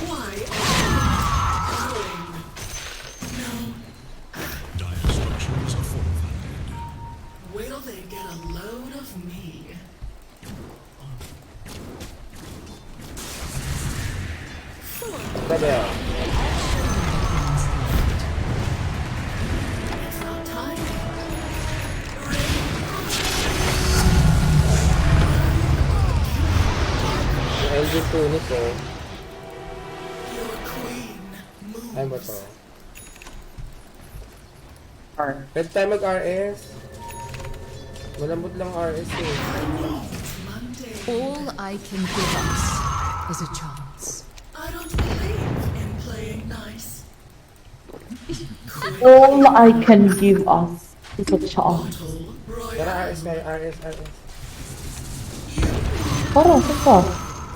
Why are you not going? No. Dire structures are fortified. Will they get a load of me? Tabi ah. It's not time. Yung LG tunic ko. Your queen moves. Ay ba to? Pwede tayo mag-RS. Malambot lang RS eh. All I can give us is a chance. I don't believe in playing nice. All I can give us is a chance. Tara, RS tayo. RS. Parang, saka.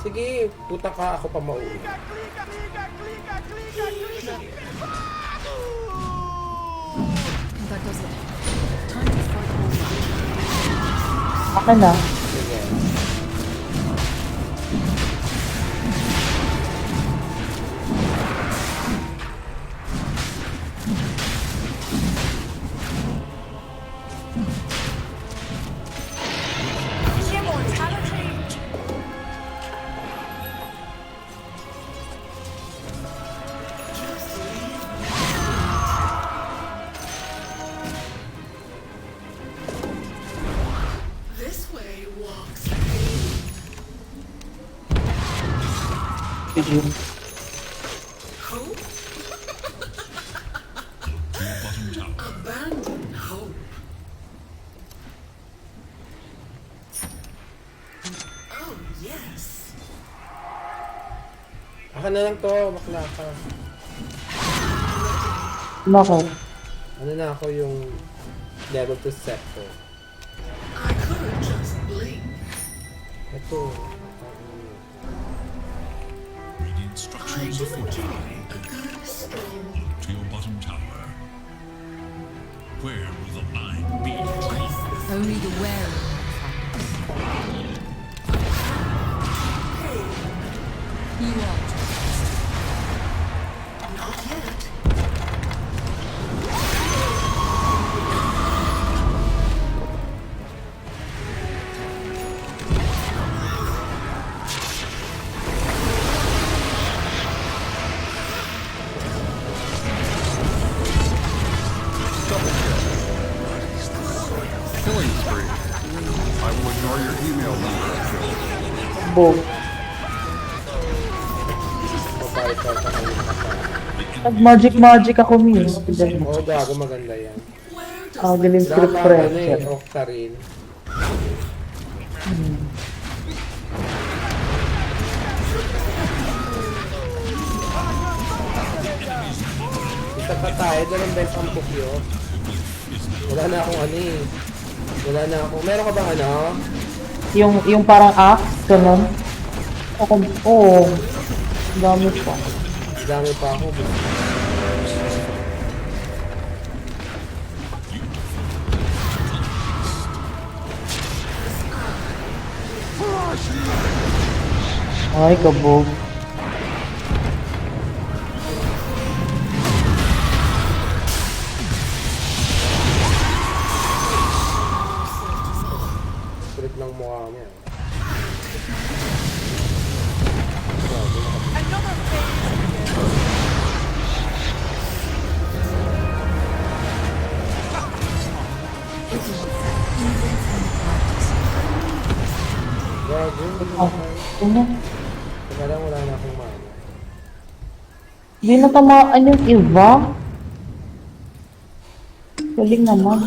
Sige, puta ka. Ako pa mauwi. That does it. Time to fight all that. Akin na. Sige. This way walks hope. Abandon hope. Oh yes. Akin na lang to. Bakla ka. Nako. Ano na ako yung level 2 set ko. I could just blink. Ito. Radiant I structures do are fortified. enjoy a good stroll. To your bottom tower. Where will the line be drawn? Only the wary. You are. Not yet. killing spree. I will ignore your email number. Bo. Nag-magic ako minsan. Oo, gago, maganda yan. Galing script Wala pressure. ano eh, Octarine. Isa pa tayo, dalawang best ang pukyo. Wala na akong ano eh. Wala na akong, meron ka bang ano? Yung parang axe, ganun. Oo. Dami pa. Dami pa ako. Ay, kabog. Trip ng mukha mo. Gago, teka lang, wala na akong mana. Hindi natamaan yung iba. Galing naman.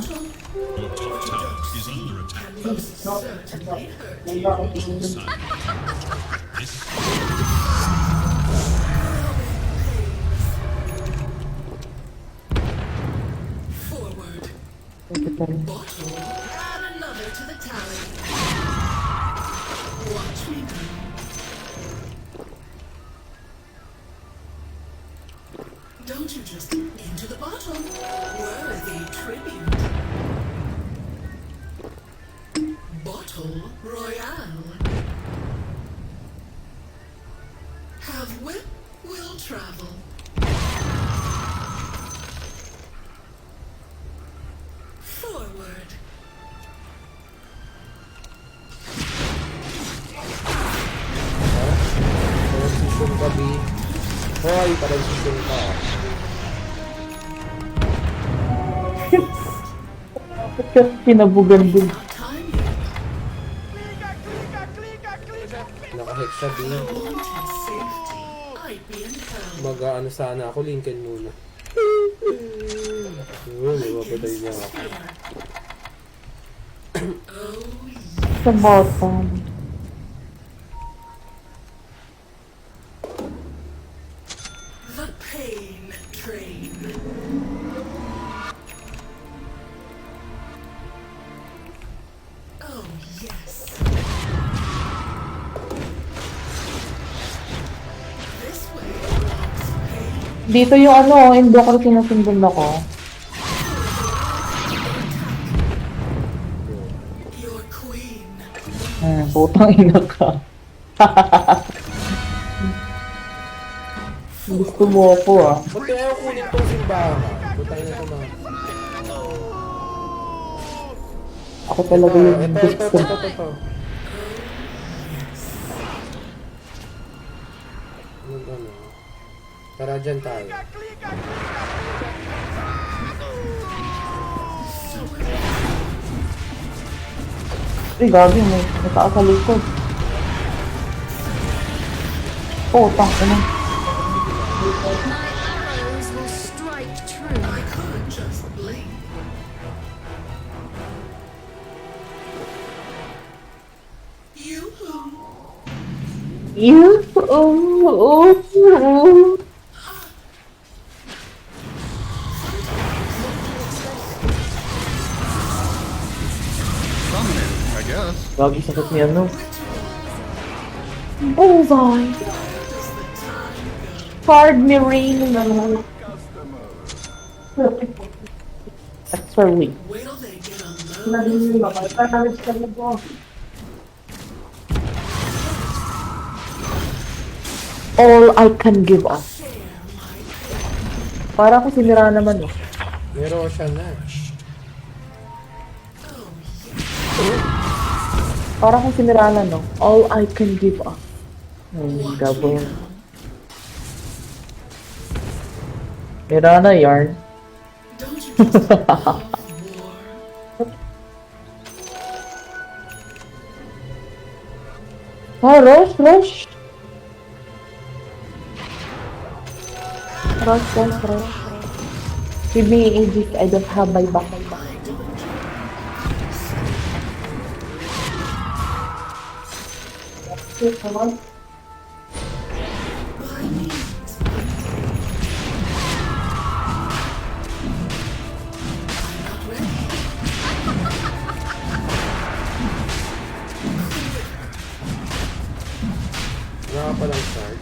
Forward. Bottle. Add another to the tally. Watch me go. Don't you just into the bottle. Worthy tribute. Bottle Royale. Have whip will travel. Forward. Parang ka, B. Hoy, parang season ka. Kinabugan din. Naka-hex sa B. Mag-ano sana ako, Lincoln muna. Mapatay niya ako. Sa bottom. The pain train. Oh, yes. This way unlocks pain. Dito yung ano, invoker sinasundin ako. Your queen. Putang ina ka. Gusto mo ako ah. Ba't kaya ako kunin tong simbahan? Putang ina ko mga. Ako talaga yung gusto. Ito. Ano? Tara dyan tayo. Ay, gabi mo. Nataas sa likod. Tang ina. My arrows will strike true. I could just blink. I guess. Gagi sakit niya, no? Bullseye! Hard me rain naman. Extra weak. All I can give up. Para ako sinira naman eh. Meron siya na. Para akong sinira na, no? All I can give up. Gabo. Mira na, yarn. Oh, rush, rush. Rush, rush, rush. Give me AGs. I don't have my back. Okay, come on. Wala ka palang start.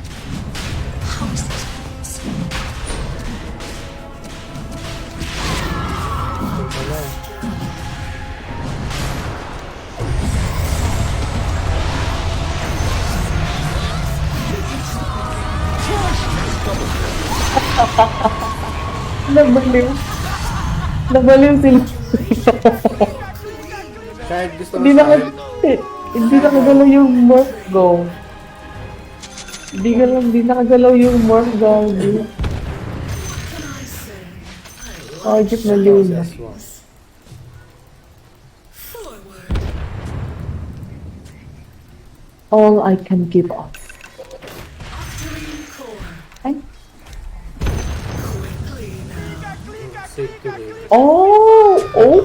Ito pala. Nabaliw. Nabaliw sila. Kahit gusto mo Hindi na start. hindi nakagalaw yung morph go. Hindi nakagalaw yung morph gagi. Oh, jeep na liw na. All I can give up. Ay. Safe to live. Oh, okay.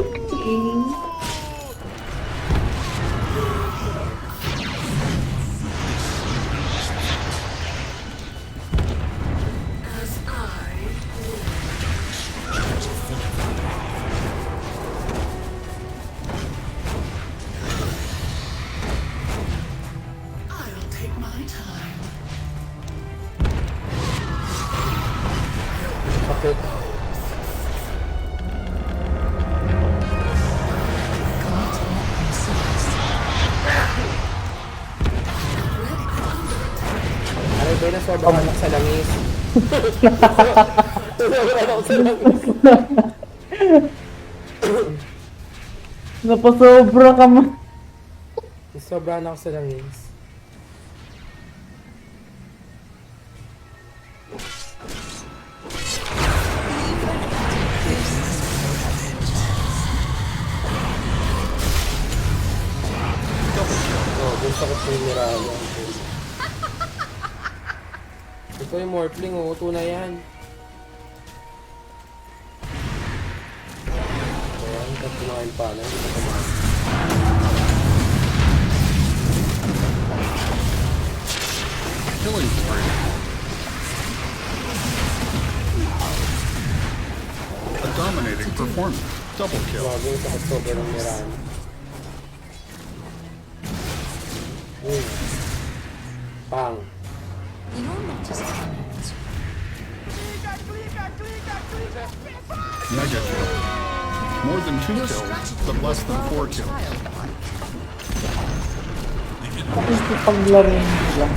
I'll take my time. Sakit. Aray ba na sobrang anak sa langis? Sobrang anak sa langis. Napasobra ka mo. Sobrang anak sa langis. Oh, dun sakit ko yung nirahan. Ito yung morphling, oh. Ito na yan. Ayan, tapos kumain pa na. Hindi ko kumain. Killing spree. A dominating performance. Double kill. Grabe yung sakit sobrang nirahan. Pang. Mega kill. More than 2 kills, but less than 4 kills. Hindi paglaro nila.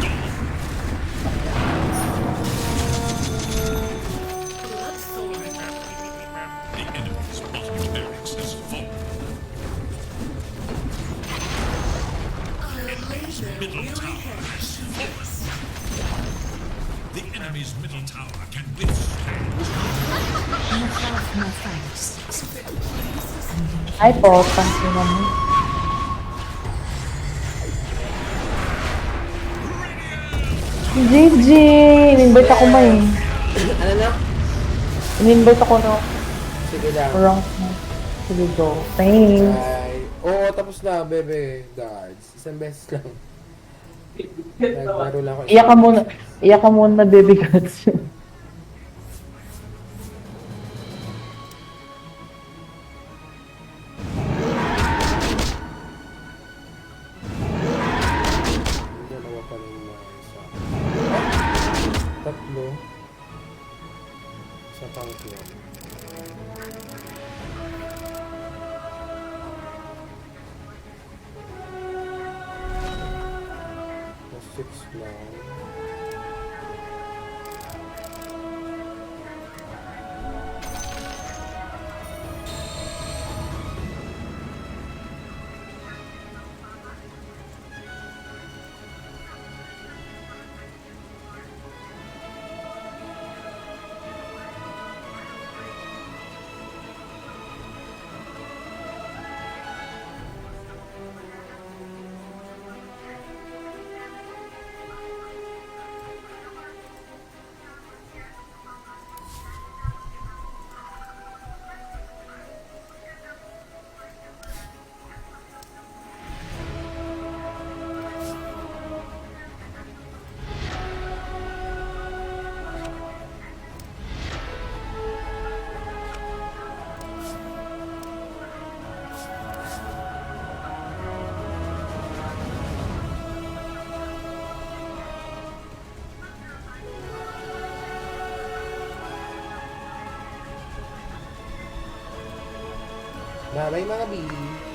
The enemy's bottom barracks has fallen. Enemy's middle tower has fallen. The enemy's middle tower can withstand. Ay po, pansin naman. GG! In-invite ako ma eh. Ano na? In-invite ako na. Sige lang. Wrong na. Sige go. Thanks. Ay. Oo, tapos na, bebe. Guards. Isang beses lang. Naglaro lang ako. Iyak ka muna. Iyak ka muna, baby gods. Dalawa pa rin na isa. Tatlo. Isa pang kill. Six lang. Bye-bye mga B.